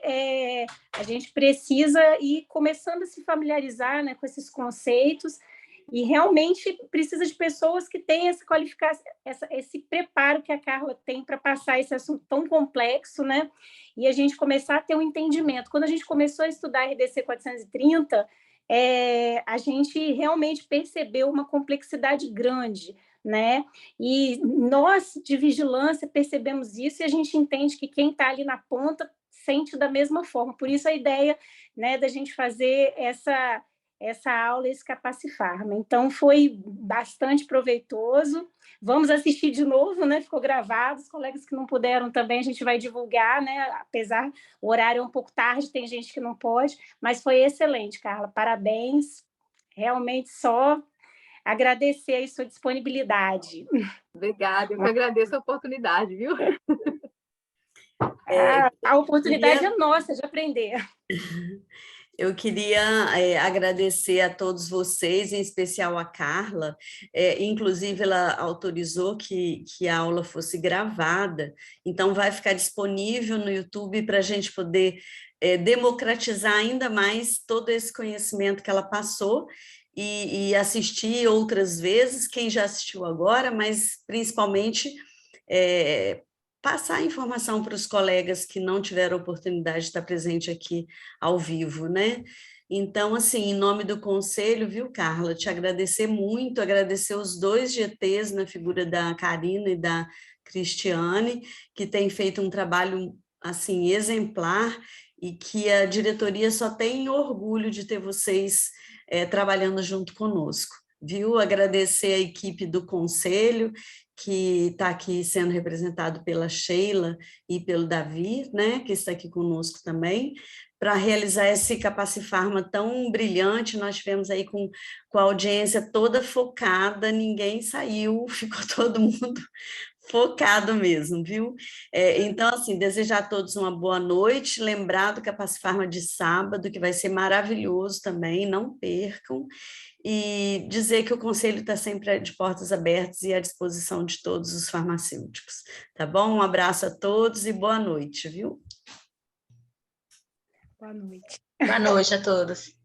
a gente precisa ir começando a se familiarizar, né, com esses conceitos, e realmente precisa de pessoas que têm essa qualificação, esse preparo que a Carla tem para passar esse assunto tão complexo, né? E a gente começar a ter um entendimento. Quando a gente começou a estudar RDC 430, a gente realmente percebeu uma complexidade grande, né? E nós, de vigilância, percebemos isso e a gente entende que quem está ali na ponta sente da mesma forma. Por isso a ideia, né, da gente fazer essa aula, esse Capacifarma. Então, foi bastante proveitoso. Vamos assistir de novo, né? Ficou gravado. Os colegas que não puderam também, a gente vai divulgar, né? Apesar, o horário é um pouco tarde, tem gente que não pode, mas foi excelente, Carla. Parabéns. Realmente só agradecer a sua disponibilidade. Obrigada, eu que agradeço a oportunidade, viu? A oportunidade é nossa de aprender. Eu queria agradecer a todos vocês, em especial a Carla, inclusive ela autorizou que a aula fosse gravada, então vai ficar disponível no YouTube para a gente poder democratizar ainda mais todo esse conhecimento que ela passou e assistir outras vezes, quem já assistiu agora, mas principalmente passar a informação para os colegas que não tiveram oportunidade de estar presente aqui ao vivo, né? Então, assim, em nome do Conselho, viu, Carla, te agradecer muito, agradecer os 2 GTs na figura da Karina e da Cristiane, que têm feito um trabalho, assim, exemplar, e que a diretoria só tem orgulho de ter vocês trabalhando junto conosco, viu? Agradecer a equipe do Conselho, que está aqui sendo representado pela Sheila e pelo Davi, né, que está aqui conosco também, para realizar esse Capacifarma tão brilhante. Nós tivemos aí com a audiência toda focada, ninguém saiu, ficou todo mundo focado mesmo, viu? Então, assim, desejar a todos uma boa noite, lembrar do Capacifarma de sábado, que vai ser maravilhoso também, não percam, e dizer que o Conselho está sempre de portas abertas e à disposição de todos os farmacêuticos, tá bom? Um abraço a todos e boa noite, viu? Boa noite. Boa noite a todos.